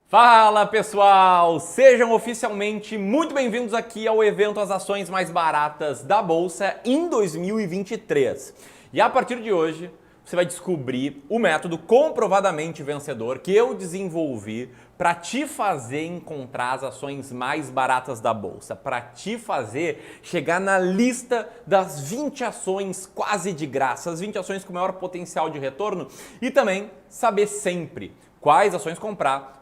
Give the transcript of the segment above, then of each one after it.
Fala pessoal, sejam oficialmente muito bem-vindos aqui ao evento As Ações Mais Baratas da Bolsa em 2023. E a partir de hoje você vai descobrir o método comprovadamente vencedor que eu desenvolvi para te fazer encontrar as ações mais baratas da Bolsa, para te fazer chegar na lista das 20 ações quase de graça, as 20 ações com maior potencial de retorno e também saber sempre quais ações comprar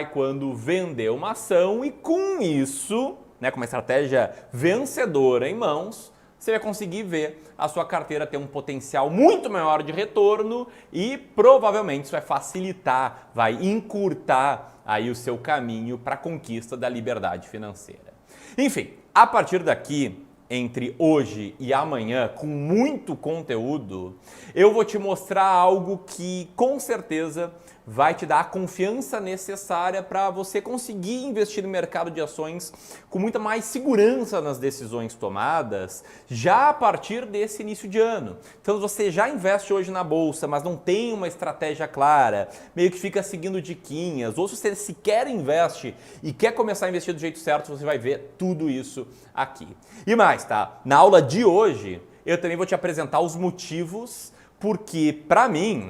e quando vender uma ação e com isso, com uma estratégia vencedora em mãos, você vai conseguir ver a sua carteira ter um potencial muito maior de retorno e provavelmente isso vai facilitar, vai encurtar aí o seu caminho para a conquista da liberdade financeira. Enfim, a partir daqui, entre hoje e amanhã, com muito conteúdo, eu vou te mostrar algo que com certeza vai te dar a confiança necessária para você conseguir investir no mercado de ações com muita mais segurança nas decisões tomadas já a partir desse início de ano. Então, se você já investe hoje na bolsa, mas não tem uma estratégia clara, meio que fica seguindo diquinhas, ou se você sequer investe e quer começar a investir do jeito certo, você vai ver tudo isso aqui. E mais, tá? Na aula de hoje, eu também vou te apresentar os motivos porque, para mim,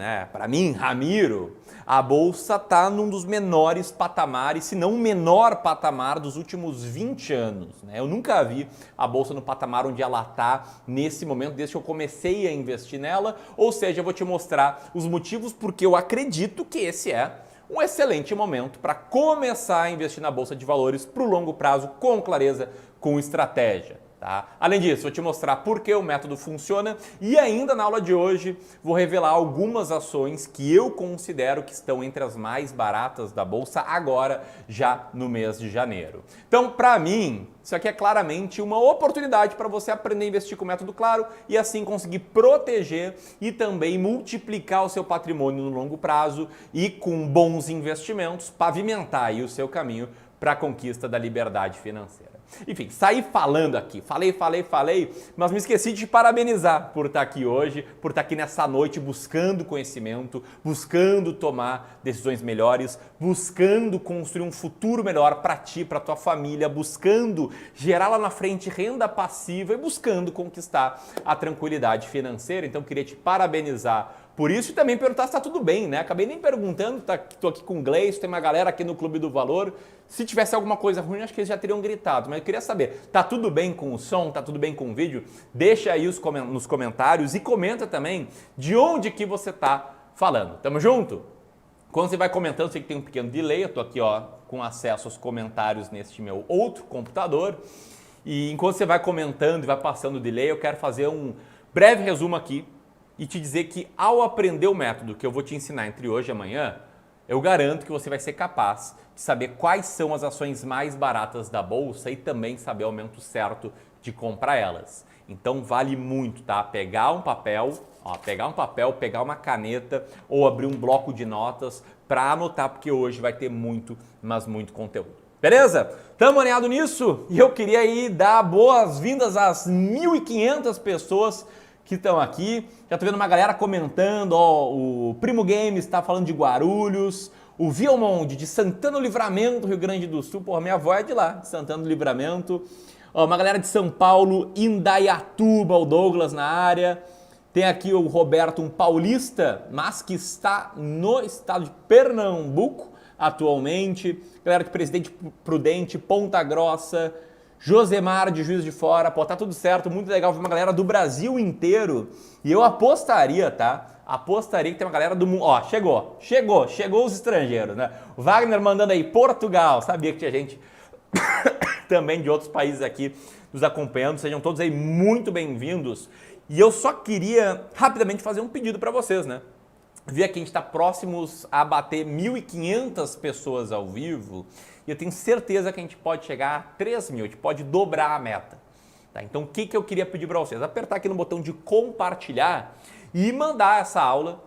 Ramiro, a bolsa está num dos menores patamares, se não o menor patamar dos últimos 20 anos. Eu nunca vi a bolsa no patamar onde ela está nesse momento, desde que eu comecei a investir nela. Ou seja, eu vou te mostrar os motivos porque eu acredito que esse é um excelente momento para começar a investir na bolsa de valores para o longo prazo, com clareza, com estratégia. Tá? Além disso, vou te mostrar por que o método funciona e ainda na aula de hoje vou revelar algumas ações que eu considero que estão entre as mais baratas da bolsa agora, já no mês de janeiro. Então, para mim, isso aqui é claramente uma oportunidade para você aprender a investir com o método claro e assim conseguir proteger e também multiplicar o seu patrimônio no longo prazo e com bons investimentos pavimentar aí o seu caminho para a conquista da liberdade financeira. Enfim, saí falando aqui, falei, mas me esqueci de te parabenizar por estar aqui hoje, por estar aqui nessa noite buscando conhecimento, buscando tomar decisões melhores, buscando construir um futuro melhor para ti, para tua família, buscando gerar lá na frente renda passiva e buscando conquistar a tranquilidade financeira. Então, queria te parabenizar por isso e também perguntar se está tudo bem, né? Acabei nem perguntando, estou aqui com o Gleice, tem uma galera aqui no Clube do Valor. Se tivesse alguma coisa ruim, acho que eles já teriam gritado. Mas eu queria saber, tá tudo bem com o som? Tá tudo bem com o vídeo? Deixa aí nos comentários e comenta também de onde que você tá falando. Tamo junto? Quando você vai comentando, sei que tem um pequeno delay, eu tô aqui com acesso aos comentários neste meu outro computador. E enquanto você vai comentando e vai passando o delay, eu quero fazer um breve resumo aqui e te dizer que ao aprender o método que eu vou te ensinar entre hoje e amanhã, eu garanto que você vai ser capaz de saber quais são as ações mais baratas da bolsa e também saber o momento certo de comprar elas. Então vale muito, tá? Pegar um papel, pegar uma caneta ou abrir um bloco de notas para anotar, porque hoje vai ter muito, mas muito conteúdo. Beleza? Tamo alinhado nisso? E eu queria aí dar boas-vindas às 1.500 pessoas que estão aqui. Já tô vendo uma galera comentando, o Primo Games está falando de Guarulhos, o Vilmond de Santana do Livramento, Rio Grande do Sul, minha avó é de lá, de Santana do Livramento. Uma galera de São Paulo, Indaiatuba, o Douglas na área. Tem aqui o Roberto, um paulista, mas que está no estado de Pernambuco atualmente. Galera de Presidente Prudente, Ponta Grossa, Josemar de Juiz de Fora, tá tudo certo, muito legal ver uma galera do Brasil inteiro e eu apostaria, tá? Apostaria que tem uma galera do mundo, chegou os estrangeiros, né? O Wagner mandando aí Portugal, sabia que tinha gente também de outros países aqui nos acompanhando, sejam todos aí muito bem-vindos e eu só queria rapidamente fazer um pedido para vocês, né? Vi que a gente está próximos a bater 1.500 pessoas ao vivo e eu tenho certeza que a gente pode chegar a 3.000, a gente pode dobrar a meta. Tá? Então o que eu queria pedir para vocês? Apertar aqui no botão de compartilhar e mandar essa aula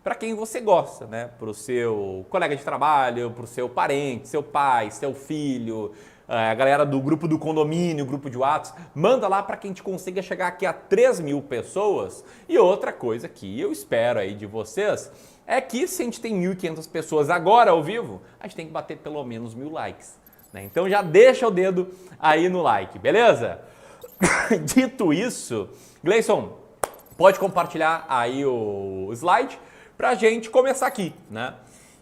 para quem você gosta, né? Para o seu colega de trabalho, para o seu parente, seu pai, seu filho, a galera do grupo do condomínio, grupo de WhatsApp, manda lá para que a gente consiga chegar aqui a 3.000 pessoas. E outra coisa que eu espero aí de vocês é que se a gente tem 1.500 pessoas agora ao vivo, a gente tem que bater pelo menos 1.000 likes, né? Então já deixa o dedo aí no like, beleza? Dito isso, Gleison, pode compartilhar aí o slide pra gente começar aqui, né?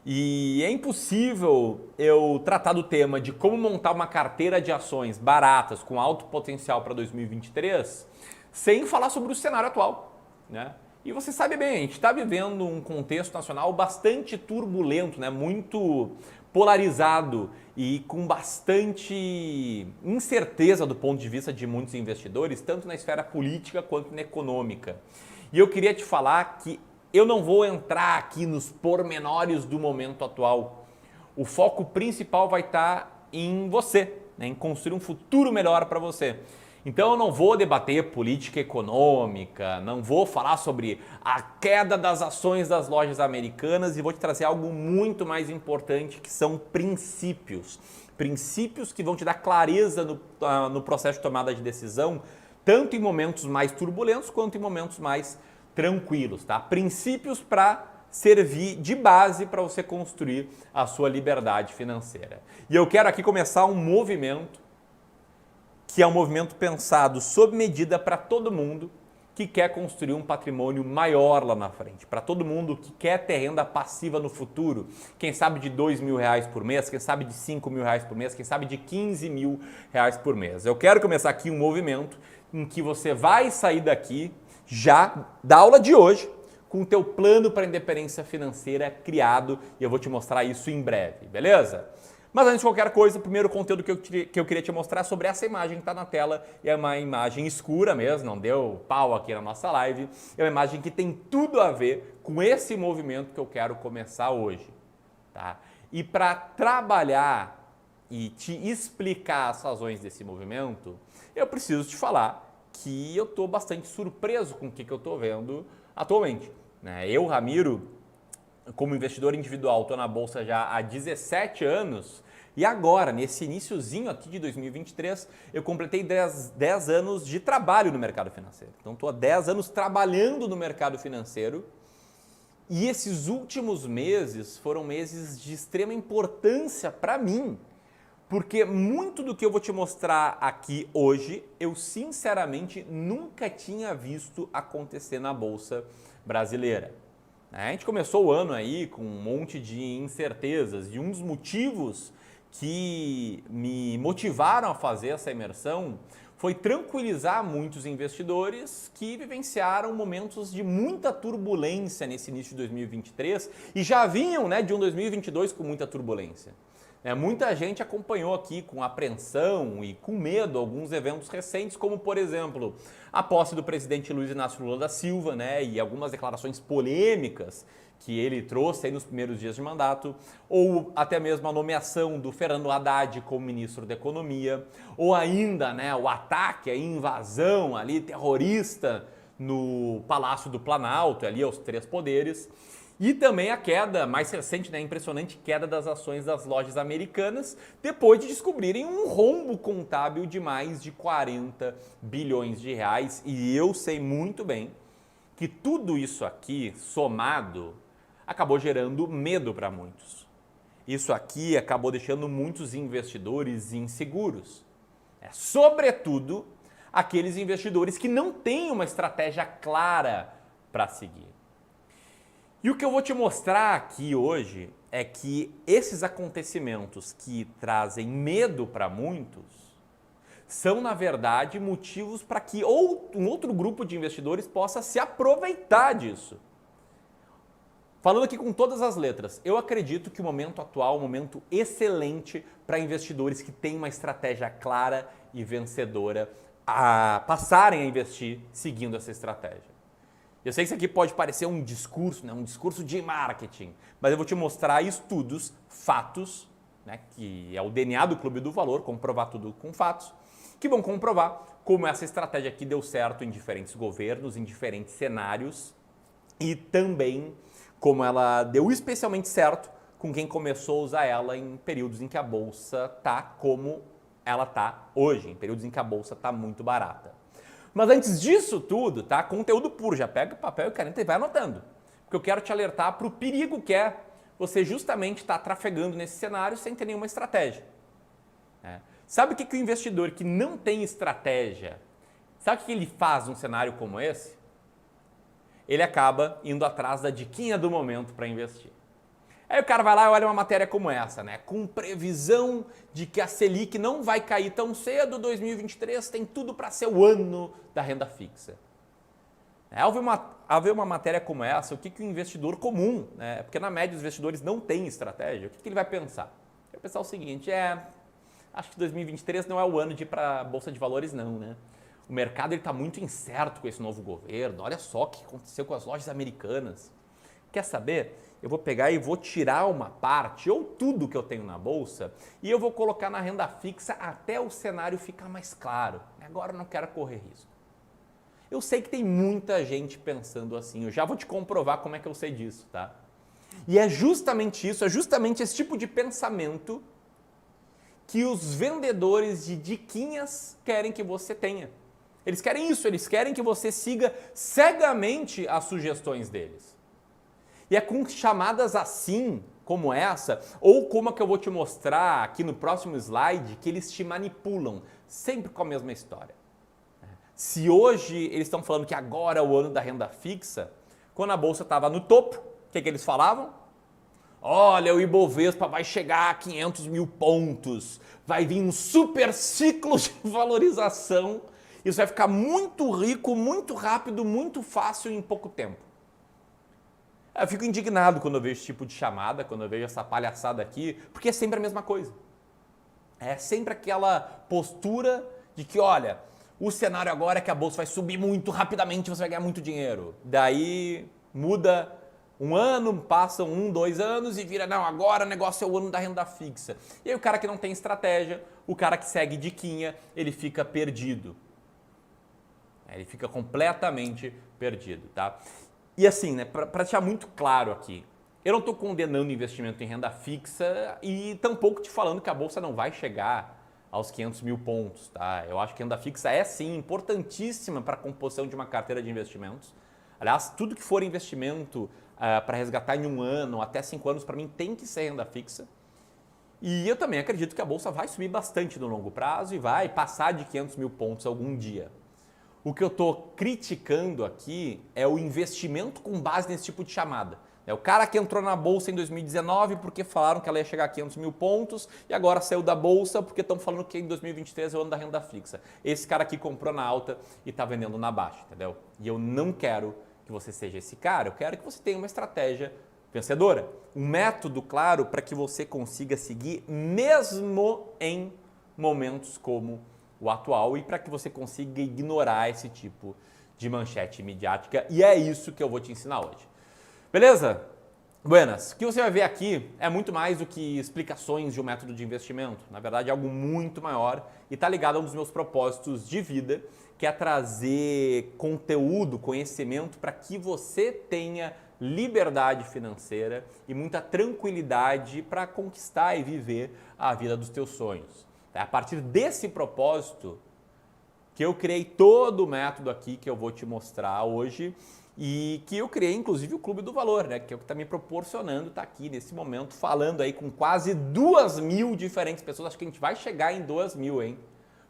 E é impossível eu tratar do tema de como montar uma carteira de ações baratas com alto potencial para 2023 sem falar sobre o cenário atual, né? E você sabe bem, a gente está vivendo um contexto nacional bastante turbulento, né? Muito polarizado e com bastante incerteza do ponto de vista de muitos investidores, tanto na esfera política quanto na econômica. E eu queria te falar que eu não vou entrar aqui nos pormenores do momento atual. O foco principal vai estar em você, né? Em construir um futuro melhor para você. Então eu não vou debater política econômica, não vou falar sobre a queda das ações das lojas americanas e vou te trazer algo muito mais importante, que são princípios. Princípios que vão te dar clareza no processo de tomada de decisão, tanto em momentos mais turbulentos quanto em momentos mais tranquilos, tá? Princípios para servir de base para você construir a sua liberdade financeira. E eu quero aqui começar um movimento que é um movimento pensado sob medida para todo mundo que quer construir um patrimônio maior lá na frente, para todo mundo que quer ter renda passiva no futuro, quem sabe de R$2.000 por mês, quem sabe de R$5.000 por mês, quem sabe de R$15.000 por mês. Eu quero começar aqui um movimento em que você vai sair daqui já da aula de hoje com o teu plano para a independência financeira criado e eu vou te mostrar isso em breve, beleza? Mas antes de qualquer coisa, o primeiro conteúdo que eu queria te mostrar é sobre essa imagem que está na tela. É uma imagem escura mesmo, não deu pau aqui na nossa live. É uma imagem que tem tudo a ver com esse movimento que eu quero começar hoje, tá? E para trabalhar e te explicar as razões desse movimento, eu preciso te falar que eu estou bastante surpreso com o que eu estou vendo atualmente, né? Eu, Ramiro, como investidor individual, estou na Bolsa já há 17 anos e agora, nesse iniciozinho aqui de 2023, eu completei 10 anos de trabalho no mercado financeiro. Então, estou há 10 anos trabalhando no mercado financeiro e esses últimos meses foram meses de extrema importância para mim, porque muito do que eu vou te mostrar aqui hoje, eu sinceramente nunca tinha visto acontecer na Bolsa brasileira. A gente começou o ano aí com um monte de incertezas e um dos motivos que me motivaram a fazer essa imersão foi tranquilizar muitos investidores que vivenciaram momentos de muita turbulência nesse início de 2023 e já vinham, né, de um 2022 com muita turbulência. Muita gente acompanhou aqui com apreensão e com medo alguns eventos recentes, como por exemplo a posse do presidente Luiz Inácio Lula da Silva, né, e algumas declarações polêmicas que ele trouxe aí nos primeiros dias de mandato, ou até mesmo a nomeação do Fernando Haddad como ministro da Economia, ou ainda, né, o ataque, a invasão ali terrorista no Palácio do Planalto, ali aos três poderes. E também a queda mais recente, né, a impressionante queda das ações das lojas americanas, depois de descobrirem um rombo contábil de mais de 40 bilhões de reais. E eu sei muito bem que tudo isso aqui, somado, acabou gerando medo para muitos. Isso aqui acabou deixando muitos investidores inseguros. Sobretudo, aqueles investidores que não têm uma estratégia clara para seguir. E o que eu vou te mostrar aqui hoje é que esses acontecimentos que trazem medo para muitos são, na verdade, motivos para que um outro grupo de investidores possa se aproveitar disso. Falando aqui com todas as letras, eu acredito que o momento atual é um momento excelente para investidores que têm uma estratégia clara e vencedora a passarem a investir seguindo essa estratégia. Eu sei que isso aqui pode parecer um discurso, né? Um discurso de marketing, mas eu vou te mostrar estudos, fatos, né? Que é o DNA do Clube do Valor, comprovar tudo com fatos, que vão comprovar como essa estratégia aqui deu certo em diferentes governos, em diferentes cenários e também como ela deu especialmente certo com quem começou a usar ela em períodos em que a Bolsa está como ela está hoje, em períodos em que a Bolsa está muito barata. Mas antes disso tudo, tá? Conteúdo puro, já pega papel e caneta e vai anotando. Porque eu quero te alertar para o perigo que é você justamente estar trafegando nesse cenário sem ter nenhuma estratégia. Sabe o que o investidor que não tem estratégia, sabe o que ele faz num cenário como esse? Ele acaba indo atrás da diquinha do momento para investir. Aí o cara vai lá e olha uma matéria como essa, né? Com previsão de que a Selic não vai cair tão cedo, 2023 tem tudo para ser o ano da renda fixa. Ao ver uma matéria como essa, o que o investidor comum, né? Porque na média os investidores não têm estratégia, o que ele vai pensar? Ele vai pensar o seguinte, acho que 2023 não é o ano de ir para a Bolsa de Valores não, né? O mercado está muito incerto com esse novo governo, olha só o que aconteceu com as lojas americanas. Quer saber? Eu vou pegar e vou tirar uma parte ou tudo que eu tenho na bolsa e eu vou colocar na renda fixa até o cenário ficar mais claro. Agora eu não quero correr risco. Eu sei que tem muita gente pensando assim, eu já vou te comprovar como é que eu sei disso, tá? E é justamente isso, é justamente esse tipo de pensamento que os vendedores de diquinhas querem que você tenha. Eles querem isso, eles querem que você siga cegamente as sugestões deles. E é com chamadas assim, como essa, ou como a que eu vou te mostrar aqui no próximo slide, que eles te manipulam, sempre com a mesma história. Se hoje eles estão falando que agora é o ano da renda fixa, quando a bolsa estava no topo, o que eles falavam? Olha, o Ibovespa vai chegar a 500 mil pontos, vai vir um super ciclo de valorização, isso vai ficar muito rico, muito rápido, muito fácil em pouco tempo. Eu fico indignado quando eu vejo esse tipo de chamada, quando eu vejo essa palhaçada aqui, porque é sempre a mesma coisa. É sempre aquela postura de que, olha, o cenário agora é que a bolsa vai subir muito rapidamente, você vai ganhar muito dinheiro. Daí muda um ano, passam 1, 2 anos e vira, não, agora o negócio é o ano da renda fixa. E aí o cara que não tem estratégia, o cara que segue diquinha, ele fica perdido. Ele fica completamente perdido, tá? E assim, né, para deixar muito claro aqui, eu não estou condenando investimento em renda fixa e tampouco te falando que a bolsa não vai chegar aos 500 mil pontos, tá? Eu acho que renda fixa é sim importantíssima para a composição de uma carteira de investimentos. Aliás, tudo que for investimento para resgatar em 1 ano, até 5 anos, para mim tem que ser renda fixa. E eu também acredito que a bolsa vai subir bastante no longo prazo e vai passar de 500 mil pontos algum dia. O que eu estou criticando aqui é o investimento com base nesse tipo de chamada. É o cara que entrou na bolsa em 2019 porque falaram que ela ia chegar a 500 mil pontos e agora saiu da bolsa porque estão falando que em 2023 é o ano da renda fixa. Esse cara aqui comprou na alta e está vendendo na baixa, entendeu? E eu não quero que você seja esse cara, eu quero que você tenha uma estratégia vencedora. Um método claro para que você consiga seguir mesmo em momentos como o atual e para que você consiga ignorar esse tipo de manchete midiática. E é isso que eu vou te ensinar hoje. Beleza? Buenas, o que você vai ver aqui é muito mais do que explicações de um método de investimento. Na verdade, é algo muito maior e está ligado a um dos meus propósitos de vida, que é trazer conteúdo, conhecimento para que você tenha liberdade financeira e muita tranquilidade para conquistar e viver a vida dos teus sonhos. É a partir desse propósito que eu criei todo o método aqui que eu vou te mostrar hoje e que eu criei inclusive o Clube do Valor, né? Que é o que está me proporcionando estar aqui nesse momento falando aí com quase 2.000 diferentes pessoas. Acho que a gente vai chegar em 2.000, hein?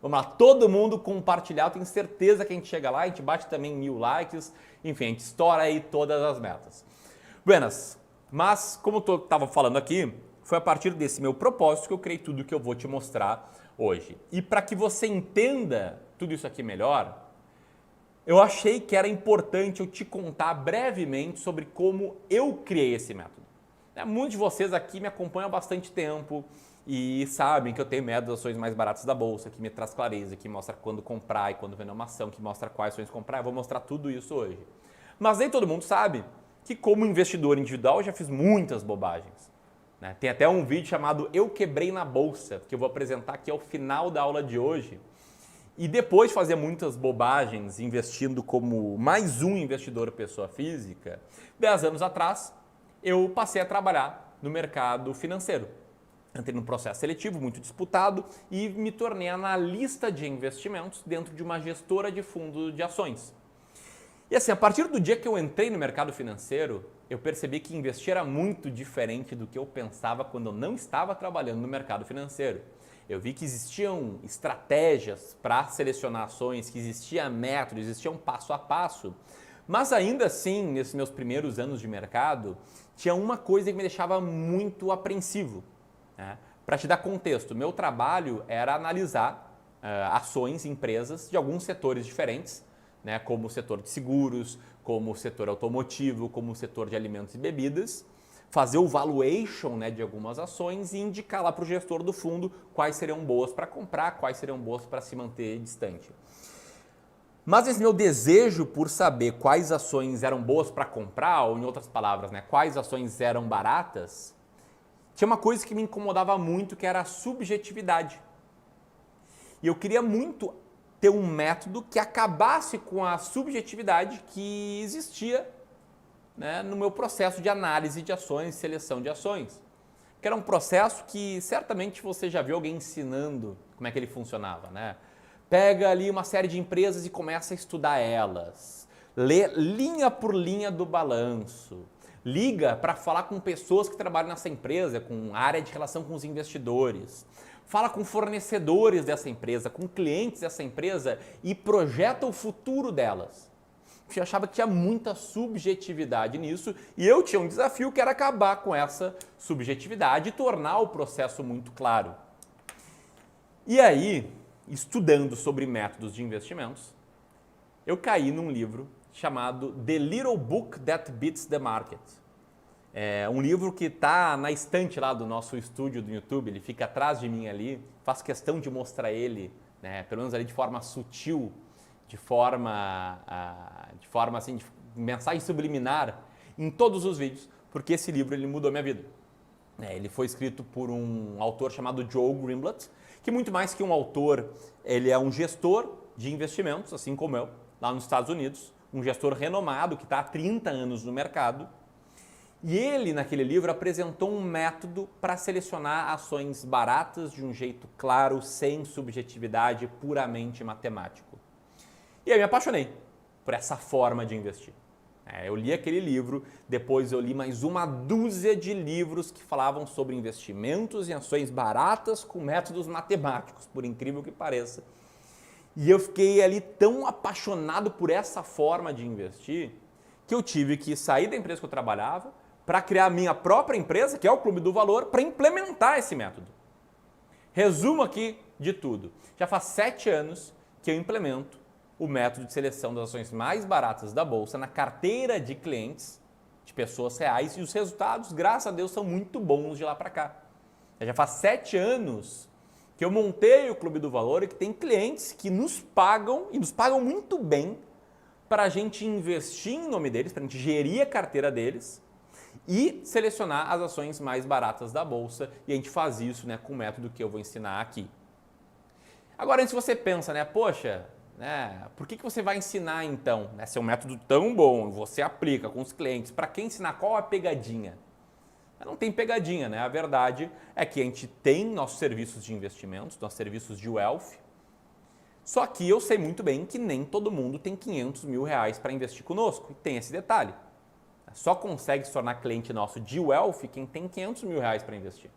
Vamos lá, todo mundo compartilhar, eu tenho certeza que a gente chega lá, a gente bate também 1.000 likes, enfim, a gente estoura aí todas as metas. Buenas, mas como eu estava falando aqui, foi a partir desse meu propósito que eu criei tudo que eu vou te mostrar hoje. E para que você entenda tudo isso aqui melhor, eu achei que era importante eu te contar brevemente sobre como eu criei esse método. Muitos de vocês aqui me acompanham há bastante tempo e sabem que eu tenho método das ações mais baratas da bolsa, que me traz clareza, que mostra quando comprar e quando vender uma ação, que mostra quais ações comprar. Eu vou mostrar tudo isso hoje. Mas nem todo mundo sabe que como investidor individual eu já fiz muitas bobagens. Tem até um vídeo chamado Eu Quebrei na Bolsa, que eu vou apresentar aqui ao final da aula de hoje. E depois de fazer muitas bobagens investindo como mais um investidor pessoa física, 10 anos atrás eu passei a trabalhar no mercado financeiro. Entrei num processo seletivo muito disputado e me tornei analista de investimentos dentro de uma gestora de fundo de ações. E assim, a partir do dia que eu entrei no mercado financeiro, eu percebi que investir era muito diferente do que eu pensava quando eu não estava trabalhando no mercado financeiro. Eu vi que existiam estratégias para selecionar ações, que existia método, existia um passo a passo, mas ainda assim, nesses meus primeiros anos de mercado, tinha uma coisa que me deixava muito apreensivo, né? Para te dar contexto, meu trabalho era analisar ações, empresas de alguns setores diferentes, né, como o setor de seguros, como o setor automotivo, como o setor de alimentos e bebidas, fazer o valuation, né, de algumas ações e indicar lá para o gestor do fundo quais seriam boas para comprar, quais seriam boas para se manter distante. Mas esse meu desejo por saber quais ações eram boas para comprar, ou em outras palavras, né, quais ações eram baratas, tinha uma coisa que me incomodava muito, que era a subjetividade. E eu queria muito ter um método que acabasse com a subjetividade que existia, né, no meu processo de análise de ações, seleção de ações. Que era um processo que certamente você já viu alguém ensinando como é que ele funcionava, né? Pega ali uma série de empresas e começa a estudar elas, lê linha por linha do balanço, liga para falar com pessoas que trabalham nessa empresa, com área de relação com os investidores, fala com fornecedores dessa empresa, com clientes dessa empresa e projeta o futuro delas. Eu achava que tinha muita subjetividade nisso e eu tinha um desafio que era acabar com essa subjetividade e tornar o processo muito claro. E aí, estudando sobre métodos de investimentos, eu caí num livro chamado The Little Book That Beats the Market. É um livro que está na estante lá do nosso estúdio do YouTube, ele fica atrás de mim ali, faço questão de mostrar ele, né, pelo menos ali de forma sutil, de forma assim, de mensagem subliminar em todos os vídeos, porque esse livro ele mudou a minha vida. Ele foi escrito por um autor chamado Joe Greenblatt, que muito mais que um autor, ele é um gestor de investimentos, assim como eu, lá nos Estados Unidos, um gestor renomado que está há 30 anos no mercado. E ele, naquele livro, apresentou um método para selecionar ações baratas de um jeito claro, sem subjetividade, puramente matemático. E aí me apaixonei por essa forma de investir. Eu li aquele livro, depois eu li mais uma dúzia de livros que falavam sobre investimentos em ações baratas com métodos matemáticos, por incrível que pareça. E eu fiquei ali tão apaixonado por essa forma de investir que eu tive que sair da empresa que eu trabalhava para criar a minha própria empresa, que é o Clube do Valor, para implementar esse método. Resumo aqui de tudo. Já faz 7 anos que eu implemento o método de seleção das ações mais baratas da Bolsa na carteira de clientes, de pessoas reais, e os resultados, graças a Deus, são muito bons de lá para cá. Já faz 7 anos que eu montei o Clube do Valor e que tem clientes que nos pagam, e nos pagam muito bem, para a gente investir em nome deles, para a gente gerir a carteira deles e selecionar as ações mais baratas da Bolsa, e a gente faz isso, né, com o método que eu vou ensinar aqui. Agora, se você pensa, né, poxa, por que você vai ensinar então? Se é um método tão bom, você aplica com os clientes, para quem ensinar? Qual a pegadinha? Não tem pegadinha, né? A verdade é que a gente tem nossos serviços de investimentos, nossos serviços de wealth, só que eu sei muito bem que nem todo mundo tem 500 mil reais para investir conosco, e tem esse detalhe. Só consegue se tornar cliente nosso de wealth quem tem 500 mil reais para investir.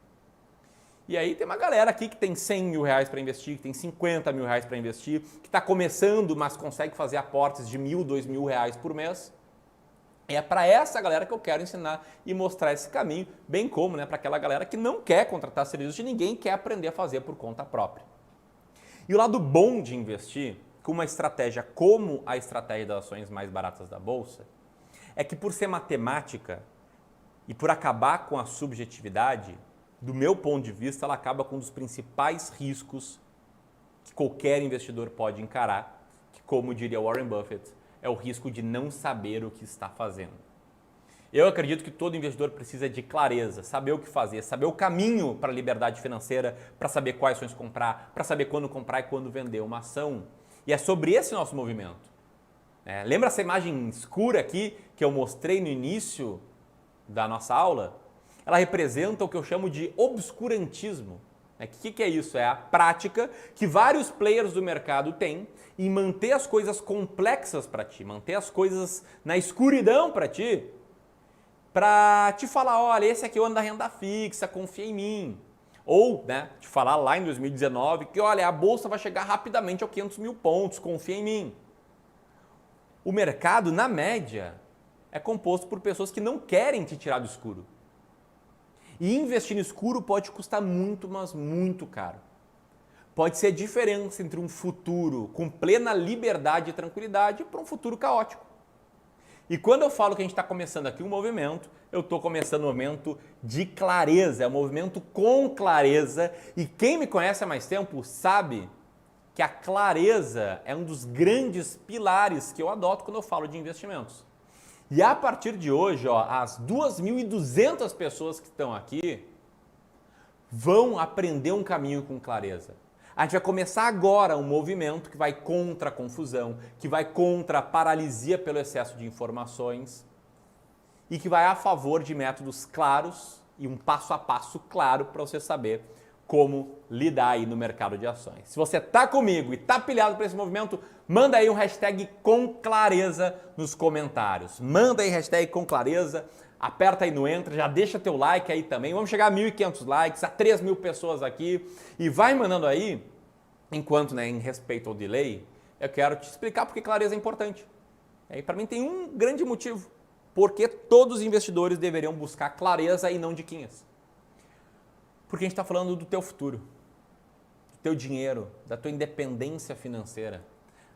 E aí tem uma galera aqui que tem 100 mil reais para investir, que tem 50 mil reais para investir, que está começando, mas consegue fazer aportes de 1.000, 2.000 reais por mês. É para essa galera que eu quero ensinar e mostrar esse caminho, bem como, né, para aquela galera que não quer contratar serviços de ninguém e quer aprender a fazer por conta própria. E o lado bom de investir com uma estratégia como a estratégia das ações mais baratas da Bolsa é que, por ser matemática e por acabar com a subjetividade, do meu ponto de vista, ela acaba com um dos principais riscos que qualquer investidor pode encarar, que, como diria Warren Buffett, é o risco de não saber o que está fazendo. Eu acredito que todo investidor precisa de clareza, saber o que fazer, saber o caminho para a liberdade financeira, para saber quais ações comprar, para saber quando comprar e quando vender uma ação. E é sobre esse nosso movimento. Lembra essa imagem escura aqui que eu mostrei no início da nossa aula? Ela representa o que eu chamo de obscurantismo. O que é isso? É a prática que vários players do mercado têm em manter as coisas complexas para ti, manter as coisas na escuridão para te falar, olha, esse aqui é o ano da renda fixa, confia em mim. Ou, né, te falar lá em 2019 que, olha, a bolsa vai chegar rapidamente aos 500 mil pontos, confia em mim. O mercado, na média, é composto por pessoas que não querem te tirar do escuro. E investir no escuro pode custar muito, mas muito caro. Pode ser a diferença entre um futuro com plena liberdade e tranquilidade para um futuro caótico. E quando eu falo que a gente está começando aqui um movimento, eu estou começando um movimento de clareza, é um movimento com clareza. E quem me conhece há mais tempo sabe que a clareza é um dos grandes pilares que eu adoto quando eu falo de investimentos. E a partir de hoje, as 2.200 pessoas que estão aqui vão aprender um caminho com clareza. A gente vai começar agora um movimento que vai contra a confusão, que vai contra a paralisia pelo excesso de informações e que vai a favor de métodos claros e um passo a passo claro para você saber como lidar aí no mercado de ações. Se você está comigo e está pilhado para esse movimento, manda aí um hashtag com clareza nos comentários. Manda aí hashtag com clareza, aperta aí no entra, já deixa teu like aí também. Vamos chegar a 1.500 likes, a 3.000 pessoas aqui e vai mandando aí, enquanto, né, em respeito ao delay, eu quero te explicar porque clareza é importante. E para mim tem um grande motivo, porque todos os investidores deveriam buscar clareza e não diquinhas. Porque a gente está falando do teu futuro, do teu dinheiro, da tua independência financeira.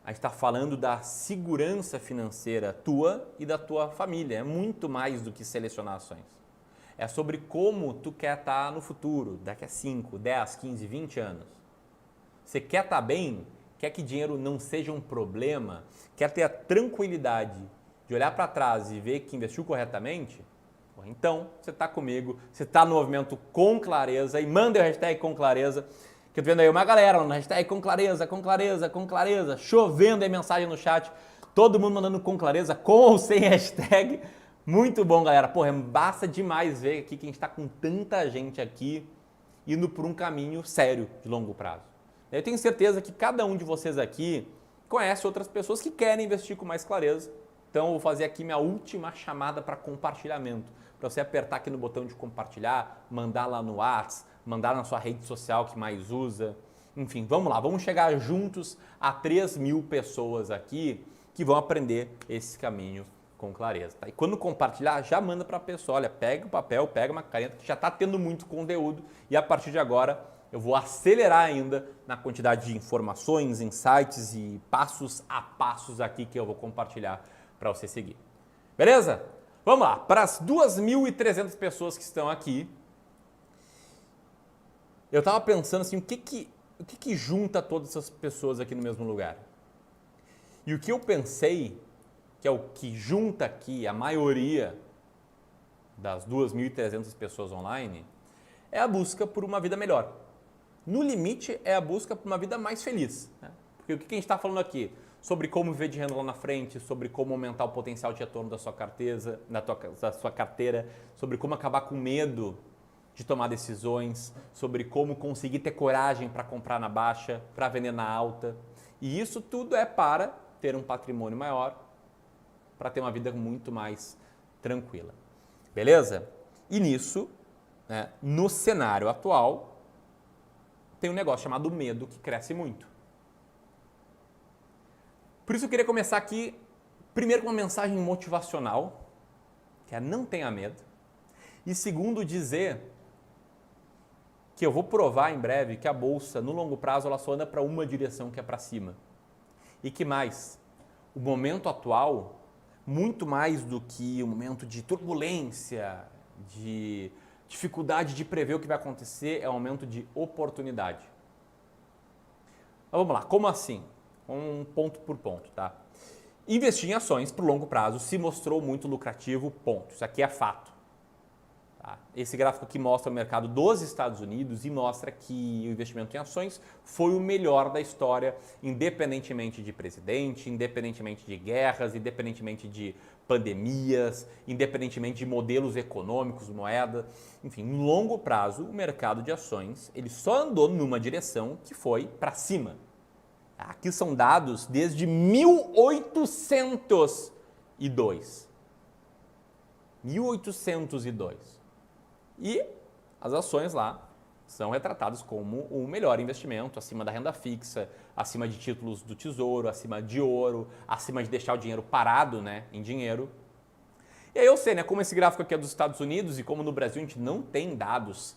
A gente está falando da segurança financeira tua e da tua família. É muito mais do que selecionar ações. É sobre como tu quer estar no futuro, daqui a 5, 10, 15, 20 anos. Você quer estar bem? Quer que dinheiro não seja um problema? Quer ter a tranquilidade de olhar para trás e ver que investiu corretamente? Então, você está comigo, você está no movimento com clareza e manda o hashtag com clareza, que eu tô vendo aí uma galera no hashtag com clareza, com clareza, com clareza, chovendo aí mensagem no chat, todo mundo mandando com clareza, com ou sem hashtag. Muito bom, galera. Porra, basta demais ver aqui que a gente está com tanta gente aqui indo por um caminho sério de longo prazo. Eu tenho certeza que cada um de vocês aqui conhece outras pessoas que querem investir com mais clareza. Então, eu vou fazer aqui minha última chamada para compartilhamento. Para você apertar aqui no botão de compartilhar, mandar lá no WhatsApp, mandar na sua rede social que mais usa. Enfim, vamos lá, vamos chegar juntos a 3.000 pessoas aqui que vão aprender esse caminho com clareza. Tá? E quando compartilhar, já manda para a pessoa, olha, pega o papel, pega uma caneta, que já está tendo muito conteúdo e a partir de agora eu vou acelerar ainda na quantidade de informações, insights e passos a passos aqui que eu vou compartilhar para você seguir. Beleza? Vamos lá, para as 2.300 pessoas que estão aqui, eu estava pensando assim, o que junta todas essas pessoas aqui no mesmo lugar? E o que eu pensei, que é o que junta aqui a maioria das 2.300 pessoas online, é a busca por uma vida melhor. No limite, é a busca por uma vida mais feliz. Né? Porque o que a gente está falando aqui? Sobre como viver de renda lá na frente, sobre como aumentar o potencial de retorno da sua carteira, sobre como acabar com medo de tomar decisões, sobre como conseguir ter coragem para comprar na baixa, para vender na alta. E isso tudo é para ter um patrimônio maior, para ter uma vida muito mais tranquila. Beleza? E nisso, né, no cenário atual, tem um negócio chamado medo que cresce muito. Por isso eu queria começar aqui, primeiro com uma mensagem motivacional, que é não tenha medo. E segundo, dizer que eu vou provar em breve que a bolsa, no longo prazo, ela só anda para uma direção, que é para cima. E que mais? O momento atual, muito mais do que um momento de turbulência, de dificuldade de prever o que vai acontecer, é um momento de oportunidade. Mas vamos lá, como assim? Um ponto por ponto, tá? Investir em ações para o longo prazo se mostrou muito lucrativo, ponto. Isso aqui é fato. Tá? Esse gráfico aqui mostra o mercado dos Estados Unidos e mostra que o investimento em ações foi o melhor da história, independentemente de presidente, independentemente de guerras, independentemente de pandemias, independentemente de modelos econômicos, moeda, enfim, no longo prazo, o mercado de ações ele só andou numa direção que foi para cima. Aqui são dados desde 1802. 1802. E as ações lá são retratadas como o melhor investimento, acima da renda fixa, acima de títulos do tesouro, acima de ouro, acima de deixar o dinheiro parado, né, em dinheiro. E aí eu sei, né, como esse gráfico aqui é dos Estados Unidos e como no Brasil a gente não tem dados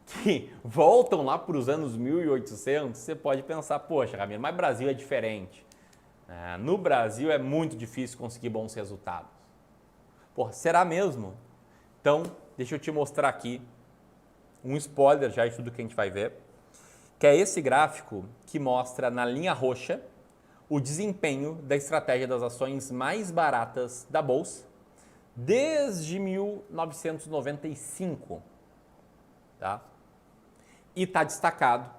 que voltam lá para os anos 1800, você pode pensar, poxa, Ramiro, mas Brasil é diferente. No Brasil é muito difícil conseguir bons resultados. Porra, será mesmo? Então, deixa eu te mostrar aqui um spoiler já de tudo que a gente vai ver, que é esse gráfico que mostra na linha roxa o desempenho da estratégia das ações mais baratas da Bolsa desde 1995, tá? E está destacado,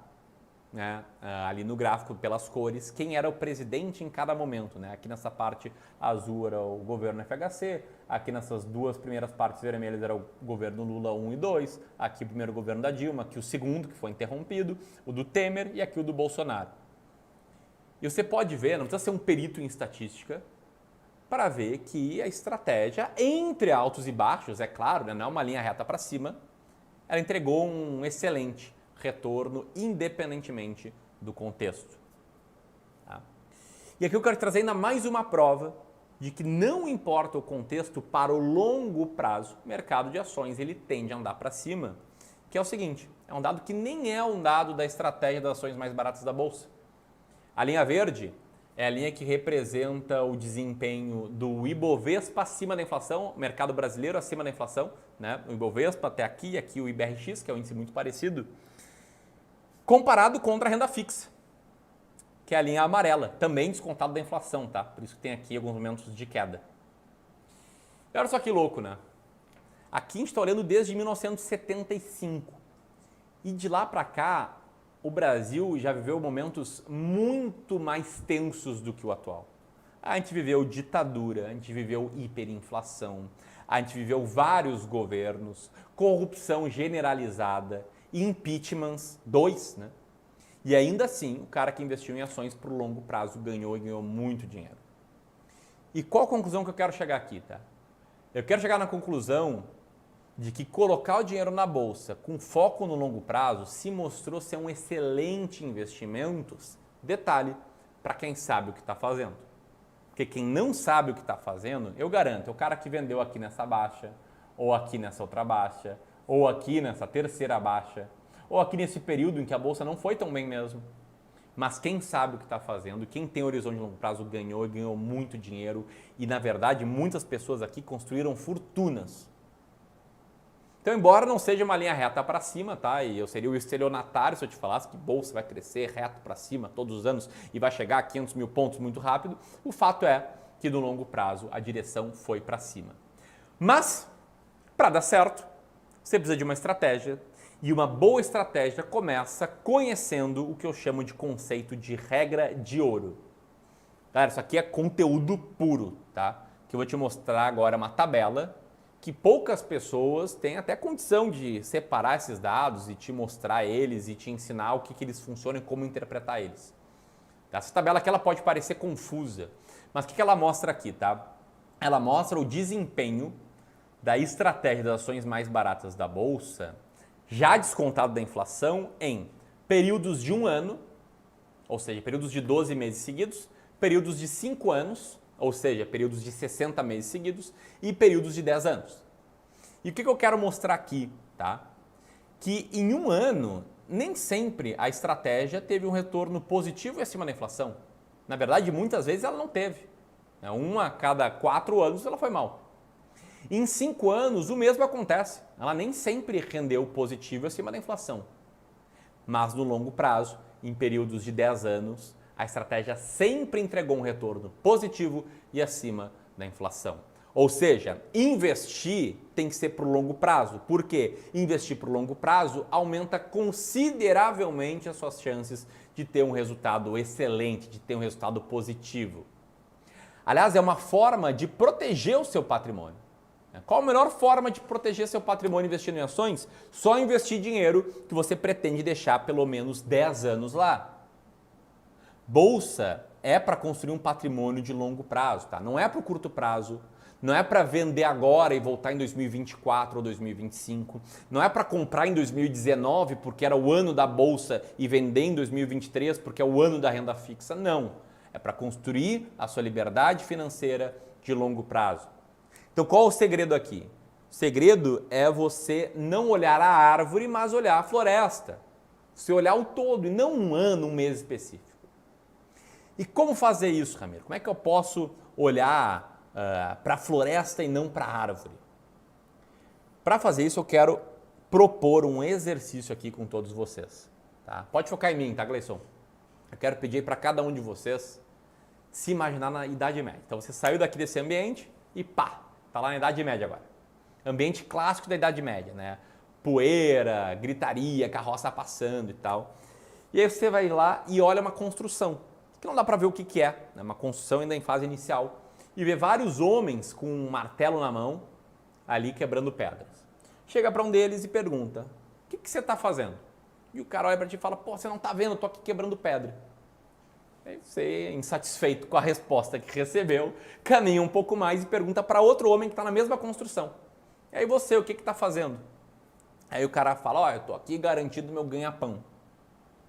né, ali no gráfico pelas cores, quem era o presidente em cada momento, né? Aqui nessa parte azul era o governo FHC, aqui nessas duas primeiras partes vermelhas era o governo Lula 1 e 2, aqui o primeiro governo da Dilma, aqui o segundo, que foi interrompido, o do Temer e aqui o do Bolsonaro. E você pode ver, não precisa ser um perito em estatística, para ver que a estratégia, entre altos e baixos, é claro, né, não é uma linha reta para cima, ela entregou um excelente retorno independentemente do contexto. Tá? E aqui eu quero trazer ainda mais uma prova de que não importa o contexto, para o longo prazo, o mercado de ações ele tende a andar para cima, que é o seguinte, é um dado que nem é um dado da estratégia das ações mais baratas da Bolsa. A linha verde é a linha que representa o desempenho do Ibovespa acima da inflação, mercado brasileiro acima da inflação, né? O Ibovespa até aqui, e aqui o IBRX, que é um índice muito parecido, comparado contra a renda fixa, que é a linha amarela, também descontado da inflação, tá? Por isso que tem aqui alguns momentos de queda. E olha só que louco, né? Aqui a gente está olhando desde 1975. E de lá para cá, o Brasil já viveu momentos muito mais tensos do que o atual. A gente viveu ditadura, a gente viveu hiperinflação, a gente viveu vários governos, corrupção generalizada, impeachments, 2, né? E ainda assim, o cara que investiu em ações por longo prazo ganhou e ganhou muito dinheiro. E qual a conclusão que eu quero chegar aqui, tá? Eu quero chegar na conclusão de que colocar o dinheiro na bolsa com foco no longo prazo se mostrou ser um excelente investimento, detalhe, para quem sabe o que está fazendo. Porque quem não sabe o que está fazendo, eu garanto, é o cara que vendeu aqui nessa baixa, ou aqui nessa outra baixa, ou aqui nessa terceira baixa, ou aqui nesse período em que a bolsa não foi tão bem mesmo. Mas quem sabe o que está fazendo, quem tem horizonte de longo prazo ganhou e ganhou muito dinheiro. E na verdade, muitas pessoas aqui construíram fortunas. Então, embora não seja uma linha reta para cima, tá? E eu seria o estelionatário se eu te falasse que bolsa vai crescer reto para cima todos os anos e vai chegar a 500 mil pontos muito rápido, o fato é que no longo prazo a direção foi para cima. Mas, para dar certo, você precisa de uma estratégia e uma boa estratégia começa conhecendo o que eu chamo de conceito de regra de ouro. Galera, isso aqui é conteúdo puro, tá? Que eu vou te mostrar agora uma tabela que poucas pessoas têm até condição de separar esses dados e te mostrar eles e te ensinar o que eles funcionam e como interpretar eles. Essa tabela aqui ela pode parecer confusa, mas o que ela mostra aqui, tá? Ela mostra o desempenho da estratégia das ações mais baratas da Bolsa, já descontado da inflação, em períodos de 1 ano, ou seja, períodos de 12 meses seguidos, períodos de 5 anos, ou seja, períodos de 60 meses seguidos, e períodos de 10 anos. E o que eu quero mostrar aqui, tá? Que em 1 ano, nem sempre a estratégia teve um retorno positivo e acima da inflação. Na verdade, muitas vezes ela não teve. 1 a cada 4 anos ela foi mal. Em 5 anos, o mesmo acontece. Ela nem sempre rendeu positivo acima da inflação. Mas no longo prazo, em períodos de 10 anos, a estratégia sempre entregou um retorno positivo e acima da inflação. Ou seja, investir tem que ser para o longo prazo. Por quê? Investir para o longo prazo aumenta consideravelmente as suas chances de ter um resultado excelente, de ter um resultado positivo. Aliás, é uma forma de proteger o seu patrimônio. Qual a melhor forma de proteger seu patrimônio investindo em ações? Só investir dinheiro que você pretende deixar pelo menos 10 anos lá. Bolsa é para construir um patrimônio de longo prazo, tá? Não é para o curto prazo, não é para vender agora e voltar em 2024 ou 2025, não é para comprar em 2019 porque era o ano da bolsa e vender em 2023 porque é o ano da renda fixa, não. É para construir a sua liberdade financeira de longo prazo. Então qual é o segredo aqui? O segredo é você não olhar a árvore, mas olhar a floresta. Você olhar o todo e não um ano, um mês específico. E como fazer isso, Ramiro? Como é que eu posso olhar para a floresta e não para a árvore? Para fazer isso, eu quero propor um exercício aqui com todos vocês. Tá? Pode focar em mim, tá, Gleison? Eu quero pedir para cada um de vocês se imaginar na Idade Média. Então você saiu daqui desse ambiente e pá, tá lá na Idade Média agora. Ambiente clássico da Idade Média, né? Poeira, gritaria, carroça passando e tal. E aí você vai lá e olha uma construção, que não dá para ver o que é, né? Uma construção ainda em fase inicial. E vê vários homens com um martelo na mão, ali quebrando pedras. Chega para um deles e pergunta, o que você está fazendo? E o cara olha para ti e fala, pô, você não está vendo, eu tô aqui quebrando pedra. Aí você, insatisfeito com a resposta que recebeu, caminha um pouco mais e pergunta para outro homem que está na mesma construção. E aí você, o que está fazendo? Aí o cara fala, ó, eu tô aqui garantido meu ganha-pão.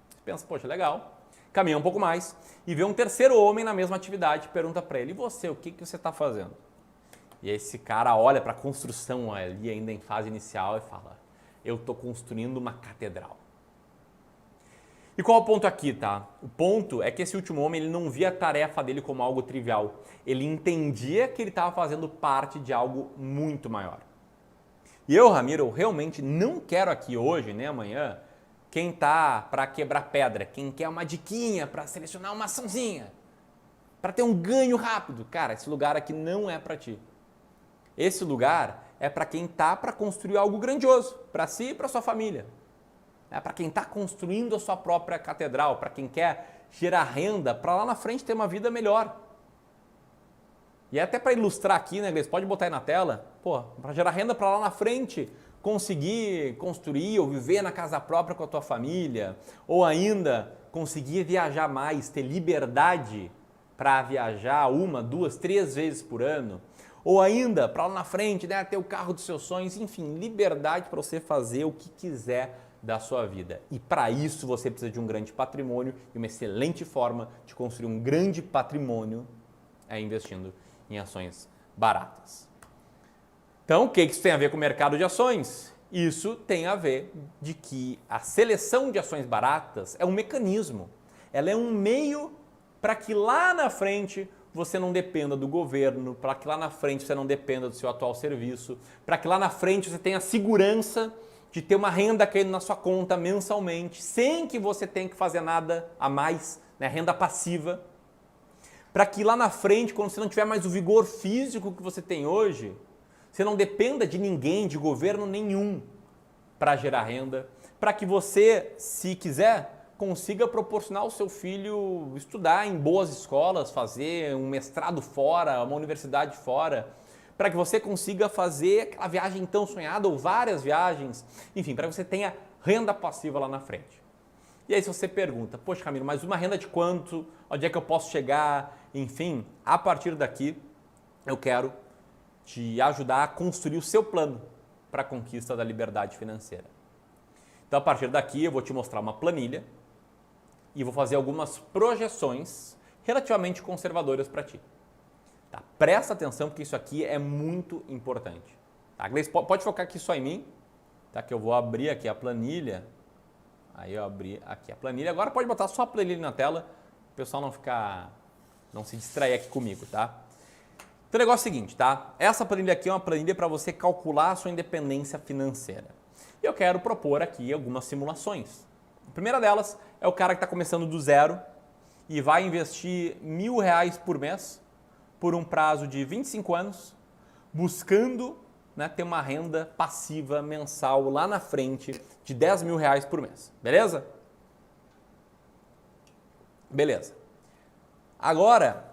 Você pensa, poxa, legal. Caminha um pouco mais e vê um terceiro homem na mesma atividade e pergunta para ele, e você, o que você está fazendo? E esse cara olha para a construção ali ainda em fase inicial e fala, eu estou construindo uma catedral. E qual é o ponto aqui, tá? O ponto é que esse último homem ele não via a tarefa dele como algo trivial. Ele entendia que ele estava fazendo parte de algo muito maior. E eu, Ramiro, eu realmente não quero aqui hoje, nem amanhã, quem tá para quebrar pedra, quem quer uma diquinha para selecionar uma açãozinha, para ter um ganho rápido. Cara, esse lugar aqui não é para ti. Esse lugar é para quem tá para construir algo grandioso, para si e para sua família. É para quem está construindo a sua própria catedral, para quem quer gerar renda, para lá na frente ter uma vida melhor. E até para ilustrar aqui, né, Gleice? Pode botar aí na tela, pô, para gerar renda para lá na frente, conseguir construir ou viver na casa própria com a tua família, ou ainda conseguir viajar mais, ter liberdade para viajar 1, 2, 3 vezes por ano, ou ainda para lá na frente, né, ter o carro dos seus sonhos, enfim, liberdade para você fazer o que quiser da sua vida. E para isso você precisa de um grande patrimônio e uma excelente forma de construir um grande patrimônio é investindo em ações baratas. Então, o que isso tem a ver com o mercado de ações? Isso tem a ver de que a seleção de ações baratas é um mecanismo. Ela é um meio para que lá na frente você não dependa do governo, para que lá na frente você não dependa do seu atual serviço, para que lá na frente você tenha segurança de ter uma renda caindo na sua conta mensalmente, sem que você tenha que fazer nada a mais, né? Renda passiva. Para que lá na frente, quando você não tiver mais o vigor físico que você tem hoje, você não dependa de ninguém, de governo nenhum para gerar renda. Para que você, se quiser, consiga proporcionar ao seu filho estudar em boas escolas, fazer um mestrado fora, uma universidade fora, para que você consiga fazer aquela viagem tão sonhada ou várias viagens, enfim, para que você tenha renda passiva lá na frente. E aí se você pergunta, poxa Ramiro, mas uma renda de quanto? Onde é que eu posso chegar? Enfim, a partir daqui eu quero te ajudar a construir o seu plano para a conquista da liberdade financeira. Então a partir daqui eu vou te mostrar uma planilha e vou fazer algumas projeções relativamente conservadoras para ti. Tá? Presta atenção porque isso aqui é muito importante. Tá? Gleice, pode focar aqui só em mim, tá? Que eu vou abrir aqui a planilha. Aí eu abri aqui a planilha. Agora pode botar só a planilha na tela, o pessoal não se distrair aqui comigo, tá? Então o negócio é o seguinte, tá? Essa planilha aqui é uma planilha para você calcular a sua independência financeira. E eu quero propor aqui algumas simulações. A primeira delas é o cara que está começando do zero e vai investir R$1.000 por mês por um prazo de 25 anos, buscando, né, ter uma renda passiva mensal lá na frente de R$10.000 por mês. Beleza? Beleza. Agora,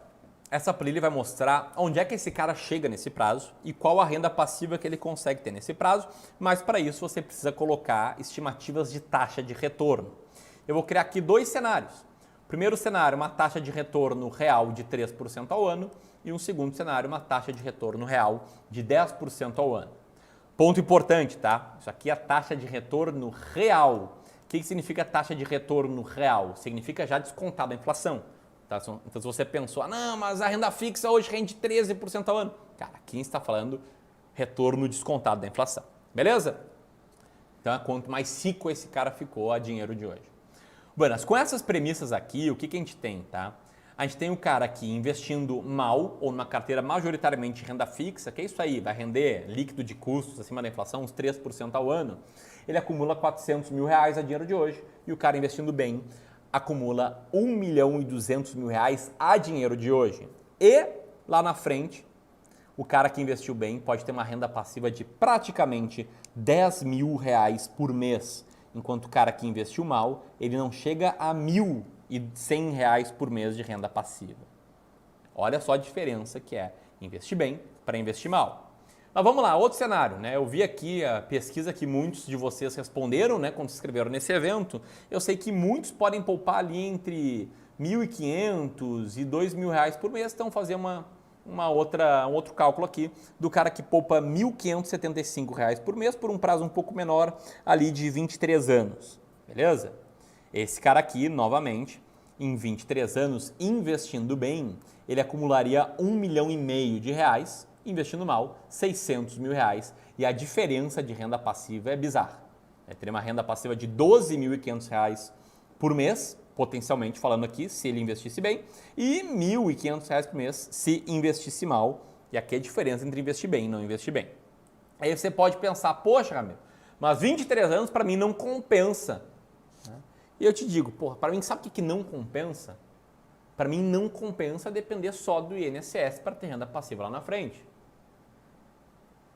essa planilha vai mostrar onde é que esse cara chega nesse prazo e qual a renda passiva que ele consegue ter nesse prazo, mas para isso você precisa colocar estimativas de taxa de retorno. Eu vou criar aqui dois cenários. Primeiro cenário, uma taxa de retorno real de 3% ao ano e um segundo cenário, uma taxa de retorno real de 10% ao ano. Ponto importante, tá? Isso aqui é a taxa de retorno real. O que significa taxa de retorno real? Significa já descontada a inflação. Tá? Então, se você pensou, não, mas a renda fixa hoje rende 13% ao ano. Cara, aqui está falando retorno descontado da inflação. Beleza? Então, quanto mais rico esse cara ficou a dinheiro de hoje. Buenas, com essas premissas aqui, o que a gente tem, tá? A gente tem o cara aqui investindo mal ou numa carteira majoritariamente renda fixa, que é isso aí, vai render líquido de custos acima da inflação, uns 3% ao ano. Ele acumula 400 mil reais a dinheiro de hoje e o cara investindo bem acumula 1.200.000 reais a dinheiro de hoje. E lá na frente, o cara que investiu bem pode ter uma renda passiva de praticamente 10 mil reais por mês, enquanto o cara que investiu mal, ele não chega a 1.100 reais por mês de renda passiva. Olha só a diferença que é investir bem para investir mal. Mas vamos lá, outro cenário, né? Eu vi aqui a pesquisa que muitos de vocês responderam, né, quando se inscreveram nesse evento. Eu sei que muitos podem poupar ali entre 1.500 e 2.000 reais por mês. Então, fazer um outro cálculo aqui do cara que poupa 1.575 reais por mês por um prazo um pouco menor ali de 23 anos, beleza? Esse cara aqui, novamente, em 23 anos, investindo bem, ele acumularia 1,5 milhão de reais, investindo mal, 600 mil reais, e a diferença de renda passiva é bizarra. Teria uma renda passiva de 12.500 reais por mês, potencialmente falando aqui, se ele investisse bem, e 1.500 reais por mês se investisse mal. E aqui é a diferença entre investir bem e não investir bem. Aí você pode pensar, poxa, Ramiro, mas 23 anos para mim não compensa. E eu te digo, porra, para mim sabe o que não compensa? Para mim não compensa depender só do INSS para ter renda passiva lá na frente.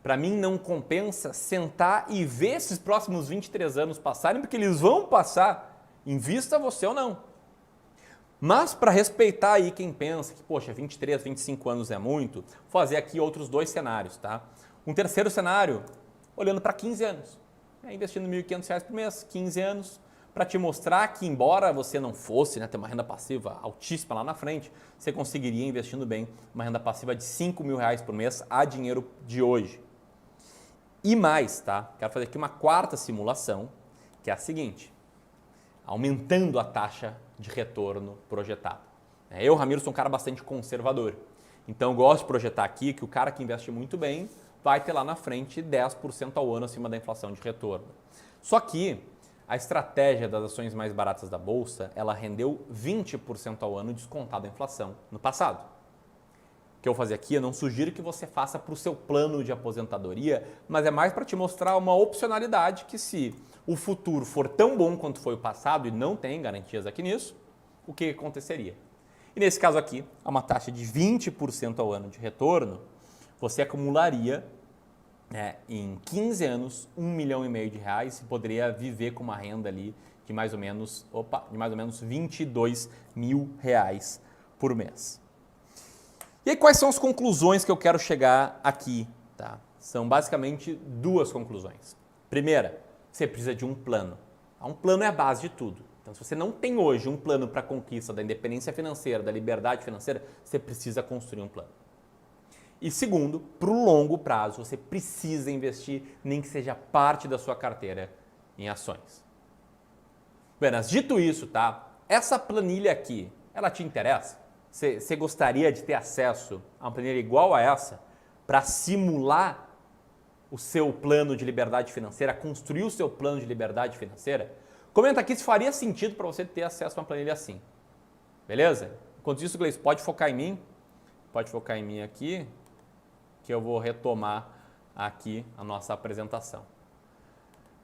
Para mim não compensa sentar e ver esses próximos 23 anos passarem, porque eles vão passar, invista você ou não. Mas para respeitar aí quem pensa que, poxa, 23, 25 anos é muito, vou fazer aqui outros dois cenários, tá? Um terceiro cenário, olhando para 15 anos, investindo R$ 1.500 por mês, 15 anos, para te mostrar que embora você não fosse, né, ter uma renda passiva altíssima lá na frente, você conseguiria, investindo bem, uma renda passiva de R$ 5.000 por mês a dinheiro de hoje. E mais, tá? Quero fazer aqui uma quarta simulação, que é a seguinte, aumentando a taxa de retorno projetada. Eu, Ramiro, sou um cara bastante conservador, então eu gosto de projetar aqui que o cara que investe muito bem vai ter lá na frente 10% ao ano acima da inflação de retorno. Só que a estratégia das ações mais baratas da Bolsa, ela rendeu 20% ao ano descontado a inflação no passado. O que eu vou fazer aqui, eu não sugiro que você faça para o seu plano de aposentadoria, mas é mais para te mostrar uma opcionalidade que se o futuro for tão bom quanto foi o passado e não tem garantias aqui nisso, o que aconteceria? E nesse caso aqui, a uma taxa de 20% ao ano de retorno, você acumularia em 15 anos, R$ 1,5 milhão de reais e poderia viver com uma renda ali de mais ou menos, R$ 22 mil reais por mês. E aí, quais são as conclusões que eu quero chegar aqui? Tá? São basicamente duas conclusões. Primeira, você precisa de um plano. Um plano é a base de tudo. Então, se você não tem hoje um plano para a conquista da independência financeira, da liberdade financeira, você precisa construir um plano. E segundo, para o longo prazo, você precisa investir, nem que seja parte da sua carteira, em ações. Buenas, dito isso, tá? Essa planilha aqui, ela te interessa? Você gostaria de ter acesso a uma planilha igual a essa para simular o seu plano de liberdade financeira, construir o seu plano de liberdade financeira? Comenta aqui se faria sentido para você ter acesso a uma planilha assim. Beleza? Enquanto isso, Gleice, pode focar em mim? Pode focar em mim aqui, que eu vou retomar aqui a nossa apresentação.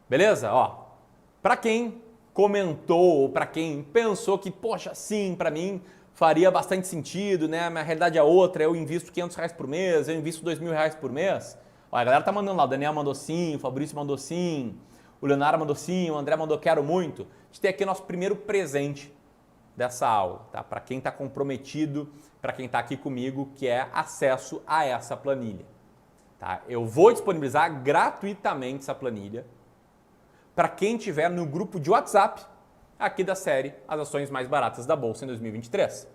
Beleza? Ó, para quem comentou ou para quem pensou que, poxa, sim, para mim faria bastante sentido, né? A minha realidade é outra, eu invisto R$500 por mês, eu invisto R$2.000 por mês. Ó, a galera tá mandando lá, o Daniel mandou sim, o Fabrício mandou sim, o Leonardo mandou sim, o André mandou quero muito. A gente tem aqui o nosso primeiro presente dessa aula, tá? Para quem está comprometido, para quem está aqui comigo, que é acesso a essa planilha. Tá? Eu vou disponibilizar gratuitamente essa planilha para quem estiver no grupo de WhatsApp aqui da série As Ações Mais Baratas da Bolsa em 2023.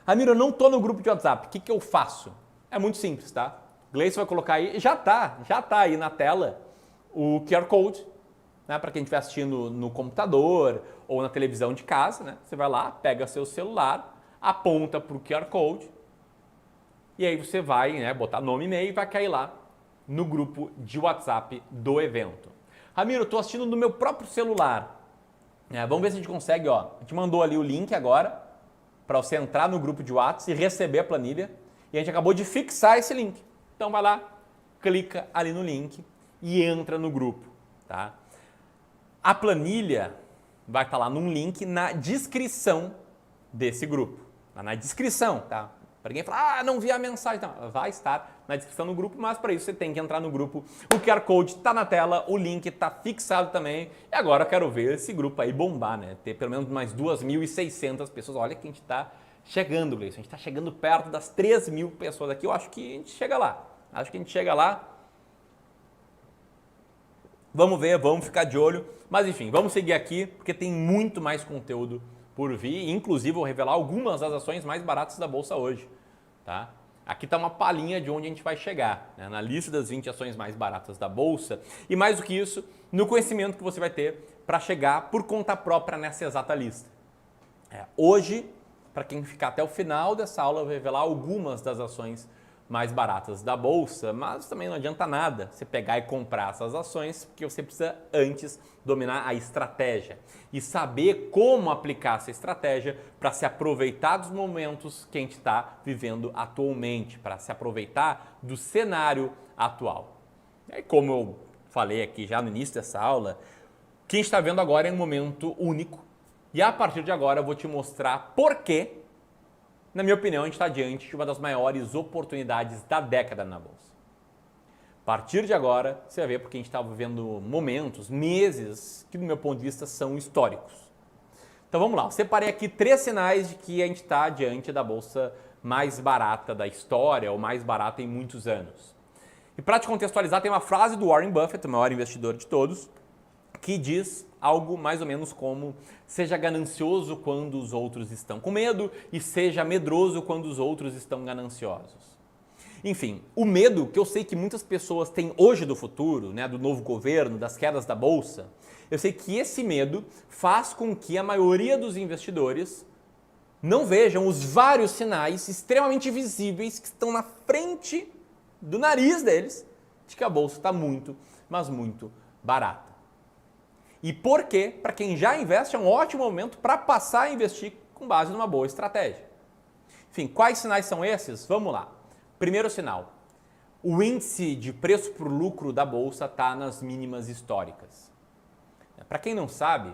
Ramiro, eu não estou no grupo de WhatsApp, o que eu faço? É muito simples, tá? O Gleison vai colocar aí, já tá aí na tela o QR Code, né, para quem estiver assistindo no computador ou na televisão de casa, né? Você vai lá, pega seu celular, aponta para o QR Code e aí você vai, né, botar nome e e-mail e vai cair lá no grupo de WhatsApp do evento. Ramiro, estou assistindo no meu próprio celular. Vamos ver se a gente consegue, ó. A gente mandou ali o link agora para você entrar no grupo de WhatsApp e receber a planilha. E a gente acabou de fixar esse link. Então vai lá, clica ali no link e entra no grupo, tá? A planilha vai estar lá num link na descrição desse grupo. Tá na descrição, tá? Para quem fala, não vi a mensagem. Não, vai estar na descrição do grupo, mas para isso você tem que entrar no grupo. O QR Code está na tela, o link está fixado também. E agora eu quero ver esse grupo aí bombar, né? Ter pelo menos mais 2.600 pessoas. Olha que a gente está chegando, Gleison. A gente está chegando perto das 3.000 pessoas aqui. Eu acho que a gente chega lá. Vamos ver, vamos ficar de olho. Mas enfim, vamos seguir aqui, porque tem muito mais conteúdo por vir. Inclusive, vou revelar algumas das ações mais baratas da Bolsa hoje. Tá? Aqui está uma palhinha de onde a gente vai chegar, né? Na lista das 20 ações mais baratas da Bolsa. E mais do que isso, no conhecimento que você vai ter para chegar por conta própria nessa exata lista. Hoje, para quem ficar até o final dessa aula, eu vou revelar algumas das ações mais baratas da Bolsa, mas também não adianta nada você pegar e comprar essas ações, porque você precisa antes dominar a estratégia e saber como aplicar essa estratégia para se aproveitar dos momentos que a gente está vivendo atualmente, para se aproveitar do cenário atual. E aí, como eu falei aqui já no início dessa aula, o que a gente está vendo agora é um momento único e a partir de agora eu vou te mostrar por que, na minha opinião, a gente está diante de uma das maiores oportunidades da década na Bolsa. A partir de agora, você vai ver porque a gente está vivendo momentos, meses, que do meu ponto de vista são históricos. Então vamos lá, eu separei aqui 3 sinais de que a gente está diante da Bolsa mais barata da história, ou mais barata em muitos anos. E para te contextualizar, tem uma frase do Warren Buffett, o maior investidor de todos, que diz algo mais ou menos como: seja ganancioso quando os outros estão com medo e seja medroso quando os outros estão gananciosos. Enfim, o medo que eu sei que muitas pessoas têm hoje do futuro, né, do novo governo, das quedas da Bolsa, eu sei que esse medo faz com que a maioria dos investidores não vejam os vários sinais extremamente visíveis que estão na frente do nariz deles de que a Bolsa está muito, mas muito barata. E por quê? Para quem já investe, é um ótimo momento para passar a investir com base numa boa estratégia. Enfim, quais sinais são esses? Vamos lá. Primeiro sinal, o índice de preço por lucro da Bolsa está nas mínimas históricas. Para quem não sabe,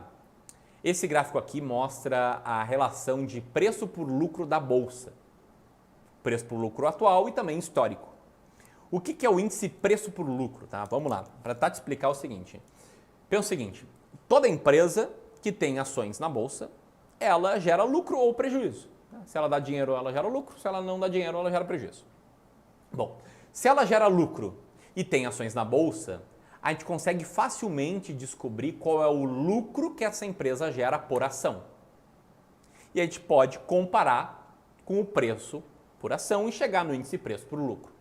esse gráfico aqui mostra a relação de preço por lucro da Bolsa. Preço por lucro atual e também histórico. O que é o índice preço por lucro? Tá? Vamos lá, para te explicar o seguinte. Pensa o seguinte, toda empresa que tem ações na Bolsa, ela gera lucro ou prejuízo. Se ela dá dinheiro, ela gera lucro. Se ela não dá dinheiro, ela gera prejuízo. Bom, se ela gera lucro e tem ações na Bolsa, a gente consegue facilmente descobrir qual é o lucro que essa empresa gera por ação. E a gente pode comparar com o preço por ação e chegar no índice preço por lucro.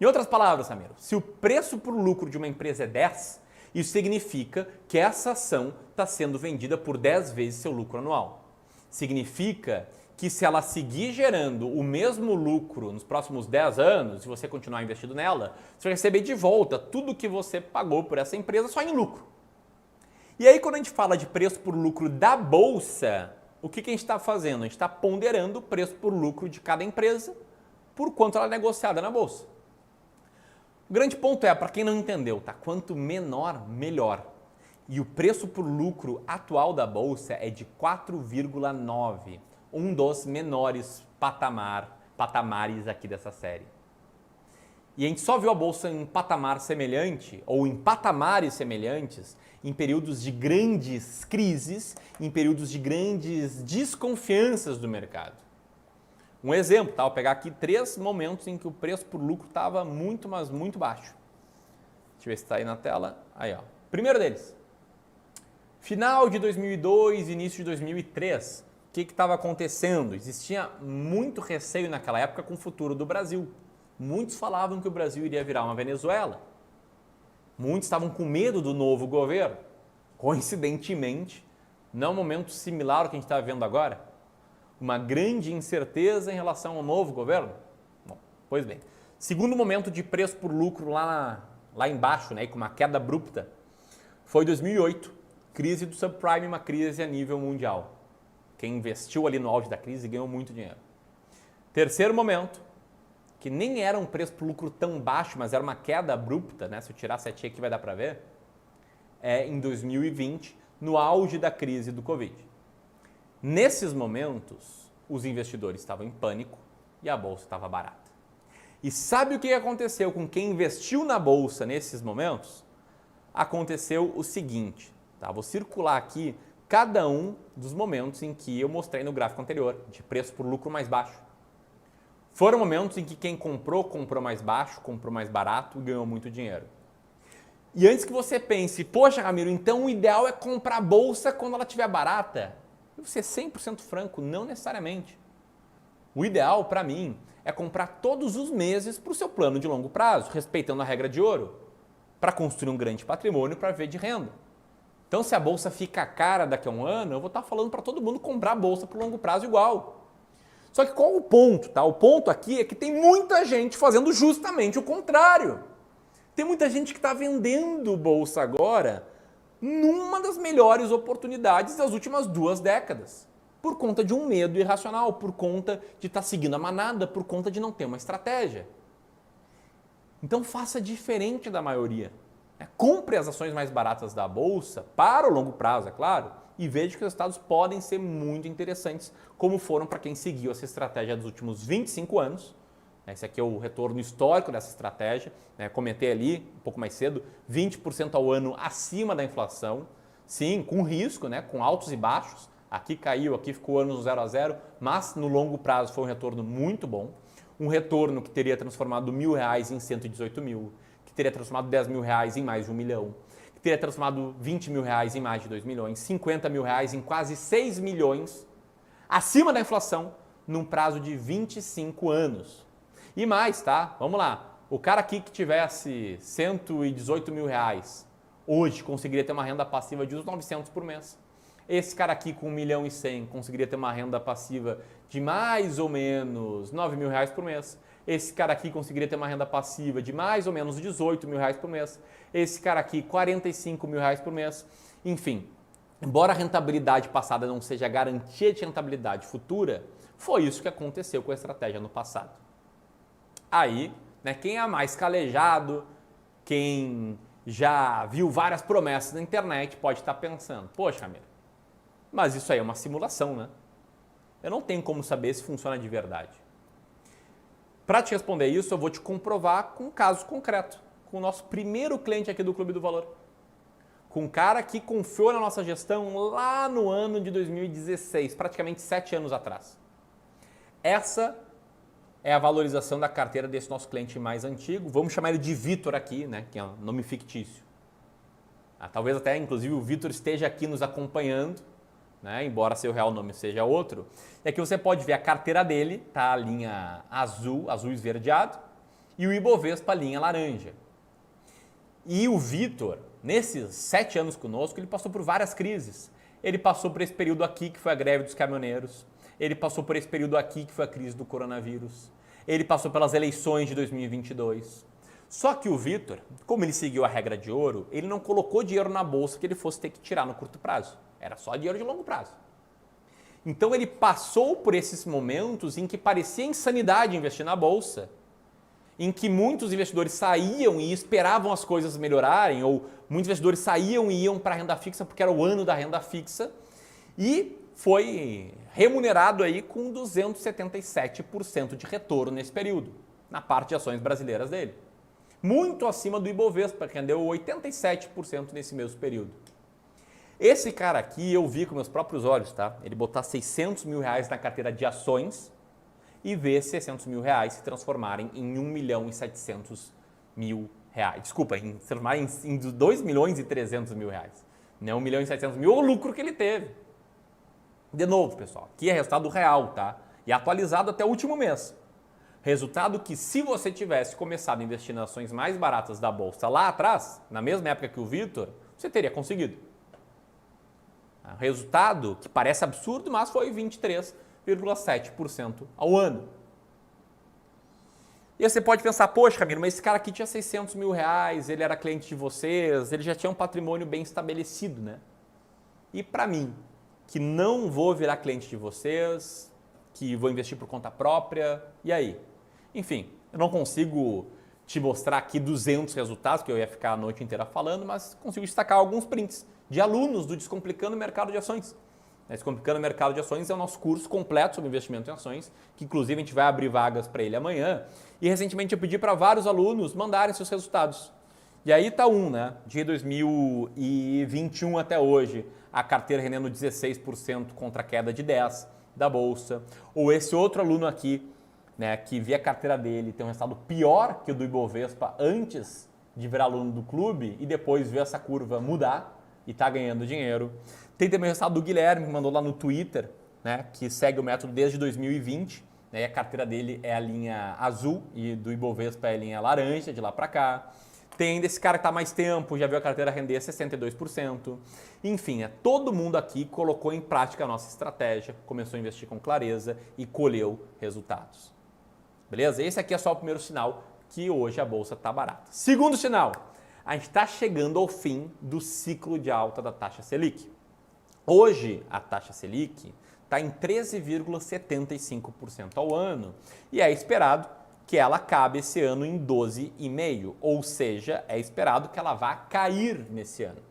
Em outras palavras, Ramiro, se o preço por lucro de uma empresa é 10, isso significa que essa ação está sendo vendida por 10 vezes seu lucro anual. Significa que se ela seguir gerando o mesmo lucro nos próximos 10 anos, se você continuar investido nela, você vai receber de volta tudo que você pagou por essa empresa só em lucro. E aí, quando a gente fala de preço por lucro da Bolsa, o que a gente está fazendo? A gente está ponderando o preço por lucro de cada empresa por quanto ela é negociada na Bolsa. O grande ponto é, para quem não entendeu, tá? Quanto menor, melhor. E o preço por lucro atual da Bolsa é de 4,9, um dos menores patamares aqui dessa série. E a gente só viu a bolsa em patamar semelhante, ou em patamares semelhantes, em períodos de grandes crises, em períodos de grandes desconfianças do mercado. Um exemplo, tá? Vou pegar aqui 3 momentos em que o preço por lucro estava muito, mas muito baixo. Deixa eu ver se está aí na tela. Aí, ó. Primeiro deles. Final de 2002, início de 2003. O que estava acontecendo? Existia muito receio naquela época com o futuro do Brasil. Muitos falavam que o Brasil iria virar uma Venezuela. Muitos estavam com medo do novo governo. Coincidentemente, não é um momento similar ao que a gente está vendo agora. Uma grande incerteza em relação ao novo governo. Bom, pois bem. Segundo momento de preço por lucro lá embaixo, né, com uma queda abrupta, foi 2008. Crise do subprime, uma crise a nível mundial. Quem investiu ali no auge da crise ganhou muito dinheiro. Terceiro momento, que nem era um preço por lucro tão baixo, mas era uma queda abrupta, né? Se eu tirar a setinha aqui vai dar para ver, é em 2020, no auge da crise do Covid. Nesses momentos, os investidores estavam em pânico e a bolsa estava barata. E sabe o que aconteceu com quem investiu na bolsa nesses momentos? Aconteceu o seguinte, tá? Vou circular aqui cada um dos momentos em que eu mostrei no gráfico anterior, de preço por lucro mais baixo. Foram momentos em que quem comprou, comprou mais baixo, comprou mais barato e ganhou muito dinheiro. E antes que você pense, poxa, Ramiro, então o ideal é comprar a bolsa quando ela estiver barata? Eu vou ser 100% franco, não necessariamente. O ideal, para mim, é comprar todos os meses para o seu plano de longo prazo, respeitando a regra de ouro, para construir um grande patrimônio para viver de renda. Então, se a bolsa fica cara daqui a um ano, eu vou estar falando para todo mundo comprar a bolsa por longo prazo igual. Só que qual o ponto, tá? O ponto aqui é que tem muita gente fazendo justamente o contrário. Tem muita gente que está vendendo bolsa agora numa das melhores oportunidades das últimas 2 décadas. Por conta de um medo irracional, por conta de estar seguindo a manada, por conta de não ter uma estratégia. Então faça diferente da maioria. Compre as ações mais baratas da bolsa, para o longo prazo, é claro, e veja que os resultados podem ser muito interessantes, como foram para quem seguiu essa estratégia dos últimos 25 anos. Esse aqui é o retorno histórico dessa estratégia. Comentei ali um pouco mais cedo, 20% ao ano acima da inflação. Sim, com risco, com altos e baixos. Aqui caiu, aqui ficou anos 0 a 0, mas no longo prazo foi um retorno muito bom. Um retorno que teria transformado R$1.000 em 118 mil, que teria transformado R$10.000 em mais de 1 milhão, que teria transformado R$20.000 em mais de 2 milhões, R$50.000 em quase 6 milhões, acima da inflação, num prazo de 25 anos. E mais, tá? Vamos lá. O cara aqui que tivesse R$118.000, hoje conseguiria ter uma renda passiva de uns 900 por mês. Esse cara aqui com 1 milhão e 100 conseguiria ter uma renda passiva de mais ou menos R$9.000 por mês. Esse cara aqui conseguiria ter uma renda passiva de mais ou menos R$18.000 por mês. Esse cara aqui, R$45.000 por mês. Enfim, embora a rentabilidade passada não seja garantia de rentabilidade futura, foi isso que aconteceu com a estratégia no passado. Aí, quem é mais calejado, quem já viu várias promessas na internet, pode estar pensando, poxa, Ramiro, mas isso aí é uma simulação, né? Eu não tenho como saber se funciona de verdade. Para te responder isso, eu vou te comprovar com um caso concreto, com o nosso primeiro cliente aqui do Clube do Valor. Com um cara que confiou na nossa gestão lá no ano de 2016, praticamente 7 anos atrás. Essa é a valorização da carteira desse nosso cliente mais antigo. Vamos chamar ele de Vitor aqui, que é um nome fictício. Talvez até, inclusive, o Vitor esteja aqui nos acompanhando, embora seu real nome seja outro. E aqui você pode ver a carteira dele, tá a linha azul esverdeado, e o Ibovespa, a linha laranja. E o Vitor, nesses 7 anos conosco, ele passou por várias crises. Ele passou por esse período aqui, que foi a greve dos caminhoneiros. Ele passou por esse período aqui, que foi a crise do coronavírus. Ele passou pelas eleições de 2022. Só que o Vitor, como ele seguiu a regra de ouro, ele não colocou dinheiro na bolsa que ele fosse ter que tirar no curto prazo. Era só dinheiro de longo prazo. Então ele passou por esses momentos em que parecia insanidade investir na bolsa, em que muitos investidores saíam e esperavam as coisas melhorarem, ou muitos investidores saíam e iam para a renda fixa porque era o ano da renda fixa, e foi remunerado aí com 277% de retorno nesse período, na parte de ações brasileiras dele. muito acima do Ibovespa, que rendeu 87% nesse mesmo período. Esse cara aqui eu vi com meus próprios olhos, tá? Ele botar 600 mil reais na carteira de ações e ver 600 mil reais se transformarem em 1 milhão e 700 mil reais. Desculpa, se transformarem em 2 milhões e 300 mil reais. Não é 1 milhão e 700 mil, o lucro que ele teve. De novo, pessoal, aqui é resultado real, tá? E atualizado até o último mês. Resultado que, se você tivesse começado a investir nas ações mais baratas da Bolsa lá atrás, na mesma época que o Vitor, você teria conseguido. Resultado que parece absurdo, mas foi 23,7% ao ano. E você pode pensar, poxa, Ramiro, mas esse cara aqui tinha 600 mil reais, ele era cliente de vocês, ele já tinha um patrimônio bem estabelecido, né? E para mim, que não vou virar cliente de vocês, que vou investir por conta própria, e aí? Enfim, eu não consigo te mostrar aqui 200 resultados, que eu ia ficar a noite inteira falando, mas consigo destacar alguns prints de alunos do Descomplicando o Mercado de Ações. Descomplicando o Mercado de Ações é o nosso curso completo sobre investimento em ações, que inclusive a gente vai abrir vagas para ele amanhã. E recentemente eu pedi para vários alunos mandarem seus resultados. E aí tá né? De 2021 até hoje, a carteira rendendo 16% contra a queda de 10% da Bolsa. Ou esse outro aluno aqui, né, que via a carteira dele tem um resultado pior que o do Ibovespa antes de virar aluno do clube e depois viu essa curva mudar e está ganhando dinheiro. Tem também o resultado do Guilherme, que mandou lá no Twitter, né, que segue o método desde 2020, né, e a carteira dele é a linha azul e do Ibovespa é a linha laranja, de lá para cá. Tem ainda esse cara que está há mais tempo, já viu a carteira render 62%. Enfim, todo mundo aqui colocou em prática a nossa estratégia, começou a investir com clareza e colheu resultados. Beleza? Esse aqui é só o primeiro sinal que hoje a Bolsa está barata. Segundo sinal, a gente está chegando ao fim do ciclo de alta da taxa Selic. Hoje, a taxa Selic está em 13,75% ao ano e é esperado que ela acabe esse ano em 12,5%, ou seja, é esperado que ela vá cair nesse ano.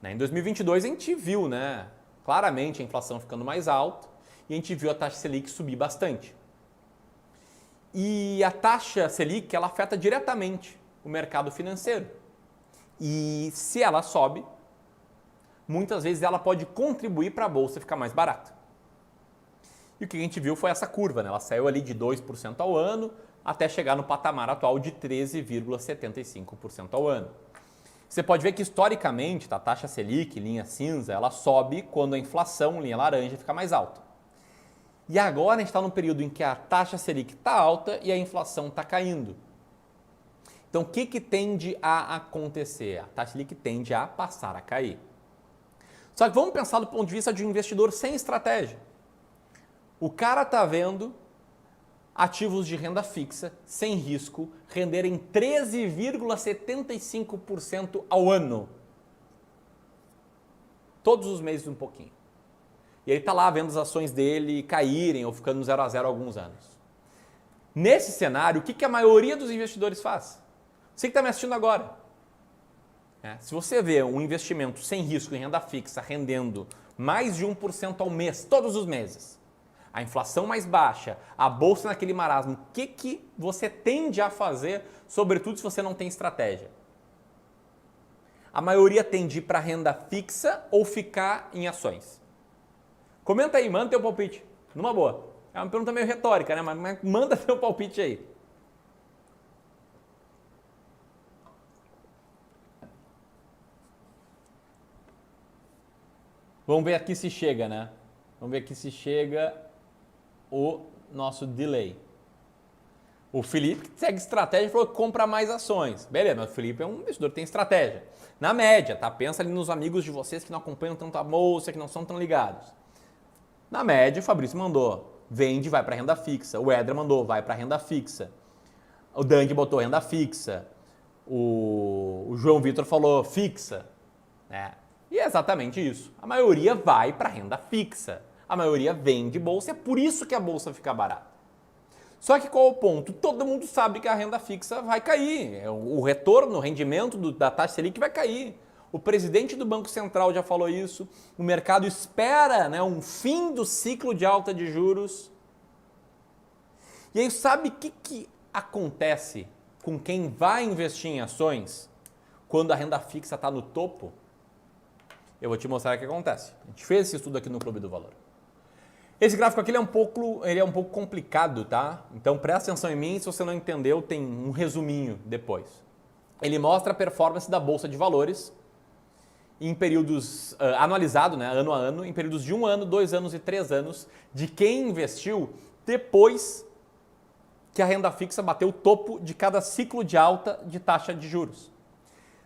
Em 2022 a gente viu, né, claramente a inflação ficando mais alta e a gente viu a taxa Selic subir bastante. E a taxa Selic, ela afeta diretamente o mercado financeiro. E se ela sobe, muitas vezes ela pode contribuir para a Bolsa ficar mais barata. E o que a gente viu foi essa curva, né? Ela saiu ali de 2% ao ano até chegar no patamar atual de 13,75% ao ano. Você pode ver que historicamente a taxa Selic, linha cinza, ela sobe quando a inflação, linha laranja, fica mais alta. E agora a gente está num período em que a taxa Selic está alta e a inflação está caindo. Então o que tende a acontecer? A taxa Selic tende a passar a cair. Só que vamos pensar do ponto de vista de um investidor sem estratégia. O cara está vendo ativos de renda fixa, sem risco, renderem 13,75% ao ano. Todos os meses um pouquinho. E ele está lá vendo as ações dele caírem ou ficando no 0 a 0 há alguns anos. Nesse cenário, o que a maioria dos investidores faz? Você que está me assistindo agora. Se você vê um investimento sem risco em renda fixa rendendo mais de 1% ao mês, todos os meses, a inflação mais baixa, a bolsa naquele marasmo, o que você tende a fazer, sobretudo se você não tem estratégia? A maioria tende a ir para renda fixa ou ficar em ações. Comenta aí, manda teu palpite, numa boa. É uma pergunta meio retórica, né? Mas manda teu palpite aí. Vamos ver aqui se chega, né? Vamos ver aqui se chega o nosso delay. O Felipe segue estratégia e falou que compra mais ações. Beleza, mas o Felipe é um investidor que tem estratégia. Na média, tá? Pensa ali nos amigos de vocês que não acompanham tanto a bolsa, que não são tão ligados. Na média, o Fabrício mandou, vende, vai para renda fixa. O Edra mandou, vai para renda fixa. O Dang botou renda fixa. O João Vitor falou fixa. Né? E é exatamente isso. A maioria vai para renda fixa. A maioria vende bolsa, é por isso que a bolsa fica barata. Só que qual é o ponto? Todo mundo sabe que a renda fixa vai cair. O retorno, o rendimento da taxa Selic vai cair. O presidente do Banco Central já falou isso. O mercado espera, né, um fim do ciclo de alta de juros. E aí sabe o que acontece com quem vai investir em ações quando a renda fixa está no topo? Eu vou te mostrar o que acontece. A gente fez esse estudo aqui no Clube do Valor. Esse gráfico aqui ele é um pouco complicado, tá? Então presta atenção em mim, se você não entendeu, tem um resuminho depois. Ele mostra a performance da Bolsa de Valores em períodos anualizado, né, ano a ano, em períodos de 1 ano, 2 anos e 3 anos, de quem investiu depois que a renda fixa bateu o topo de cada ciclo de alta de taxa de juros.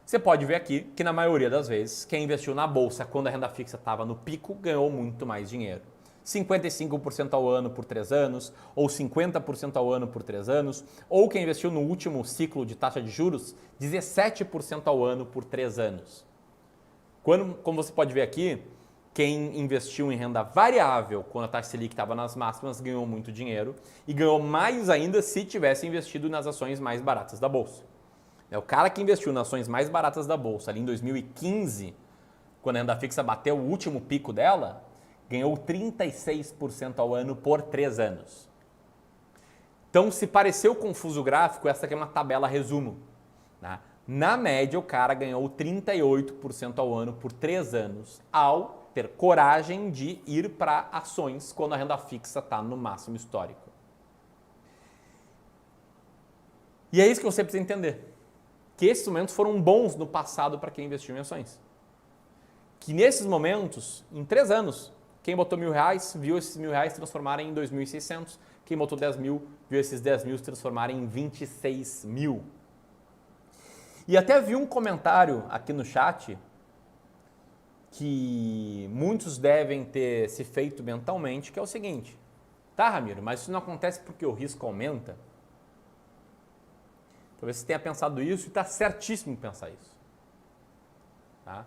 Você pode ver aqui que na maioria das vezes, quem investiu na Bolsa quando a renda fixa estava no pico ganhou muito mais dinheiro. 55% ao ano por 3 anos, ou 50% ao ano por 3 anos, ou quem investiu no último ciclo de taxa de juros, 17% ao ano por 3 anos. Como você pode ver aqui, quem investiu em renda variável quando a taxa Selic estava nas máximas ganhou muito dinheiro e ganhou mais ainda se tivesse investido nas ações mais baratas da Bolsa. O cara que investiu nas ações mais baratas da Bolsa ali em 2015, quando a renda fixa bateu o último pico dela, ganhou 36% ao ano por 3 anos. Então, se pareceu confuso o gráfico, essa aqui é uma tabela resumo. Né? Na média, o cara ganhou 38% ao ano por 3 anos, ao ter coragem de ir para ações quando a renda fixa está no máximo histórico. E é isso que você precisa entender. Que esses momentos foram bons no passado para quem investiu em ações. Que nesses momentos, em 3 anos, quem botou R$1.000 viu esses R$1.000 se transformarem em 2.600. Quem botou 10 mil viu esses 10 mil se transformarem em 26 mil. E até vi um comentário aqui no chat que muitos devem ter se feito mentalmente, que é o seguinte: tá, Ramiro, mas isso não acontece porque o risco aumenta? Talvez você tenha pensado isso e está certíssimo pensar isso. Tá?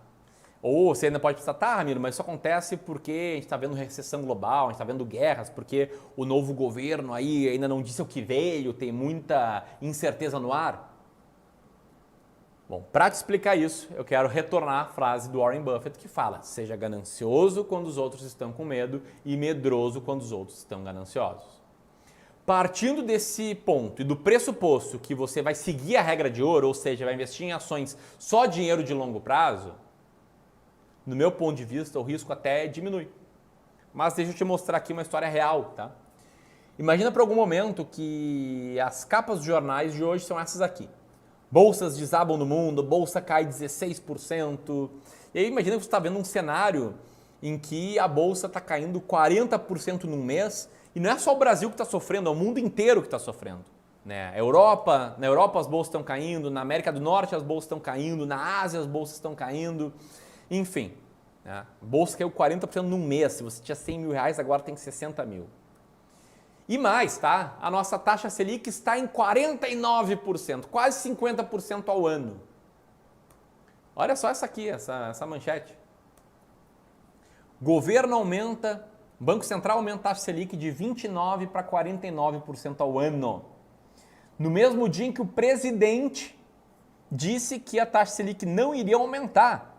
Ou você ainda pode pensar, tá, Ramiro, mas isso acontece porque a gente está vendo recessão global, a gente está vendo guerras, porque o novo governo aí ainda não disse o que veio, tem muita incerteza no ar. Bom, para te explicar isso, eu quero retornar à frase do Warren Buffett que fala: seja ganancioso quando os outros estão com medo e medroso quando os outros estão gananciosos. Partindo desse ponto e do pressuposto que você vai seguir a regra de ouro, ou seja, vai investir em ações só dinheiro de longo prazo, no meu ponto de vista, o risco até diminui. Mas deixa eu te mostrar aqui uma história real, tá? Imagina por algum momento que as capas dos jornais de hoje são essas aqui. Bolsas desabam no mundo, bolsa cai 16%. E aí imagina que você está vendo um cenário em que a bolsa está caindo 40% num mês. E não é só o Brasil que está sofrendo, é o mundo inteiro que está sofrendo. Né? Na Europa as bolsas estão caindo, na América do Norte as bolsas estão caindo, na Ásia as bolsas estão caindo. Enfim, né? A bolsa caiu 40% num mês. Se você tinha R$100.000, agora tem 60 mil. E mais, tá? A nossa taxa Selic está em 49%, quase 50% ao ano. Olha só essa aqui, essa manchete. Governo aumenta, Banco Central aumenta a taxa Selic de 29% para 49% ao ano. No mesmo dia em que o presidente disse que a taxa Selic não iria aumentar.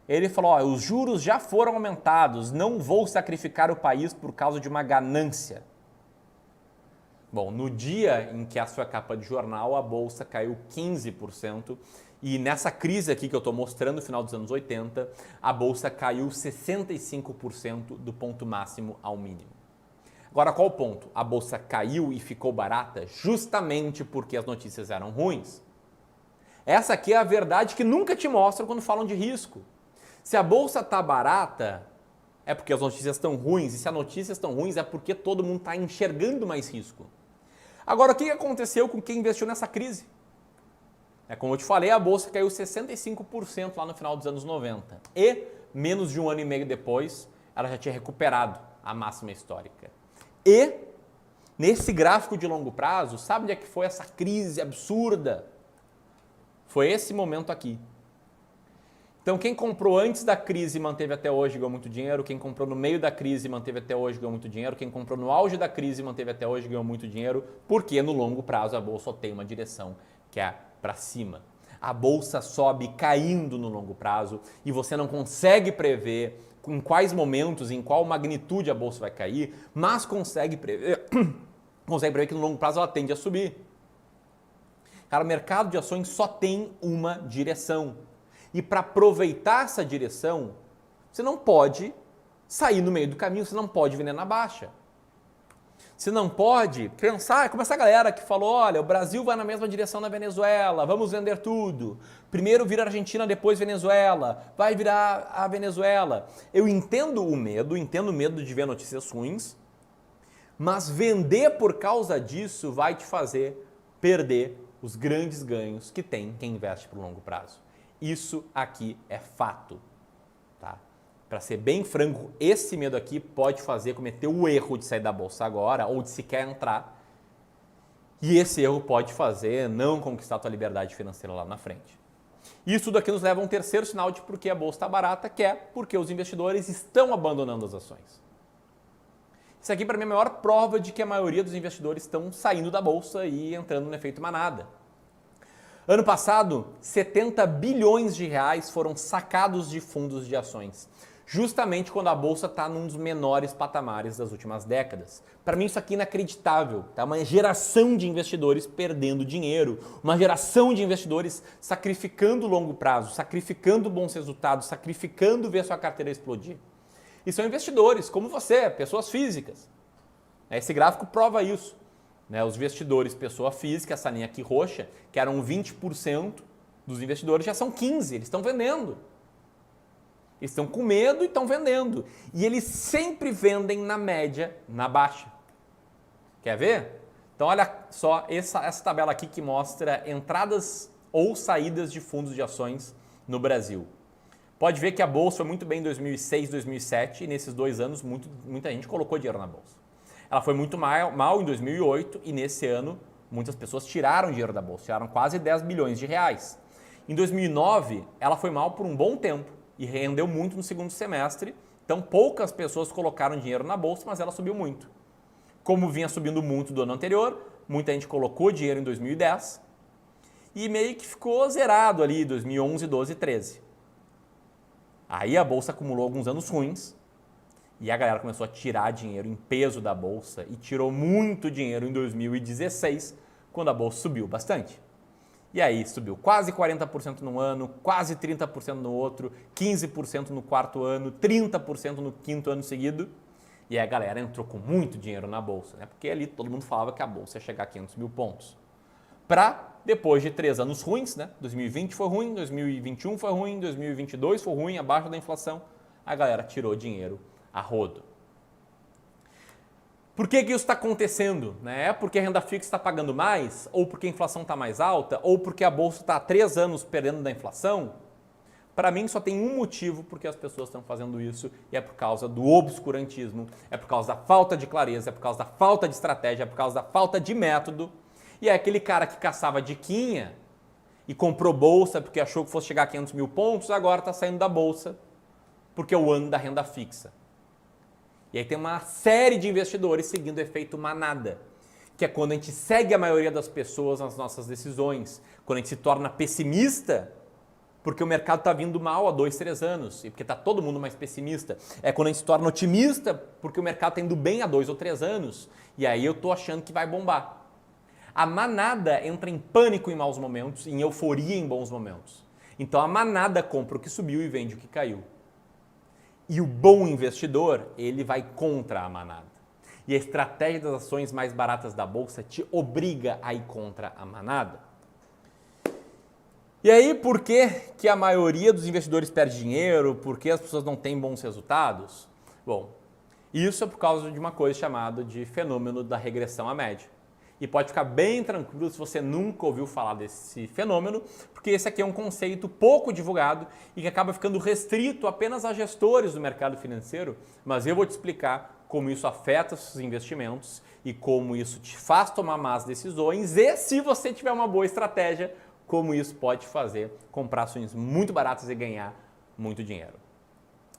Ele falou, os juros já foram aumentados, não vou sacrificar o país por causa de uma ganância. Bom, no dia em que a sua capa de jornal, a bolsa caiu 15% e nessa crise aqui que eu estou mostrando, no final dos anos 80, a bolsa caiu 65% do ponto máximo ao mínimo. Agora, qual o ponto? A bolsa caiu e ficou barata justamente porque as notícias eram ruins. Essa aqui é a verdade que nunca te mostram quando falam de risco. Se a bolsa está barata, é porque as notícias estão ruins, e se as notícias estão ruins é porque todo mundo está enxergando mais risco. Agora, o que aconteceu com quem investiu nessa crise? Como eu te falei, a bolsa caiu 65% lá no final dos anos 90. E, menos de 1 ano e meio depois, ela já tinha recuperado a máxima histórica. E, nesse gráfico de longo prazo, sabe onde é que foi essa crise absurda? Foi esse momento aqui. Então, quem comprou antes da crise e manteve até hoje ganhou muito dinheiro. Quem comprou no meio da crise e manteve até hoje ganhou muito dinheiro. Quem comprou no auge da crise e manteve até hoje ganhou muito dinheiro. Porque no longo prazo a bolsa só tem uma direção, que é para cima. A bolsa sobe caindo no longo prazo e você não consegue prever em quais momentos, em qual magnitude a bolsa vai cair, mas consegue prever que no longo prazo ela tende a subir. Cara, o mercado de ações só tem uma direção. E para aproveitar essa direção, você não pode sair no meio do caminho, você não pode vender na baixa. Você não pode pensar, como essa galera que falou, olha, o Brasil vai na mesma direção da Venezuela, vamos vender tudo. Primeiro vira Argentina, depois Venezuela, vai virar a Venezuela. Eu entendo o medo de ver notícias ruins, mas vender por causa disso vai te fazer perder os grandes ganhos que tem quem investe por longo prazo. Isso aqui é fato, tá? Para ser bem franco, esse medo aqui pode fazer cometer o erro de sair da bolsa agora ou de sequer entrar. E esse erro pode fazer não conquistar a tua liberdade financeira lá na frente. Isso tudo aqui nos leva a um terceiro sinal de por que a bolsa está barata, que é porque os investidores estão abandonando as ações. Isso aqui para mim é a maior prova de que a maioria dos investidores estão saindo da bolsa e entrando no efeito manada. Ano passado, 70 bilhões de reais foram sacados de fundos de ações, justamente quando a bolsa está num dos menores patamares das últimas décadas. Para mim isso aqui é inacreditável, tá? Uma geração de investidores perdendo dinheiro, uma geração de investidores sacrificando o longo prazo, sacrificando bons resultados, sacrificando ver sua carteira explodir. E são investidores como você, pessoas físicas. Esse gráfico prova isso. Os investidores, pessoa física, essa linha aqui roxa, que eram 20% dos investidores, já são 15%, eles estão vendendo. Eles estão com medo e estão vendendo. E eles sempre vendem na média, na baixa. Quer ver? Então olha só essa tabela aqui que mostra entradas ou saídas de fundos de ações no Brasil. Pode ver que a bolsa foi muito bem em 2006, 2007 e nesses 2 anos muita gente colocou dinheiro na bolsa. Ela foi muito mal em 2008 e nesse ano muitas pessoas tiraram dinheiro da bolsa, tiraram quase 10 bilhões de reais. Em 2009, ela foi mal por um bom tempo e rendeu muito no segundo semestre, então poucas pessoas colocaram dinheiro na bolsa, mas ela subiu muito. Como vinha subindo muito do ano anterior, muita gente colocou dinheiro em 2010 e meio que ficou zerado ali em 2011, 12 e 13. Aí a bolsa acumulou alguns anos ruins, e a galera começou a tirar dinheiro em peso da bolsa e tirou muito dinheiro em 2016, quando a bolsa subiu bastante. E aí subiu quase 40% num ano, quase 30% no outro, 15% no quarto ano, 30% no quinto ano seguido. E aí a galera entrou com muito dinheiro na bolsa, né? Porque ali todo mundo falava que a bolsa ia chegar a 500 mil pontos. Depois de 3 anos ruins, né? 2020 foi ruim, 2021 foi ruim, 2022 foi ruim, abaixo da inflação, a galera tirou dinheiro a rodo. Por que isso está acontecendo? É porque a renda fixa está pagando mais? Ou porque a inflação está mais alta? Ou porque a bolsa está há 3 anos perdendo da inflação? Para mim só tem um motivo porque as pessoas estão fazendo isso e é por causa do obscurantismo, é por causa da falta de clareza, é por causa da falta de estratégia, é por causa da falta de método. E é aquele cara que caçava diquinha e comprou bolsa porque achou que fosse chegar a 500 mil pontos, agora está saindo da bolsa porque é o ano da renda fixa. E aí tem uma série de investidores seguindo o efeito manada, que é quando a gente segue a maioria das pessoas nas nossas decisões, quando a gente se torna pessimista, porque o mercado está vindo mal há 2, 3 anos, e porque está todo mundo mais pessimista. É quando a gente se torna otimista, porque o mercado está indo bem há 2 ou 3 anos, e aí eu estou achando que vai bombar. A manada entra em pânico em maus momentos, em euforia em bons momentos. Então a manada compra o que subiu e vende o que caiu. E o bom investidor, ele vai contra a manada. E a estratégia das ações mais baratas da bolsa te obriga a ir contra a manada. E aí, por que a maioria dos investidores perde dinheiro? Por que as pessoas não têm bons resultados? Bom, isso é por causa de uma coisa chamada de fenômeno da regressão à média. E pode ficar bem tranquilo se você nunca ouviu falar desse fenômeno, porque esse aqui é um conceito pouco divulgado e que acaba ficando restrito apenas a gestores do mercado financeiro, mas eu vou te explicar como isso afeta os seus investimentos e como isso te faz tomar más decisões e, se você tiver uma boa estratégia, como isso pode fazer comprar ações muito baratas e ganhar muito dinheiro.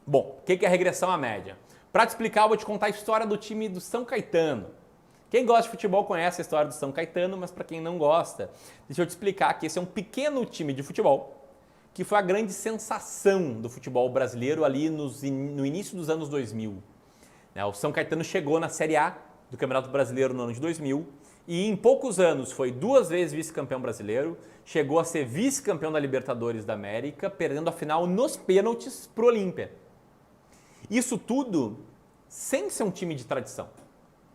Bom, o que é a regressão à média? Para te explicar, eu vou te contar a história do time do São Caetano. Quem gosta de futebol conhece a história do São Caetano, mas para quem não gosta, deixa eu te explicar que esse é um pequeno time de futebol que foi a grande sensação do futebol brasileiro ali no início dos anos 2000. O São Caetano chegou na Série A do Campeonato Brasileiro no ano de 2000 e em poucos anos foi 2 vezes vice-campeão brasileiro, chegou a ser vice-campeão da Libertadores da América, perdendo a final nos pênaltis pro Olímpia. Isso tudo sem ser um time de tradição,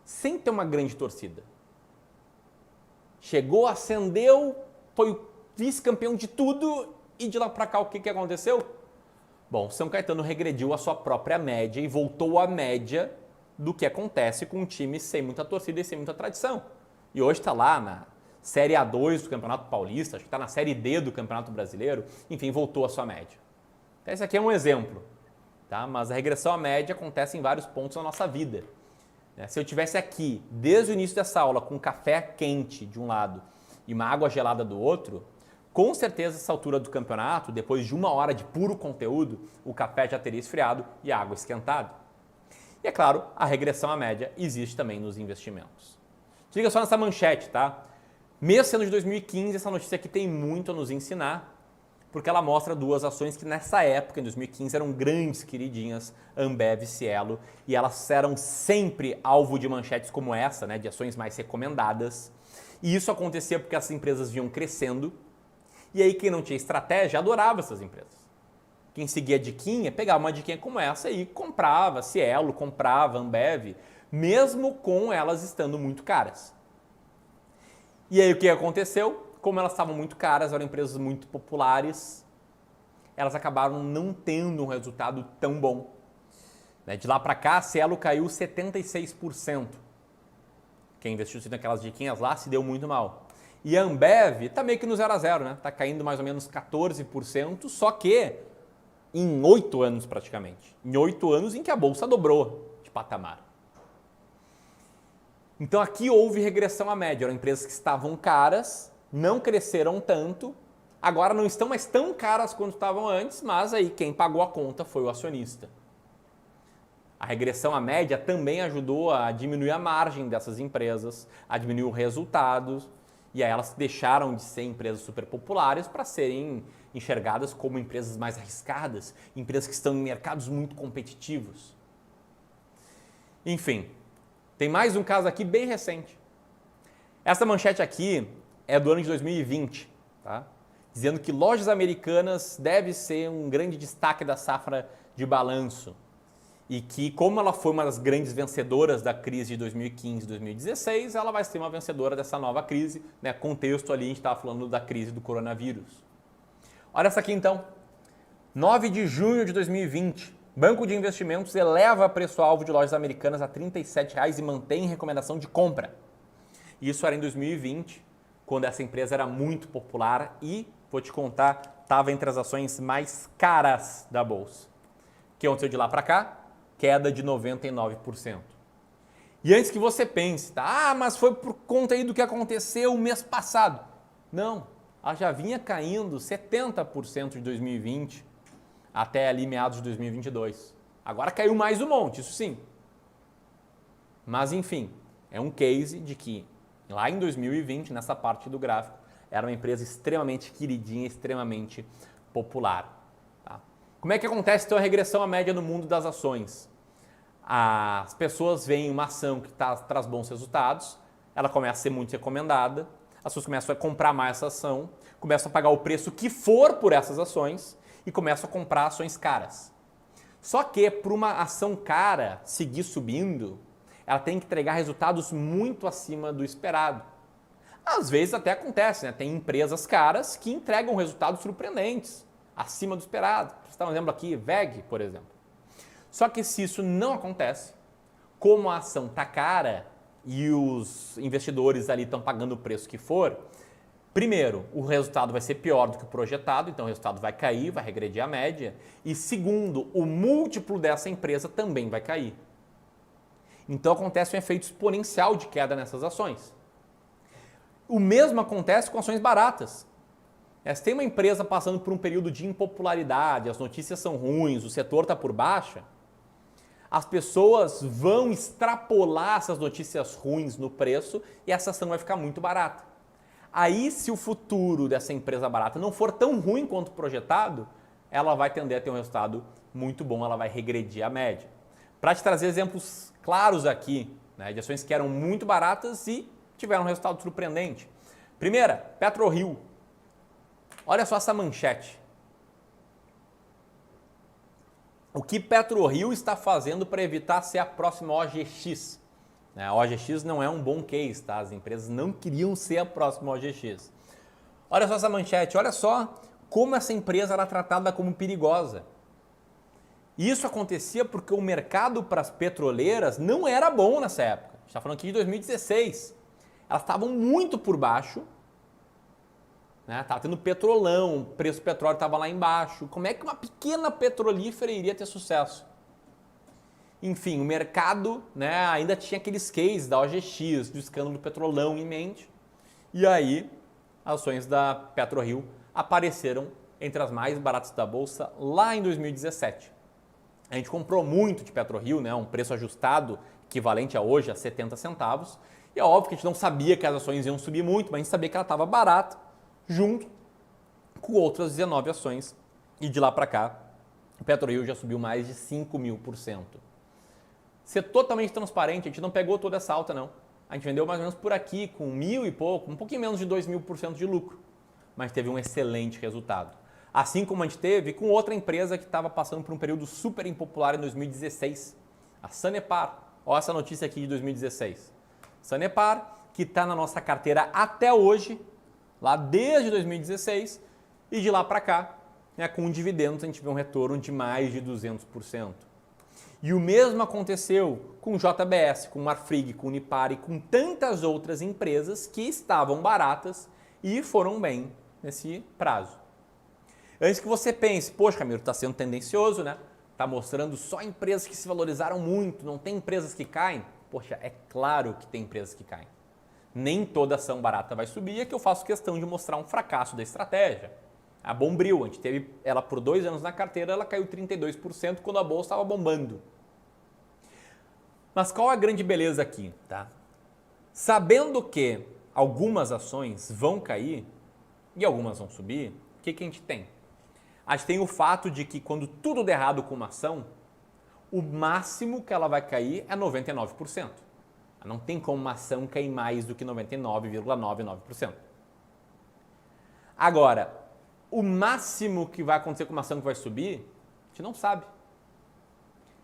sem ter uma grande torcida. Chegou, ascendeu, foi vice-campeão de tudo e de lá para cá o que aconteceu? Bom, São Caetano regrediu a sua própria média e voltou à média do que acontece com um time sem muita torcida e sem muita tradição. E hoje está lá na Série A2 do Campeonato Paulista, acho que está na Série D do Campeonato Brasileiro, enfim, voltou à sua média. Então, esse aqui é um exemplo, tá? Mas a regressão à média acontece em vários pontos da nossa vida. Se eu tivesse aqui, desde o início dessa aula, com um café quente de um lado e uma água gelada do outro, com certeza, essa altura do campeonato, depois de 1 hora de puro conteúdo, o café já teria esfriado e a água esquentado. E é claro, a regressão à média existe também nos investimentos. Liga só nessa manchete, tá? Mês ano de 2015, essa notícia aqui tem muito a nos ensinar, porque ela mostra 2 ações que nessa época, em 2015, eram grandes queridinhas, Ambev e Cielo, e elas eram sempre alvo de manchetes como essa, né, de ações mais recomendadas. E isso acontecia porque as empresas vinham crescendo, e aí quem não tinha estratégia adorava essas empresas. Quem seguia a diquinha, pegava uma diquinha como essa e comprava Cielo, comprava Ambev, mesmo com elas estando muito caras. E aí o que aconteceu? Como elas estavam muito caras, eram empresas muito populares, elas acabaram não tendo um resultado tão bom. De lá para cá, a Cielo caiu 76%. Quem investiu naquelas diquinhas lá se deu muito mal. E a Ambev está meio que no 0 a 0, né? Está caindo mais ou menos 14%, só que em 8 anos praticamente. Em 8 anos em que a bolsa dobrou de patamar. Então aqui houve regressão à média. Eram empresas que estavam caras, não cresceram tanto, agora não estão mais tão caras quanto estavam antes, mas aí quem pagou a conta foi o acionista. A regressão à média também ajudou a diminuir a margem dessas empresas, a diminuir o resultado, e aí elas deixaram de ser empresas super populares para serem enxergadas como empresas mais arriscadas, empresas que estão em mercados muito competitivos. Enfim, tem mais um caso aqui bem recente. Essa manchete aqui é do ano de 2020, tá? Dizendo que lojas americanas deve ser um grande destaque da safra de balanço e que, como ela foi uma das grandes vencedoras da crise de 2015 e 2016, ela vai ser uma vencedora dessa nova crise, né? Contexto ali, a gente estava falando da crise do coronavírus. Olha essa aqui então, 9 de junho de 2020, Banco de Investimentos eleva preço-alvo de lojas americanas a R$ 37,00 e mantém recomendação de compra. Isso era em 2020, quando essa empresa era muito popular e, vou te contar, estava entre as ações mais caras da bolsa. O que aconteceu de lá para cá? Queda de 99%. E antes que você pense, tá? Mas foi por conta aí do que aconteceu o mês passado. Não, ela já vinha caindo 70% de 2020 até ali meados de 2022. Agora caiu mais um monte, isso sim. Mas enfim, é um case de que lá em 2020, nessa parte do gráfico, era uma empresa extremamente queridinha, extremamente popular. Tá? Como é que acontece então a regressão à média no mundo das ações? As pessoas veem uma ação que traz bons resultados, ela começa a ser muito recomendada, as pessoas começam a comprar mais essa ação, começam a pagar o preço que for por essas ações e começam a comprar ações caras. Só que para uma ação cara seguir subindo, ela tem que entregar resultados muito acima do esperado. Às vezes até acontece, né? Tem empresas caras que entregam resultados surpreendentes, acima do esperado. Vou citar um exemplo aqui, WEG, por exemplo. Só que se isso não acontece, como a ação está cara e os investidores ali estão pagando o preço que for, primeiro, o resultado vai ser pior do que o projetado, então o resultado vai cair, vai regredir a média. E segundo, o múltiplo dessa empresa também vai cair. Então acontece um efeito exponencial de queda nessas ações. O mesmo acontece com ações baratas. Se tem uma empresa passando por um período de impopularidade, as notícias são ruins, o setor está por baixa, as pessoas vão extrapolar essas notícias ruins no preço e essa ação vai ficar muito barata. Aí, se o futuro dessa empresa barata não for tão ruim quanto projetado, ela vai tender a ter um resultado muito bom, ela vai regredir a média. Para te trazer exemplos claros aqui, né, de ações que eram muito baratas e tiveram um resultado surpreendente. Primeira, PetroRio. Olha só essa manchete. O que PetroRio está fazendo para evitar ser a próxima OGX? A OGX não é um bom case, tá? As empresas não queriam ser a próxima OGX. Olha só essa manchete, olha só como essa empresa era tratada como perigosa. Isso acontecia porque o mercado para as petroleiras não era bom nessa época. A gente está falando aqui de 2016. Elas estavam muito por baixo, né? Estava tendo petrolão, o preço do petróleo estava lá embaixo. Como é que uma pequena petrolífera iria ter sucesso? Enfim, o mercado, né, ainda tinha aqueles cases da OGX, do escândalo do petrolão em mente. E aí, as ações da PetroRio apareceram entre as mais baratas da bolsa lá em 2017. A gente comprou muito de PetroRio, né, um preço ajustado equivalente a hoje a 70 centavos. E é óbvio que a gente não sabia que as ações iam subir muito, mas a gente sabia que ela estava barata, junto com outras 19 ações. E de lá para cá, o PetroRio já subiu mais de 5.000%. Ser totalmente transparente, a gente não pegou toda essa alta, não. A gente vendeu mais ou menos por aqui, com 1.000 e pouco, um pouquinho menos de 2.000% de lucro. Mas teve um excelente resultado. Assim como a gente teve com outra empresa que estava passando por um período super impopular em 2016, a Sanepar. Olha essa notícia aqui de 2016. Sanepar, que está na nossa carteira até hoje, lá desde 2016, e de lá para cá, né, com dividendos, a gente vê um retorno de mais de 200%. E o mesmo aconteceu com o JBS, com o Marfrig, com o Unipar e com tantas outras empresas que estavam baratas e foram bem nesse prazo. Antes que você pense, poxa, Ramiro, está sendo tendencioso, né? Está mostrando só empresas que se valorizaram muito, não tem empresas que caem? Poxa, é claro que tem empresas que caem. Nem toda ação barata vai subir, é que eu faço questão de mostrar um fracasso da estratégia. A Bombril, a gente teve ela por 2 anos na carteira, ela caiu 32% quando a bolsa estava bombando. Mas qual a grande beleza aqui, tá? Sabendo que algumas ações vão cair e algumas vão subir, o que a gente tem? A gente tem o fato de que quando tudo der errado com uma ação, o máximo que ela vai cair é 99%. Não tem como uma ação cair mais do que 99,99%. Agora, o máximo que vai acontecer com uma ação que vai subir, a gente não sabe.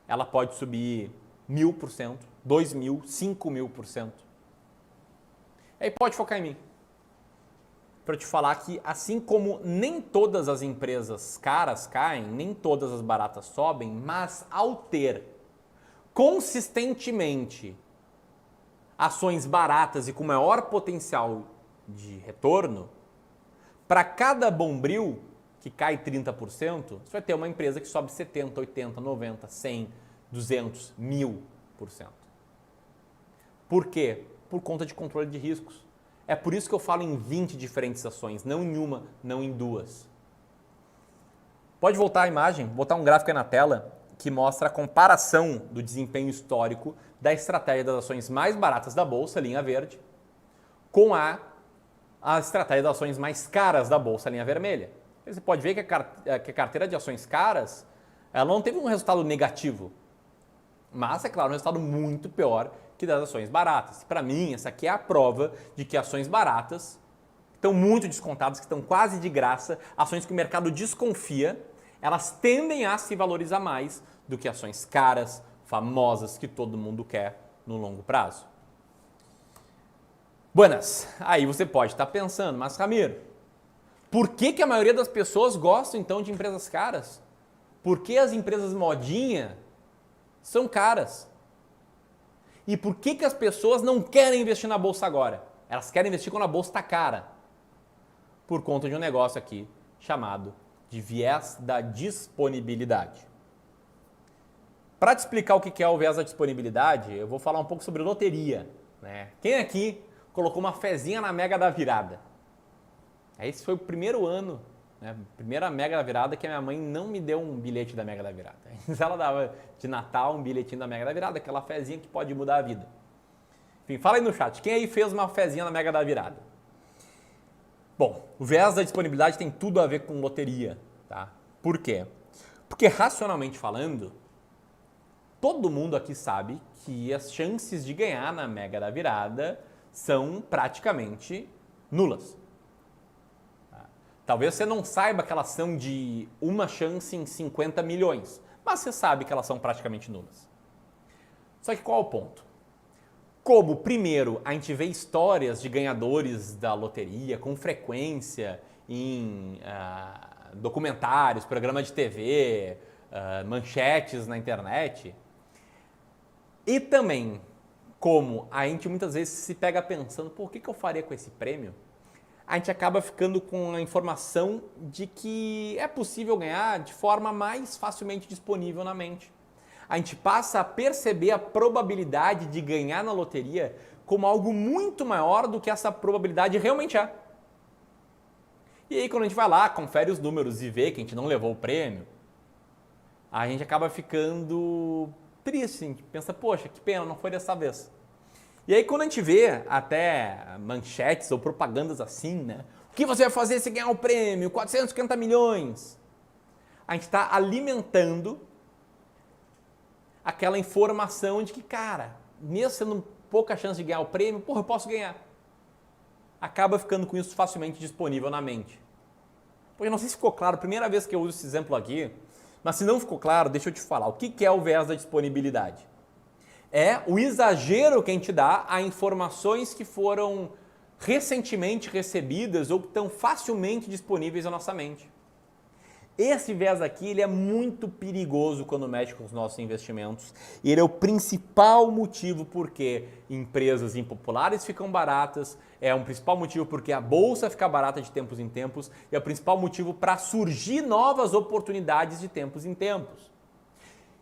Ela pode subir 1.000%, 2.000%, 5.000%. Aí pode focar em mim. Para te falar que assim como nem todas as empresas caras caem, nem todas as baratas sobem, mas ao ter consistentemente ações baratas e com maior potencial de retorno, para cada Bombril que cai 30%, você vai ter uma empresa que sobe 70%, 80%, 90%, 100%, 200%, 1.000%. Por quê? Por conta de controle de riscos. É por isso que eu falo em 20 diferentes ações, não em uma, não em duas. Pode voltar a imagem, botar um gráfico aí na tela que mostra a comparação do desempenho histórico da estratégia das ações mais baratas da bolsa, linha verde, com a estratégia das ações mais caras da bolsa, linha vermelha. Você pode ver que a carteira de ações caras, ela não teve um resultado negativo, mas, é claro, um resultado muito pior que das ações baratas. Para mim, essa aqui é a prova de que ações baratas estão muito descontadas, que estão quase de graça, ações que o mercado desconfia, elas tendem a se valorizar mais do que ações caras, famosas, que todo mundo quer no longo prazo. Buenas, aí você pode estar pensando, mas Ramiro, por que a maioria das pessoas gostam então de empresas caras? Por que as empresas modinha são caras? E por que as pessoas não querem investir na bolsa agora? Elas querem investir quando a bolsa está cara. Por conta de um negócio aqui chamado de viés da disponibilidade. Para te explicar o que é o viés da disponibilidade, eu vou falar um pouco sobre loteria, né? Quem aqui colocou uma fezinha na Mega da Virada? Esse foi o primeiro ano, né? Primeira Mega da Virada que a minha mãe não me deu um bilhete da Mega da Virada. Ela dava de Natal um bilhetinho da Mega da Virada, aquela fezinha que pode mudar a vida. Enfim, fala aí no chat, quem aí fez uma fezinha na Mega da Virada? Bom, o viés da disponibilidade tem tudo a ver com loteria, tá? Por quê? Porque racionalmente falando, todo mundo aqui sabe que as chances de ganhar na Mega da Virada são praticamente nulas. Talvez você não saiba que elas são de uma chance em 50 milhões, mas você sabe que elas são praticamente nulas. Só que qual é o ponto? Como, primeiro, a gente vê histórias de ganhadores da loteria com frequência em documentários, programas de TV, manchetes na internet, e também como a gente muitas vezes se pega pensando, pô, o que eu faria com esse prêmio? A gente acaba ficando com a informação de que é possível ganhar de forma mais facilmente disponível na mente. A gente passa a perceber a probabilidade de ganhar na loteria como algo muito maior do que essa probabilidade realmente é. E aí quando a gente vai lá, confere os números e vê que a gente não levou o prêmio, a gente acaba ficando triste, a gente pensa, poxa, que pena, não foi dessa vez. E aí quando a gente vê até manchetes ou propagandas assim, né? O que você vai fazer se ganhar o prêmio? 450 milhões. A gente está alimentando aquela informação de que, cara, mesmo sendo pouca chance de ganhar o prêmio, porra, eu posso ganhar. Acaba ficando com isso facilmente disponível na mente. Pô, eu não sei se ficou claro, primeira vez que eu uso esse exemplo aqui, mas se não ficou claro, deixa eu te falar. O que é o viés da disponibilidade? É o exagero que a gente dá a informações que foram recentemente recebidas ou que estão facilmente disponíveis na nossa mente. Esse viés aqui ele é muito perigoso quando mexe com os nossos investimentos. E ele é o principal motivo porque empresas impopulares ficam baratas, é um principal motivo porque a bolsa fica barata de tempos em tempos e é o principal motivo para surgir novas oportunidades de tempos em tempos.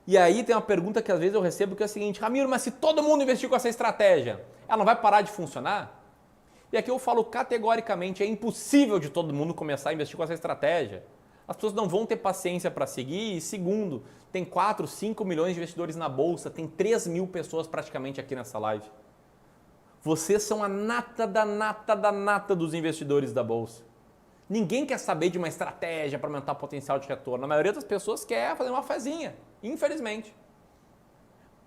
E aí tem uma pergunta que às vezes eu recebo que é a seguinte, Ramiro, mas se todo mundo investir com essa estratégia, ela não vai parar de funcionar? E aqui eu falo categoricamente, é impossível de todo mundo começar a investir com essa estratégia. As pessoas não vão ter paciência para seguir. E segundo, tem 4, 5 milhões de investidores na bolsa, tem 3 mil pessoas praticamente aqui nessa live. Vocês são a nata da nata da nata dos investidores da bolsa. Ninguém quer saber de uma estratégia para aumentar o potencial de retorno. A maioria das pessoas quer fazer uma fezinha, infelizmente.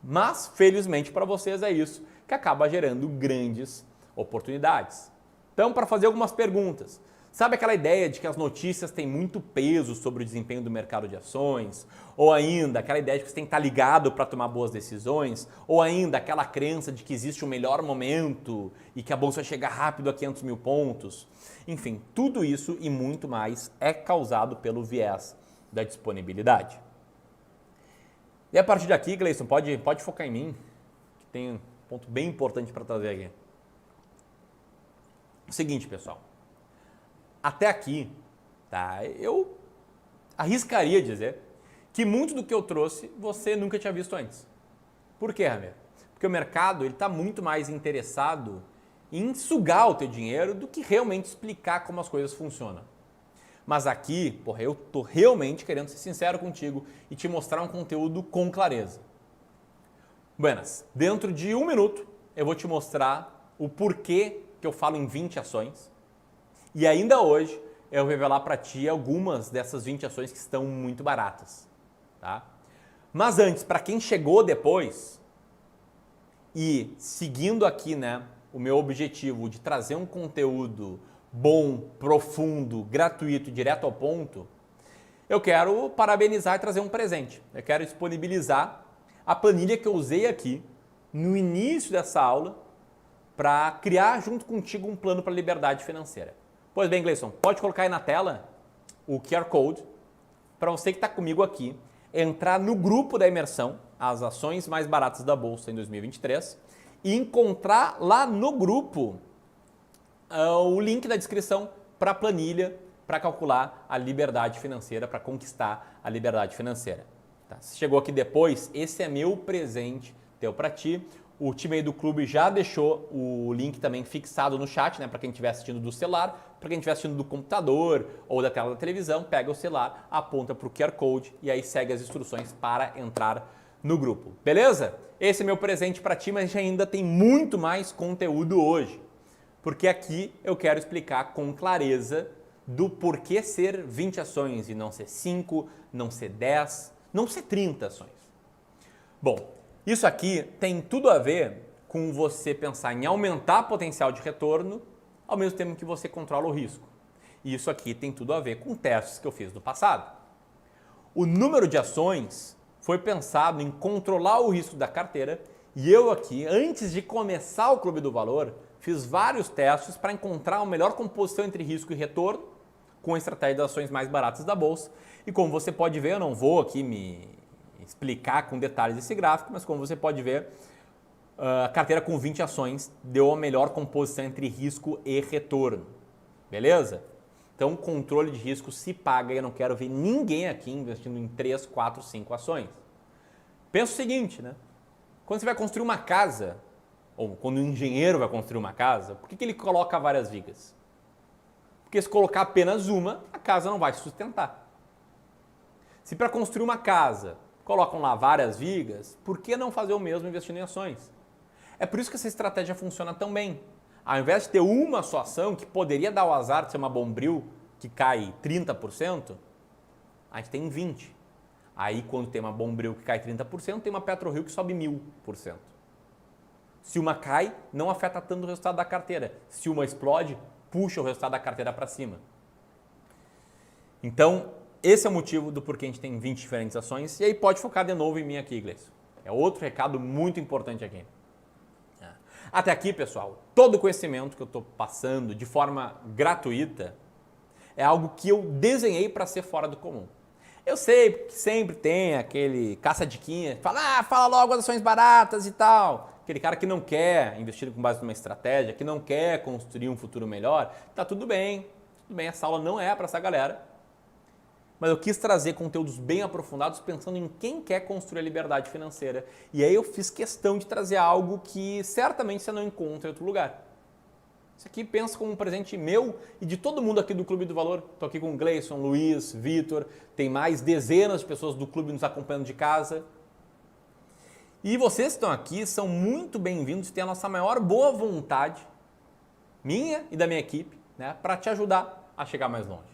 Mas, felizmente para vocês é isso que acaba gerando grandes oportunidades. Então, para fazer algumas perguntas. Sabe aquela ideia de que as notícias têm muito peso sobre o desempenho do mercado de ações? Ou ainda aquela ideia de que você tem que estar ligado para tomar boas decisões? Ou ainda aquela crença de que existe um melhor momento e que a bolsa vai chegar rápido a 500 mil pontos? Enfim, tudo isso e muito mais é causado pelo viés da disponibilidade. E a partir daqui, Gleison, pode focar em mim, que tem um ponto bem importante para trazer aqui. O seguinte, pessoal. Até aqui, tá? Eu arriscaria dizer que muito do que eu trouxe você nunca tinha visto antes. Por quê, Ramiro? Porque o mercado está muito mais interessado em sugar o teu dinheiro do que realmente explicar como as coisas funcionam. Mas aqui, porra, eu tô realmente querendo ser sincero contigo e te mostrar um conteúdo com clareza. Buenas, dentro de 1 minuto eu vou te mostrar o porquê que eu falo em 20 ações. E ainda hoje eu vou revelar para ti algumas dessas 20 ações que estão muito baratas, tá? Mas antes, para quem chegou depois e seguindo aqui, né, o meu objetivo de trazer um conteúdo bom, profundo, gratuito, direto ao ponto, eu quero parabenizar e trazer um presente. Eu quero disponibilizar a planilha que eu usei aqui no início dessa aula para criar junto contigo um plano para a liberdade financeira. Pois bem, Gleison, pode colocar aí na tela o QR Code para você que está comigo aqui entrar no grupo da imersão, as ações mais baratas da Bolsa em 2023 e encontrar lá no grupo o link da descrição para a planilha para calcular a liberdade financeira, para conquistar a liberdade financeira. Tá? Se chegou aqui depois, esse é meu presente teu para ti. O time aí do clube já deixou o link também fixado no chat, né, para quem estiver assistindo do celular, para quem estiver assistindo do computador ou da tela da televisão, pega o celular, aponta para o QR Code e aí segue as instruções para entrar no grupo. Beleza? Esse é meu presente para ti, mas a gente ainda tem muito mais conteúdo hoje, porque aqui eu quero explicar com clareza do porquê ser 20 ações e não ser 5, não ser 10, não ser 30 ações. Bom, isso aqui tem tudo a ver com você pensar em aumentar potencial de retorno, ao mesmo tempo que você controla o risco. E isso aqui tem tudo a ver com testes que eu fiz no passado. O número de ações foi pensado em controlar o risco da carteira e eu aqui, antes de começar o Clube do Valor, fiz vários testes para encontrar a melhor composição entre risco e retorno com a estratégia das ações mais baratas da Bolsa. E como você pode ver, eu não vou aqui me explicar com detalhes esse gráfico, mas como você pode ver, a carteira com 20 ações deu a melhor composição entre risco e retorno. Beleza? Então, o controle de risco se paga e eu não quero ver ninguém aqui investindo em 3, 4, 5 ações. Pensa o seguinte, né? Quando você vai construir uma casa, ou quando um engenheiro vai construir uma casa, por que ele coloca várias vigas? Porque se colocar apenas uma, a casa não vai se sustentar. Se para construir uma casa colocam lá várias vigas, por que não fazer o mesmo investindo em ações? É por isso que essa estratégia funciona tão bem. Ao invés de ter uma só ação que poderia dar o azar de ser uma Bombril que cai 30%, a gente tem 20%. Aí quando tem uma Bombril que cai 30%, tem uma PetroRio que sobe 1000%. Se uma cai, não afeta tanto o resultado da carteira. Se uma explode, puxa o resultado da carteira para cima. Então, esse é o motivo do porquê a gente tem 20 diferentes ações. E aí pode focar de novo em mim aqui, Gleison. É outro recado muito importante aqui. Até aqui, pessoal, todo o conhecimento que eu estou passando de forma gratuita é algo que eu desenhei para ser fora do comum. Eu sei que sempre tem aquele caça-diquinha, fala logo as ações baratas e tal. Aquele cara que não quer investir com base numa estratégia, que não quer construir um futuro melhor. Tá tudo bem, essa aula não é para essa galera. Mas eu quis trazer conteúdos bem aprofundados pensando em quem quer construir a liberdade financeira. E aí eu fiz questão de trazer algo que certamente você não encontra em outro lugar. Isso aqui pensa como um presente meu e de todo mundo aqui do Clube do Valor. Estou aqui com o Gleison, Luiz, Vitor, tem mais dezenas de pessoas do clube nos acompanhando de casa. E vocês que estão aqui são muito bem-vindos, têm a nossa maior boa vontade, minha e da minha equipe, né, para te ajudar a chegar mais longe.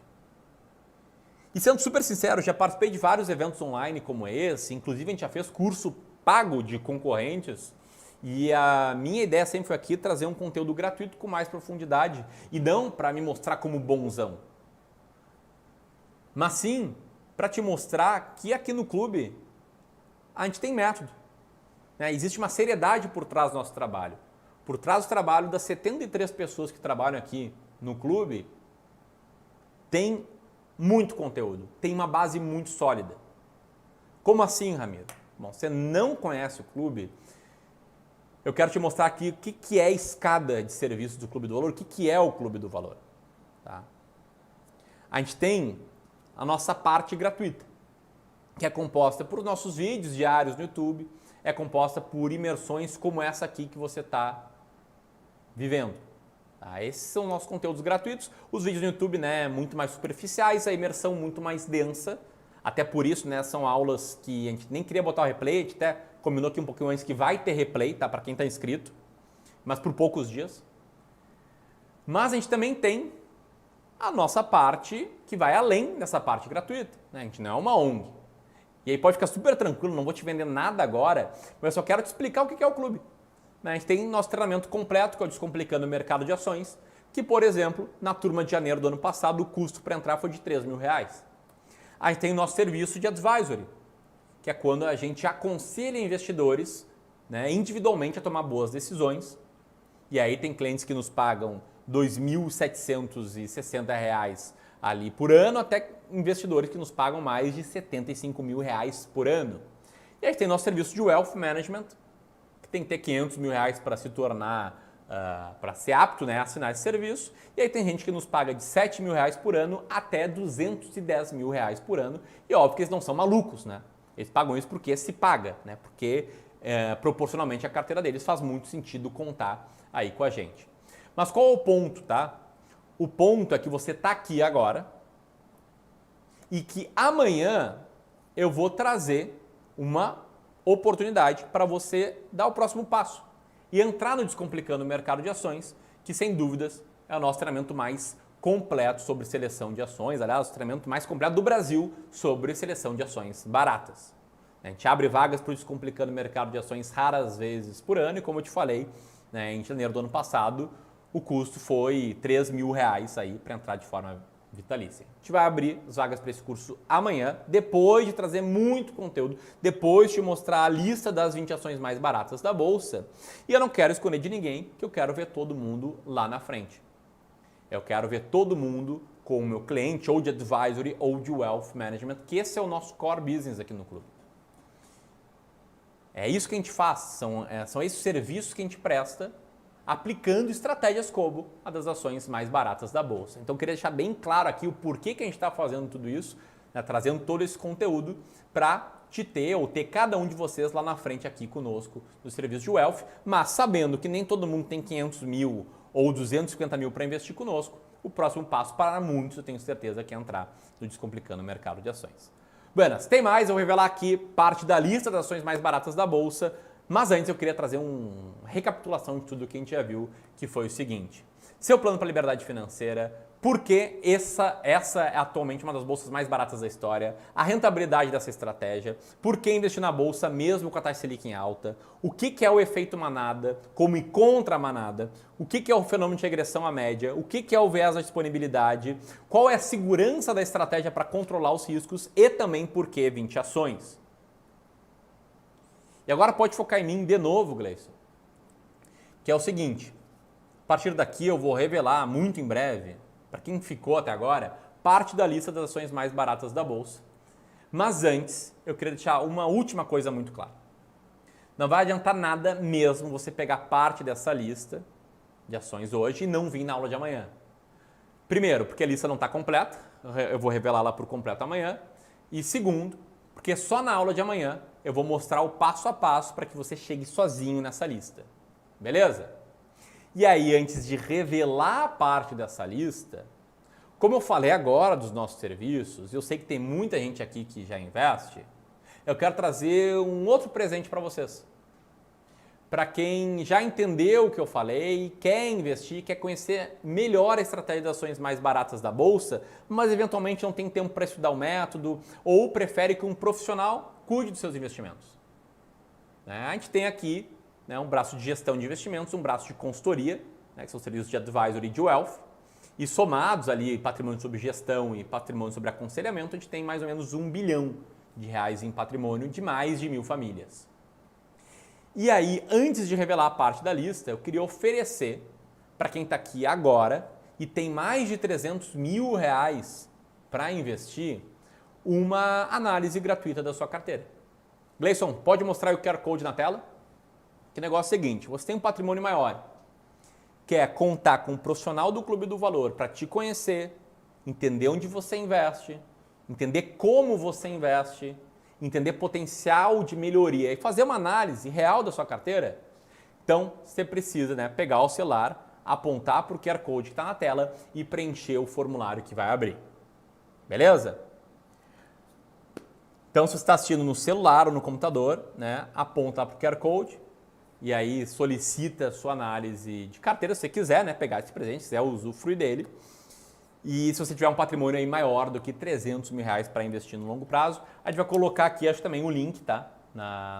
E sendo super sincero, já participei de vários eventos online como esse, inclusive a gente já fez curso pago de concorrentes e a minha ideia sempre foi aqui trazer um conteúdo gratuito com mais profundidade e não para me mostrar como bonzão, mas sim para te mostrar que aqui no clube a gente tem método, né? Existe uma seriedade por trás do nosso trabalho. Por trás do trabalho das 73 pessoas que trabalham aqui no clube, tem muito conteúdo, tem uma base muito sólida. Como assim, Ramiro? Bom, você não conhece o clube? Eu quero te mostrar aqui o que é a escada de serviços do Clube do Valor, o que é o Clube do Valor. Tá? A gente tem a nossa parte gratuita, que é composta por nossos vídeos diários no YouTube, é composta por imersões como essa aqui que você está vivendo. Tá? Esses são nossos conteúdos gratuitos. Os vídeos no YouTube, né, muito mais superficiais, a imersão muito mais densa. Até por isso, né, são aulas que a gente nem queria botar o replay, a gente até combinou aqui um pouquinho antes que vai ter replay, tá, para quem está inscrito, mas por poucos dias. Mas a gente também tem a nossa parte que vai além dessa parte gratuita, né? A gente não é uma ONG. E aí pode ficar super tranquilo, não vou te vender nada agora, mas eu só quero te explicar o que é o clube. A gente tem nosso treinamento completo, que é o Descomplicando o Mercado de Ações, que, por exemplo, na turma de janeiro do ano passado, o custo para entrar foi de R$3.000. A gente tem o nosso serviço de advisory, que é quando a gente aconselha investidores, né, individualmente a tomar boas decisões. E aí tem clientes que nos pagam R$2.760 ali por ano, até investidores que nos pagam mais de R$75.000 por ano. E aí tem nosso serviço de Wealth Management, que tem que ter R$500.000 para se tornar, para ser apto, né, a assinar esse serviço. E aí tem gente que nos paga de R$7.000 por ano até R$210.000 por ano. E óbvio que eles não são malucos, né? Eles pagam isso porque se paga, né? Porque proporcionalmente a carteira deles faz muito sentido contar aí com a gente. Mas qual é o ponto, tá? O ponto é que você está aqui agora e que amanhã eu vou trazer uma oportunidade para você dar o próximo passo e entrar no Descomplicando o Mercado de Ações, que sem dúvidas é o nosso treinamento mais completo sobre seleção de ações, aliás, o treinamento mais completo do Brasil sobre seleção de ações baratas. A gente abre vagas para o Descomplicando o Mercado de Ações raras vezes por ano e, como eu te falei, né, em janeiro do ano passado, o custo foi R$3.000 aí para entrar de forma vitalícia. A gente vai abrir as vagas para esse curso amanhã, depois de trazer muito conteúdo, depois de te mostrar a lista das 20 ações mais baratas da Bolsa. E eu não quero esconder de ninguém, que eu quero ver todo mundo lá na frente. Eu quero ver todo mundo como meu cliente, ou de advisory, ou de wealth management, que esse é o nosso core business aqui no clube. É isso que a gente faz, são esses serviços que a gente presta, aplicando estratégias como a das ações mais baratas da Bolsa. Então, eu queria deixar bem claro aqui o porquê que a gente está fazendo tudo isso, né, trazendo todo esse conteúdo para te ter ou ter cada um de vocês lá na frente aqui conosco no serviço de Wealth, mas sabendo que nem todo mundo tem 500 mil ou 250 mil para investir conosco, o próximo passo para muitos, eu tenho certeza, que é entrar no Descomplicando o Mercado de Ações. Buenas, tem mais, eu vou revelar aqui parte da lista das ações mais baratas da Bolsa, mas antes eu queria trazer uma recapitulação de tudo que a gente já viu, que foi o seguinte. Seu plano para a liberdade financeira, por que essa é atualmente uma das bolsas mais baratas da história, a rentabilidade dessa estratégia, por que investir na bolsa mesmo com a taxa Selic em alta, o que é o efeito manada, como ir contra a manada, o que é o fenômeno de regressão à média, o que é o viés da disponibilidade, qual é a segurança da estratégia para controlar os riscos e também por que 20 ações. E agora pode focar em mim de novo, Gleison, que é o seguinte, a partir daqui eu vou revelar muito em breve, para quem ficou até agora, parte da lista das ações mais baratas da Bolsa. Mas antes, eu queria deixar uma última coisa muito clara. Não vai adiantar nada mesmo você pegar parte dessa lista de ações hoje e não vir na aula de amanhã. Primeiro, porque a lista não está completa, eu vou revelá-la por completo amanhã. E segundo, porque só na aula de amanhã eu vou mostrar o passo a passo para que você chegue sozinho nessa lista. Beleza? E aí, antes de revelar a parte dessa lista, como eu falei agora dos nossos serviços, eu sei que tem muita gente aqui que já investe, eu quero trazer um outro presente para vocês. Para quem já entendeu o que eu falei, quer investir, quer conhecer melhor a estratégia das ações mais baratas da Bolsa, mas eventualmente não tem tempo para estudar o método ou prefere que um profissional cuide dos seus investimentos. A gente tem aqui um braço de gestão de investimentos, um braço de consultoria, que são serviços de advisory e de wealth, e somados ali patrimônio sobre gestão e patrimônio sobre aconselhamento, a gente tem mais ou menos R$1 bilhão em patrimônio de mais de 1.000 famílias. E aí, antes de revelar a parte da lista, eu queria oferecer para quem está aqui agora e tem mais de R$300 mil para investir, uma análise gratuita da sua carteira. Gleison, pode mostrar o QR Code na tela? Que negócio é o seguinte, você tem um patrimônio maior, quer contar com um profissional do Clube do Valor para te conhecer, entender onde você investe, entender como você investe, entender potencial de melhoria e fazer uma análise real da sua carteira, então você precisa pegar o celular, apontar para o QR Code que está na tela e preencher o formulário que vai abrir. Beleza? Então, se você está assistindo no celular ou no computador, aponta para o QR Code, e aí solicita a sua análise de carteira, se você quiser pegar esse presente, se quiser usufruir dele. E se você tiver um patrimônio aí maior do que R$300 mil para investir no longo prazo, a gente vai colocar aqui, acho também o link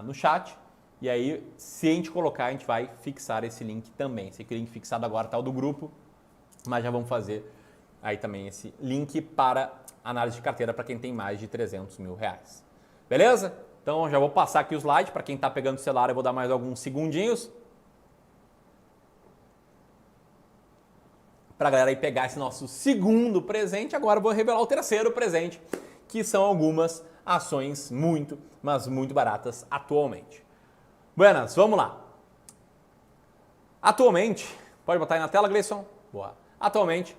no chat. E aí, se a gente colocar, a gente vai fixar esse link também. Sei que o link fixado agora está o do grupo, mas já vamos fazer aí também esse link para análise de carteira para quem tem mais de R$300 mil. Beleza? Então, já vou passar aqui o slide. Para quem está pegando o celular, eu vou dar mais alguns segundinhos para a galera aí pegar esse nosso segundo presente. Agora eu vou revelar o terceiro presente, que são algumas ações muito, mas muito baratas atualmente. Buenas, vamos lá. Atualmente, pode botar aí na tela, Gleison? Boa. Atualmente,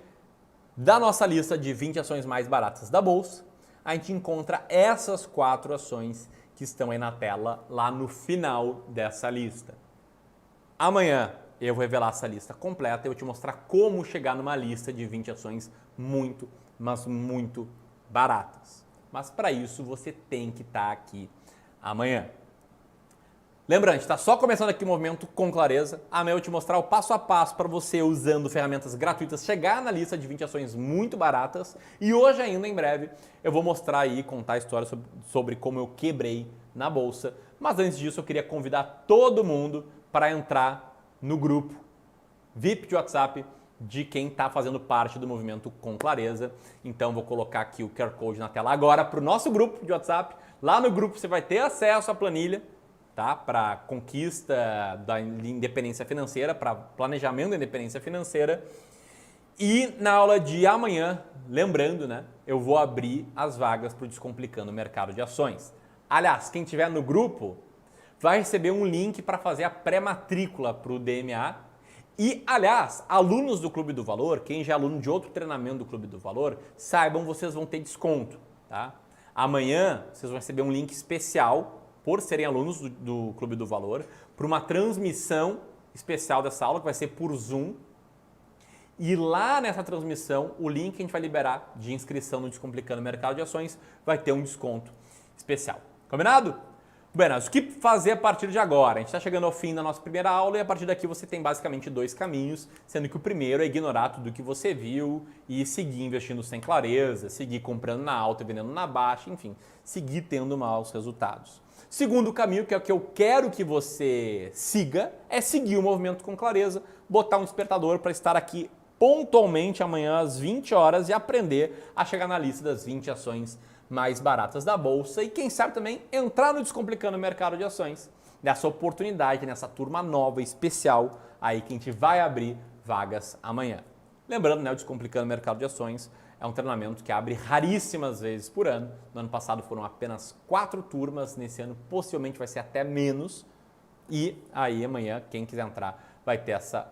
da nossa lista de 20 ações mais baratas da Bolsa, a gente encontra essas 4 ações que estão aí na tela, lá no final dessa lista. Amanhã eu vou revelar essa lista completa e eu vou te mostrar como chegar numa lista de 20 ações muito, mas muito baratas. Mas para isso você tem que estar aqui amanhã. Lembrando, está só começando aqui o movimento com clareza. Amanhã eu vou te mostrar o passo a passo para você, usando ferramentas gratuitas, chegar na lista de 20 ações muito baratas. E hoje ainda, em breve, eu vou mostrar aí, contar a história sobre como eu quebrei na bolsa. Mas antes disso, eu queria convidar todo mundo para entrar no grupo VIP de WhatsApp de quem está fazendo parte do movimento com clareza. Então, vou colocar aqui o QR Code na tela agora para o nosso grupo de WhatsApp. Lá no grupo você vai ter acesso à planilha, tá? Para conquista da independência financeira, para planejamento da independência financeira. E na aula de amanhã, lembrando, né, eu vou abrir as vagas para o Descomplicando o Mercado de Ações. Aliás, quem estiver no grupo vai receber um link para fazer a pré-matrícula para o DMA. E, aliás, alunos do Clube do Valor, quem já é aluno de outro treinamento do Clube do Valor, saibam, vocês vão ter desconto, tá? Amanhã vocês vão receber um link especial, por serem alunos do Clube do Valor, para uma transmissão especial dessa aula, que vai ser por Zoom. E lá nessa transmissão, o link que a gente vai liberar de inscrição no Descomplicando o Mercado de Ações vai ter um desconto especial. Combinado? Bem, o que fazer a partir de agora? A gente está chegando ao fim da nossa primeira aula e a partir daqui você tem basicamente dois caminhos, sendo que o primeiro é ignorar tudo que você viu e seguir investindo sem clareza, seguir comprando na alta e vendendo na baixa, enfim, seguir tendo maus resultados. Segundo caminho, que é o que eu quero que você siga, é seguir o movimento com clareza, botar um despertador para estar aqui pontualmente amanhã às 20 horas e aprender a chegar na lista das 20 ações mais baratas da bolsa e quem sabe também entrar no Descomplicando o Mercado de Ações, nessa oportunidade, nessa turma nova especial aí que a gente vai abrir vagas amanhã. Lembrando, né, o Descomplicando o Mercado de Ações é um treinamento que abre raríssimas vezes por ano. No ano passado foram apenas 4 turmas, nesse ano possivelmente vai ser até menos. E aí amanhã, quem quiser entrar, vai ter essa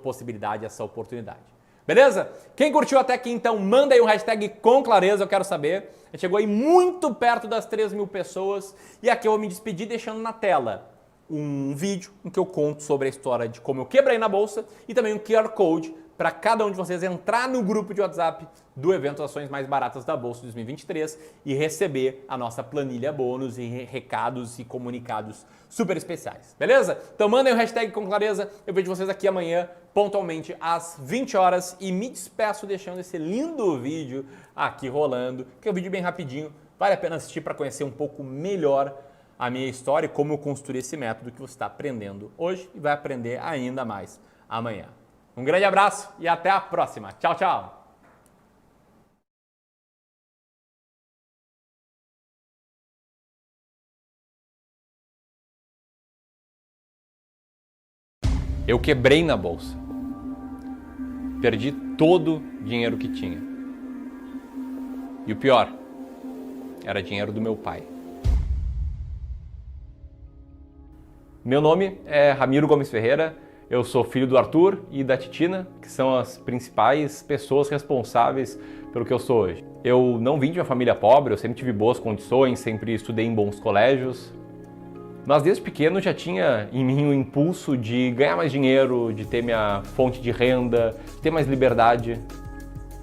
possibilidade, essa oportunidade. Beleza? Quem curtiu até aqui, então, manda aí um hashtag com clareza, eu quero saber. A gente chegou aí muito perto das 3.000 pessoas. E aqui eu vou me despedir deixando na tela um vídeo em que eu conto sobre a história de como eu quebrei na bolsa e também um QR Code para cada um de vocês entrar no grupo de WhatsApp do evento Ações Mais Baratas da Bolsa 2023 e receber a nossa planilha bônus e recados e comunicados super especiais, beleza? Então mandem o hashtag com clareza, eu vejo vocês aqui amanhã pontualmente às 20 horas e me despeço deixando esse lindo vídeo aqui rolando, que é um vídeo bem rapidinho, vale a pena assistir para conhecer um pouco melhor a minha história e como eu construí esse método que você está aprendendo hoje e vai aprender ainda mais amanhã. Um grande abraço e até a próxima. Tchau, tchau! Eu quebrei na bolsa. Perdi todo o dinheiro que tinha. E o pior, era dinheiro do meu pai. Meu nome é Ramiro Gomes Ferreira. Eu sou filho do Arthur e da Titina, que são as principais pessoas responsáveis pelo que eu sou hoje. Eu não vim de uma família pobre, eu sempre tive boas condições, sempre estudei em bons colégios. Mas desde pequeno já tinha em mim o impulso de ganhar mais dinheiro, de ter minha fonte de renda, de ter mais liberdade.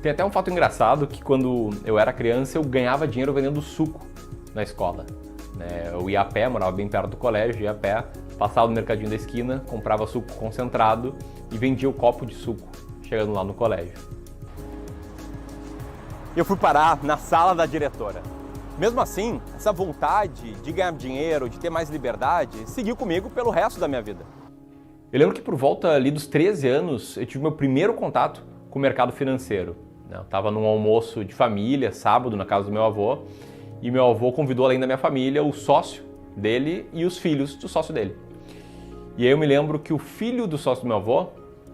Tem até um fato engraçado que quando eu era criança eu ganhava dinheiro vendendo suco na escola. Eu ia a pé, morava bem perto do colégio, ia a pé, passava no mercadinho da esquina, comprava suco concentrado e vendia o copo de suco, chegando lá no colégio. Eu fui parar na sala da diretora. Mesmo assim, essa vontade de ganhar dinheiro, de ter mais liberdade, seguiu comigo pelo resto da minha vida. Eu lembro que por volta ali dos 13 anos, eu tive meu primeiro contato com o mercado financeiro. Eu estava num almoço de família, sábado, na casa do meu avô, e meu avô convidou, além da minha família, o sócio dele e os filhos do sócio dele. E aí eu me lembro que o filho do sócio do meu avô,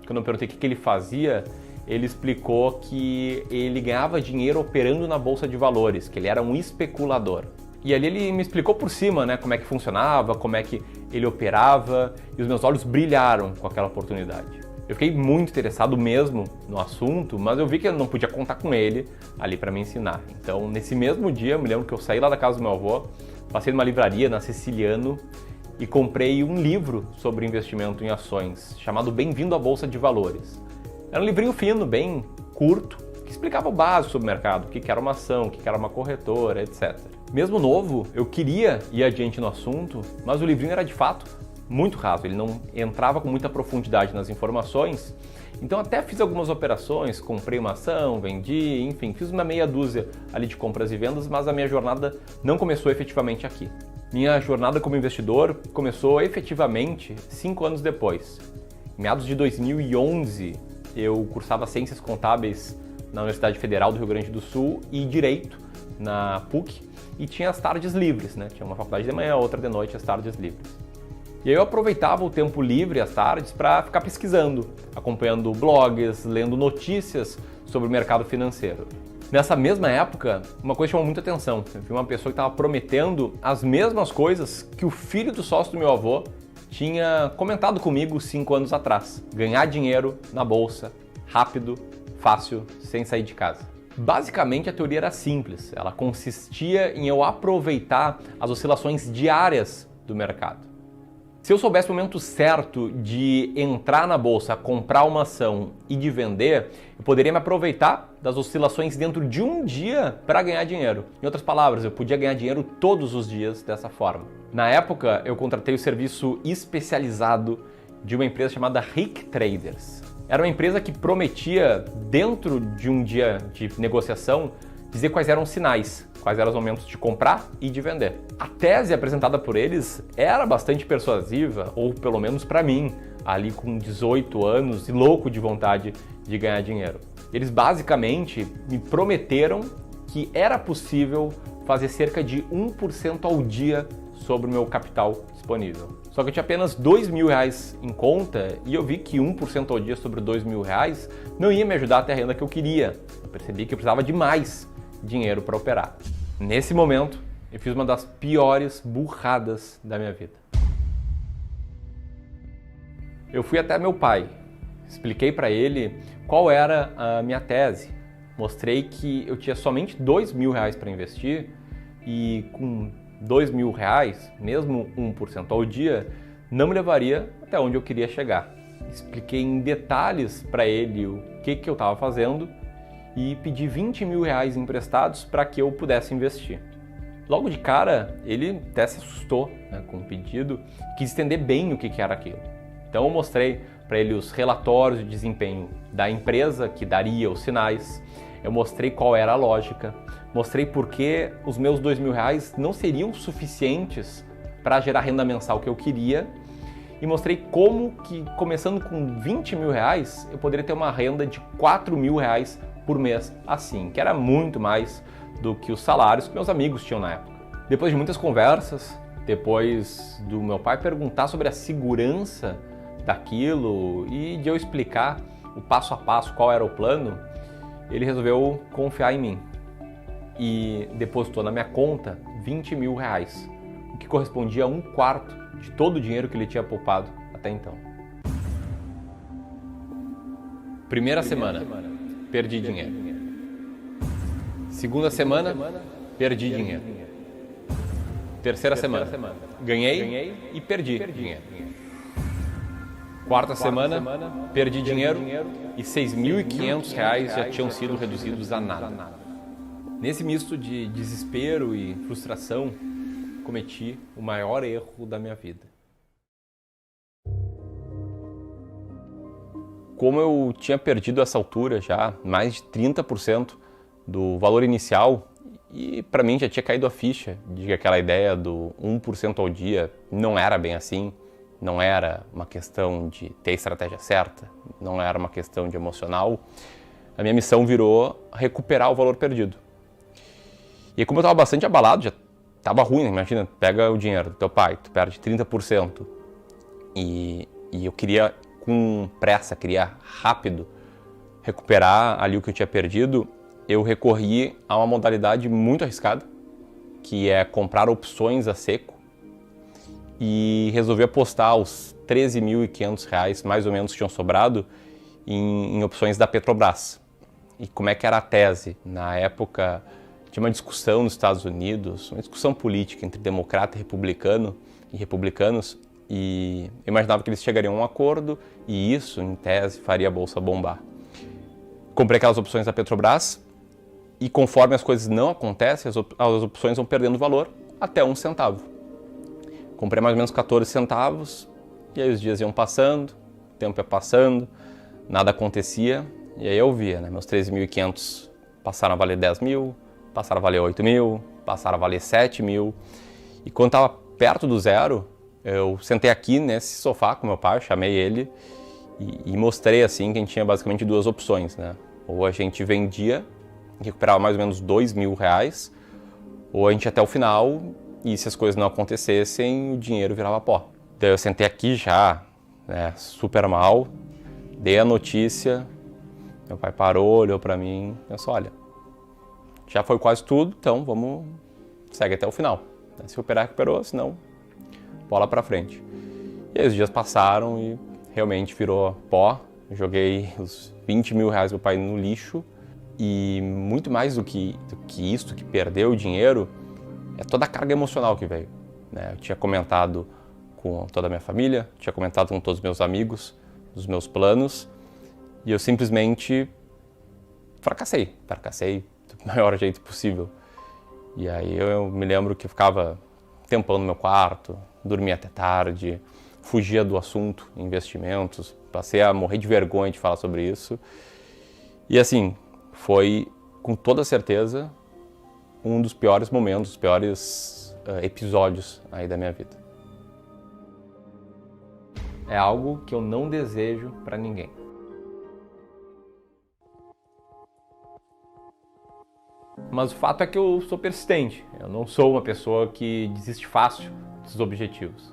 quando eu perguntei o que ele fazia, ele explicou que ele ganhava dinheiro operando na bolsa de valores, que ele era um especulador. E ali ele me explicou por cima, né, como é que funcionava, como é que ele operava, e os meus olhos brilharam com aquela oportunidade. Eu fiquei muito interessado mesmo no assunto, mas eu vi que eu não podia contar com ele ali para me ensinar. Então, nesse mesmo dia, eu me lembro que eu saí lá da casa do meu avô, passei numa livraria na Siciliano e comprei um livro sobre investimento em ações, chamado Bem-vindo à Bolsa de Valores. Era um livrinho fino, bem curto, que explicava o básico sobre o mercado, o que era uma ação, o que era uma corretora, etc. Mesmo novo, eu queria ir adiante no assunto, mas o livrinho era de fato muito raso, ele não entrava com muita profundidade nas informações. Então até fiz algumas operações, comprei uma ação, vendi, enfim, fiz uma meia dúzia ali de compras e vendas, mas a minha jornada não começou efetivamente aqui. Minha jornada como investidor começou efetivamente 5 anos depois. Em meados de 2011, eu cursava Ciências Contábeis na Universidade Federal do Rio Grande do Sul e Direito na PUC, e tinha as tardes livres, né? Tinha uma faculdade de manhã, outra de noite, as tardes livres. E aí eu aproveitava o tempo livre, as tardes, para ficar pesquisando, acompanhando blogs, lendo notícias sobre o mercado financeiro. Nessa mesma época, uma coisa chamou muita atenção. Eu vi uma pessoa que estava prometendo as mesmas coisas que o filho do sócio do meu avô tinha comentado comigo 5 anos atrás. Ganhar dinheiro na bolsa, rápido, fácil, sem sair de casa. Basicamente a teoria era simples, ela consistia em eu aproveitar as oscilações diárias do mercado. Se eu soubesse o momento certo de entrar na bolsa, comprar uma ação e de vender, eu poderia me aproveitar das oscilações dentro de um dia para ganhar dinheiro. Em outras palavras, eu podia ganhar dinheiro todos os dias dessa forma. Na época, eu contratei o serviço especializado de uma empresa chamada Rick Traders. Era uma empresa que prometia, dentro de um dia de negociação, dizer quais eram os sinais, quais eram os momentos de comprar e de vender. A tese apresentada por eles era bastante persuasiva, ou pelo menos para mim, ali com 18 anos e louco de vontade de ganhar dinheiro. Eles basicamente me prometeram que era possível fazer cerca de 1% ao dia sobre o meu capital disponível. Só que eu tinha apenas R$2.000 em conta e eu vi que 1% ao dia sobre R$2.000 não ia me ajudar a ter a renda que eu queria. Eu percebi que eu precisava de mais dinheiro para operar. Nesse momento, eu fiz uma das piores burradas da minha vida. Eu fui até meu pai, expliquei para ele qual era a minha tese. Mostrei que eu tinha somente R$2.000 para investir e com R$2.000, mesmo 1% ao dia, não me levaria até onde eu queria chegar. Expliquei em detalhes para ele o que eu estava fazendo e pedi R$20.000 emprestados para que eu pudesse investir. Logo de cara, ele até se assustou, né, com o pedido, quis entender bem o que era aquilo. Então eu mostrei para ele os relatórios de desempenho da empresa que daria os sinais, eu mostrei qual era a lógica, mostrei por que os meus R$2.000 não seriam suficientes para gerar a renda mensal que eu queria e mostrei como que, começando com R$20.000, eu poderia ter uma renda de R$4.000 por mês assim, que era muito mais do que os salários que meus amigos tinham na época. Depois de muitas conversas, depois do meu pai perguntar sobre a segurança daquilo e de eu explicar o passo a passo qual era o plano, ele resolveu confiar em mim e depositou na minha conta R$20.000, o que correspondia a 1/4 de todo o dinheiro que ele tinha poupado até então. Primeira semana, perdi dinheiro. Segunda semana, perdi dinheiro. Terceira semana, ganhei e perdi dinheiro. Quarta semana, perdi dinheiro e R$6.500 já tinham sido reduzidos a nada. Nesse misto de desespero e frustração, cometi o maior erro da minha vida. Como eu tinha perdido a essa altura já mais de 30% do valor inicial, e para mim já tinha caído a ficha de que aquela ideia do 1% ao dia não era bem assim, não era uma questão de ter a estratégia certa, não era uma questão de emocional, a minha missão virou recuperar o valor perdido. E como eu estava bastante abalado, já estava ruim, imagina, pega o dinheiro do teu pai, tu perde 30%, e eu queria com pressa, queria rápido recuperar ali o que eu tinha perdido, eu recorri a uma modalidade muito arriscada, que é comprar opções a seco, e resolvi apostar os R$13.500, mais ou menos, que tinham sobrado em opções da Petrobras. E como é que era a tese? Na época, tinha uma discussão nos Estados Unidos, uma discussão política entre democrata e republicanos, e eu imaginava que eles chegariam a um acordo, e isso, em tese, faria a bolsa bombar. Comprei aquelas opções da Petrobras, E conforme as coisas não acontecem, as opções vão perdendo valor até 1 centavo. Comprei mais ou menos 14 centavos, e aí os dias iam passando, o tempo ia passando, nada acontecia, e aí eu via, né? Meus 13.500 passaram a valer 10 mil, passaram a valer 8 mil, passaram a valer 7 mil, e quando estava perto do zero, eu sentei aqui nesse sofá com meu pai, chamei ele, e mostrei assim que a gente tinha basicamente 2 opções, né? Ou a gente vendia, recuperava mais ou menos 2 mil reais, ou a gente ia até o final, e se as coisas não acontecessem, o dinheiro virava pó. Daí eu sentei aqui já, né, super mal, dei a notícia, meu pai parou, olhou pra mim e pensou, olha, já foi quase tudo, então vamos, segue até o final. Se recuperar, recuperou, senão, bola pra frente. E aí os dias passaram e realmente virou pó, joguei os 20 mil reais do meu pai no lixo, e muito mais do que isso, que perdeu o dinheiro, é toda a carga emocional que veio, né? Eu tinha comentado com toda a minha família, tinha comentado com todos os meus amigos, os meus planos, e eu simplesmente fracassei do maior jeito possível. E aí eu me lembro que eu ficava tempão no meu quarto, dormia até tarde, fugia do assunto, investimentos, passei a morrer de vergonha de falar sobre isso. E assim, foi com toda certeza um dos piores momentos, os piores episódios aí da minha vida. É algo que eu não desejo para ninguém. Mas o fato é que eu sou persistente, eu não sou uma pessoa que desiste fácil dos objetivos.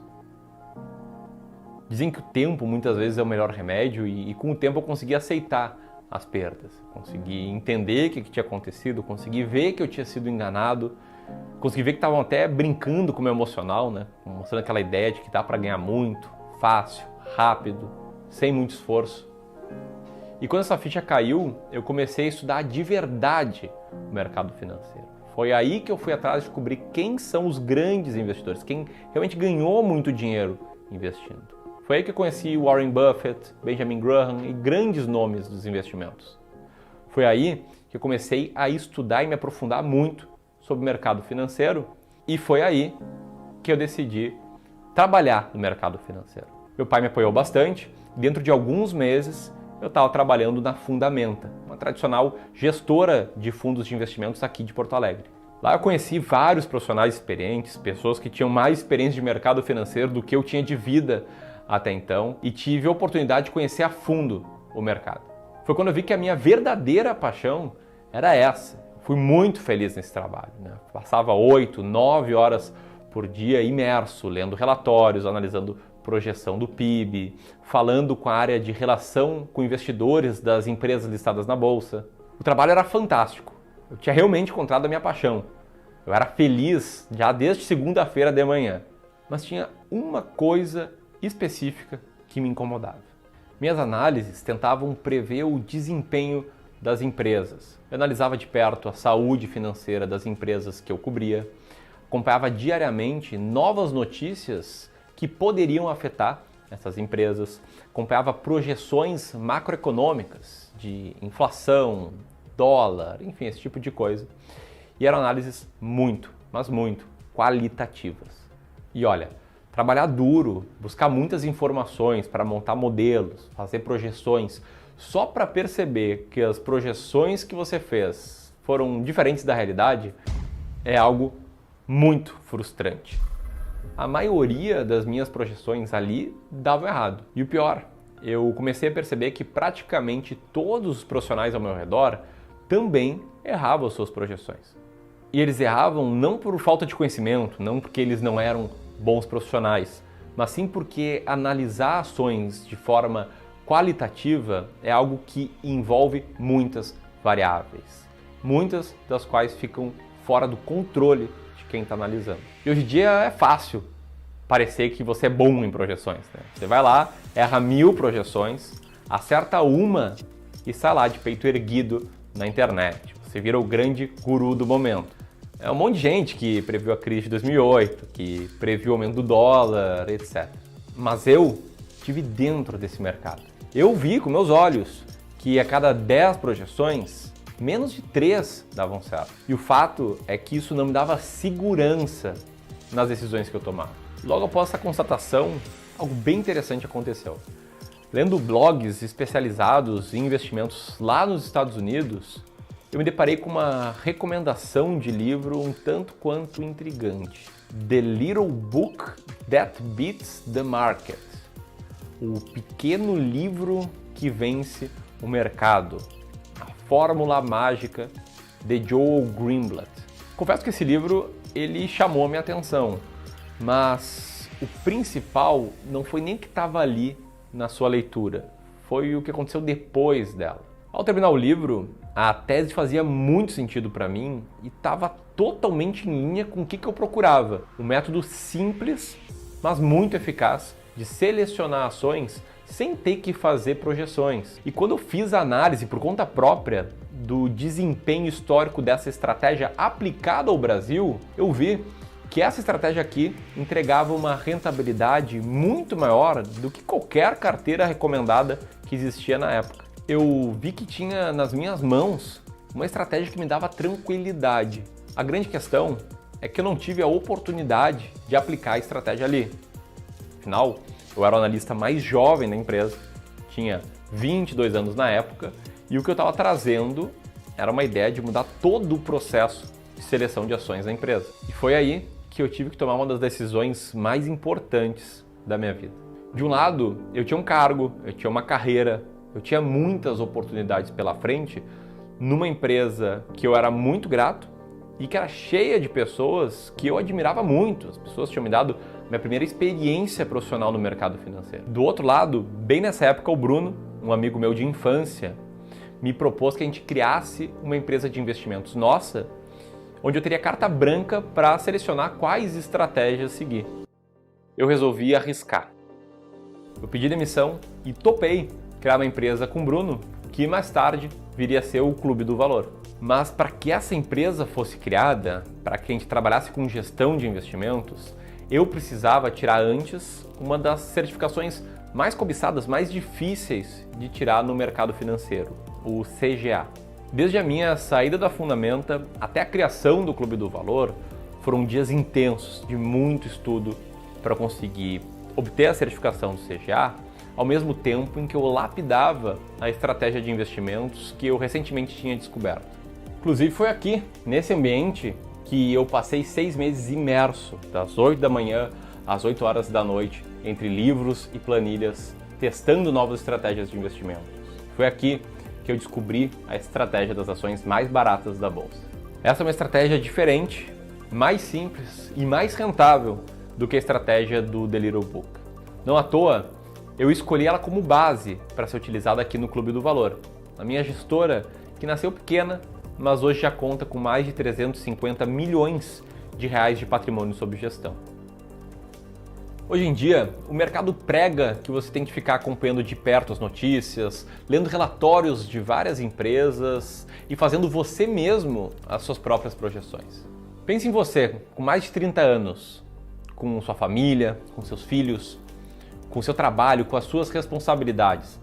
Dizem que o tempo muitas vezes é o melhor remédio e com o tempo eu consegui aceitar as perdas, consegui entender o que tinha acontecido, consegui ver que eu tinha sido enganado, consegui ver que estavam até brincando com o meu emocional, né? Mostrando aquela ideia de que dá para ganhar muito, fácil, rápido, sem muito esforço. E quando essa ficha caiu, eu comecei a estudar de verdade o mercado financeiro. Foi aí que eu fui atrás de descobrir quem são os grandes investidores, quem realmente ganhou muito dinheiro investindo. Foi aí que eu conheci Warren Buffett, Benjamin Graham e grandes nomes dos investimentos. Foi aí que eu comecei a estudar e me aprofundar muito sobre o mercado financeiro e foi aí que eu decidi trabalhar no mercado financeiro. Meu pai me apoiou bastante. Dentro de alguns meses eu estava trabalhando na Fundamenta, uma tradicional gestora de fundos de investimentos aqui de Porto Alegre. Lá eu conheci vários profissionais experientes, pessoas que tinham mais experiência de mercado financeiro do que eu tinha de vida até então e tive a oportunidade de conhecer a fundo o mercado. Foi quando eu vi que a minha verdadeira paixão era essa. Fui muito feliz nesse trabalho, né? Passava 8, 9 horas por dia imerso, lendo relatórios, analisando projeção do PIB, falando com a área de relação com investidores das empresas listadas na bolsa. O trabalho era fantástico. Eu tinha realmente encontrado a minha paixão. Eu era feliz já desde segunda-feira de manhã. Mas tinha uma coisa específica que me incomodava. Minhas análises tentavam prever o desempenho das empresas. Eu analisava de perto a saúde financeira das empresas que eu cobria, acompanhava diariamente novas notícias que poderiam afetar essas empresas, acompanhava projeções macroeconômicas de inflação, dólar, enfim, esse tipo de coisa. E eram análises muito, mas muito qualitativas. E olha, trabalhar duro, buscar muitas informações para montar modelos, fazer projeções, só para perceber que as projeções que você fez foram diferentes da realidade, é algo muito frustrante. A maioria das minhas projeções ali davam errado. E o pior, eu comecei a perceber que praticamente todos os profissionais ao meu redor também erravam as suas projeções. E eles erravam não por falta de conhecimento, não porque eles não eram bons profissionais, mas sim porque analisar ações de forma qualitativa é algo que envolve muitas variáveis, muitas das quais ficam fora do controle de quem está analisando. E hoje em dia é fácil parecer que você é bom em projeções, né? Você vai lá, erra 1000 projeções, acerta uma e sai lá de peito erguido na internet. Você vira o grande guru do momento. É um monte de gente que previu a crise de 2008, que previu o aumento do dólar, etc. Mas eu estive dentro desse mercado. Eu vi com meus olhos que a cada 10 projeções, menos de 3 davam certo. E o fato é que isso não me dava segurança nas decisões que eu tomava. Logo após essa constatação, algo bem interessante aconteceu. Lendo blogs especializados em investimentos lá nos Estados Unidos, eu me deparei com uma recomendação de livro um tanto quanto intrigante. The Little Book That Beats the Market. O pequeno livro que vence o mercado. A fórmula mágica de Joel Greenblatt. Confesso que esse livro ele chamou a minha atenção, mas o principal não foi nem o que estava ali na sua leitura, foi o que aconteceu depois dela. Ao terminar o livro, a tese fazia muito sentido para mim e estava totalmente em linha com o que eu procurava. Um método simples, mas muito eficaz de selecionar ações sem ter que fazer projeções. E quando eu fiz a análise por conta própria do desempenho histórico dessa estratégia aplicada ao Brasil, eu vi que essa estratégia aqui entregava uma rentabilidade muito maior do que qualquer carteira recomendada que existia na época. Eu vi que tinha nas minhas mãos uma estratégia que me dava tranquilidade. A grande questão é que eu não tive a oportunidade de aplicar a estratégia ali. Afinal, eu era o analista mais jovem da empresa, tinha 22 anos na época, e o que eu estava trazendo era uma ideia de mudar todo o processo de seleção de ações da empresa. E foi aí que eu tive que tomar uma das decisões mais importantes da minha vida. De um lado, eu tinha um cargo, eu tinha uma carreira, eu tinha muitas oportunidades pela frente numa empresa que eu era muito grato e que era cheia de pessoas que eu admirava muito. As pessoas tinham me dado minha primeira experiência profissional no mercado financeiro. Do outro lado, bem nessa época, o Bruno, um amigo meu de infância, me propôs que a gente criasse uma empresa de investimentos nossa, onde eu teria carta branca para selecionar quais estratégias seguir. Eu resolvi arriscar. Eu pedi demissão e topei criar uma empresa com o Bruno, que mais tarde viria a ser o Clube do Valor. Mas para que essa empresa fosse criada, para que a gente trabalhasse com gestão de investimentos, eu precisava tirar antes uma das certificações mais cobiçadas, mais difíceis de tirar no mercado financeiro, o CGA. Desde a minha saída da Fundamenta até a criação do Clube do Valor, foram dias intensos de muito estudo para conseguir obter a certificação do CGA, ao mesmo tempo em que eu lapidava a estratégia de investimentos que eu recentemente tinha descoberto. Inclusive foi aqui, nesse ambiente, que eu passei 6 meses imerso, das 8 da manhã às 8 horas da noite, entre livros e planilhas, testando novas estratégias de investimentos. Foi aqui que eu descobri a estratégia das ações mais baratas da bolsa. Essa é uma estratégia diferente, mais simples e mais rentável do que a estratégia do The Little Book. Não à toa, eu escolhi ela como base para ser utilizada aqui no Clube do Valor. A minha gestora, que nasceu pequena, mas hoje já conta com mais de 350 milhões de reais de patrimônio sob gestão. Hoje em dia, o mercado prega que você tem que ficar acompanhando de perto as notícias, lendo relatórios de várias empresas e fazendo você mesmo as suas próprias projeções. Pense em você, com mais de 30 anos, com sua família, com seus filhos, com seu trabalho, com as suas responsabilidades.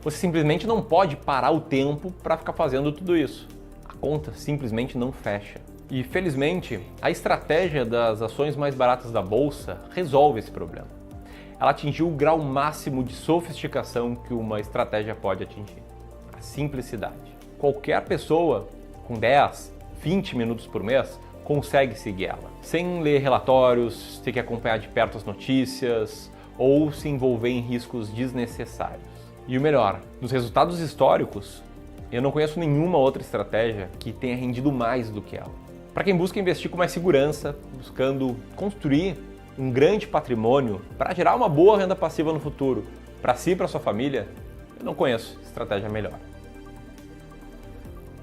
Você simplesmente não pode parar o tempo para ficar fazendo tudo isso. A conta simplesmente não fecha. E felizmente, a estratégia das ações mais baratas da bolsa resolve esse problema. Ela atingiu o grau máximo de sofisticação que uma estratégia pode atingir. A simplicidade. Qualquer pessoa com 10, 20 minutos por mês consegue seguir ela, sem ler relatórios, ter que acompanhar de perto as notícias ou se envolver em riscos desnecessários. E o melhor, nos resultados históricos, eu não conheço nenhuma outra estratégia que tenha rendido mais do que ela. Para quem busca investir com mais segurança, buscando construir um grande patrimônio para gerar uma boa renda passiva no futuro, para si e para sua família, eu não conheço estratégia melhor.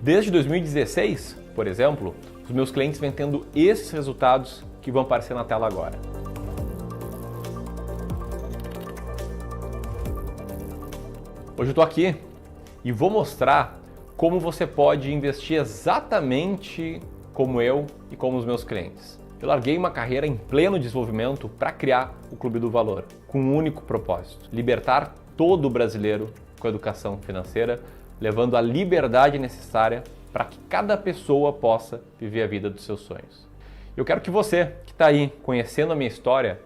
Desde 2016, por exemplo, os meus clientes vêm tendo esses resultados que vão aparecer na tela agora. Hoje eu estou aqui e vou mostrar como você pode investir exatamente como eu e como os meus clientes. Eu larguei uma carreira em pleno desenvolvimento para criar o Clube do Valor, com um único propósito: libertar todo brasileiro com a educação financeira, levando a liberdade necessária para que cada pessoa possa viver a vida dos seus sonhos. Eu quero que você, que está aí conhecendo a minha história,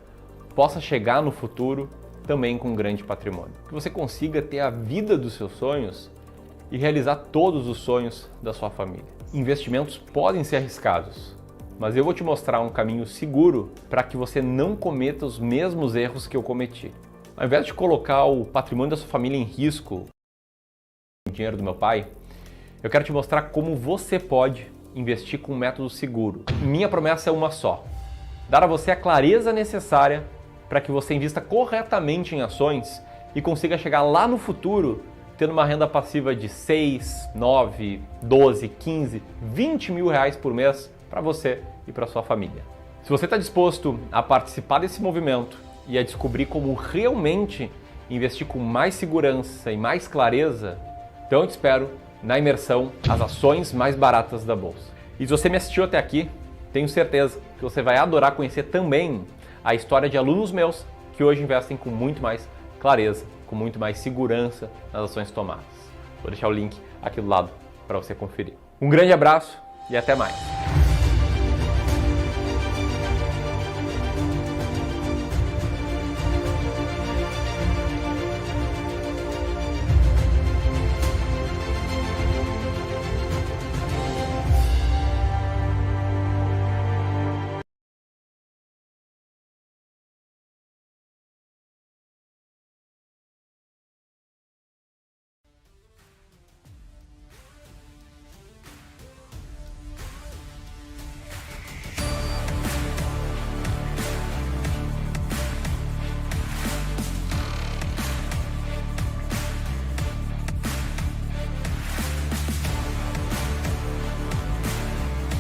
possa chegar no futuro também com um grande patrimônio. Que você consiga ter a vida dos seus sonhos e realizar todos os sonhos da sua família. Investimentos podem ser arriscados, mas eu vou te mostrar um caminho seguro para que você não cometa os mesmos erros que eu cometi. Ao invés de colocar o patrimônio da sua família em risco, o dinheiro do meu pai, eu quero te mostrar como você pode investir com um método seguro. Minha promessa é uma só: dar a você a clareza necessária para que você invista corretamente em ações e consiga chegar lá no futuro tendo uma renda passiva de 6, 9, 12, 15, 20 mil reais por mês para você e para sua família. Se você está disposto a participar desse movimento e a descobrir como realmente investir com mais segurança e mais clareza, então eu te espero na imersão As Ações Mais Baratas da Bolsa. E se você me assistiu até aqui, tenho certeza que você vai adorar conhecer também a história de alunos meus que hoje investem com muito mais clareza, com muito mais segurança nas ações tomadas. Vou deixar o link aqui do lado para você conferir. Um grande abraço e até mais!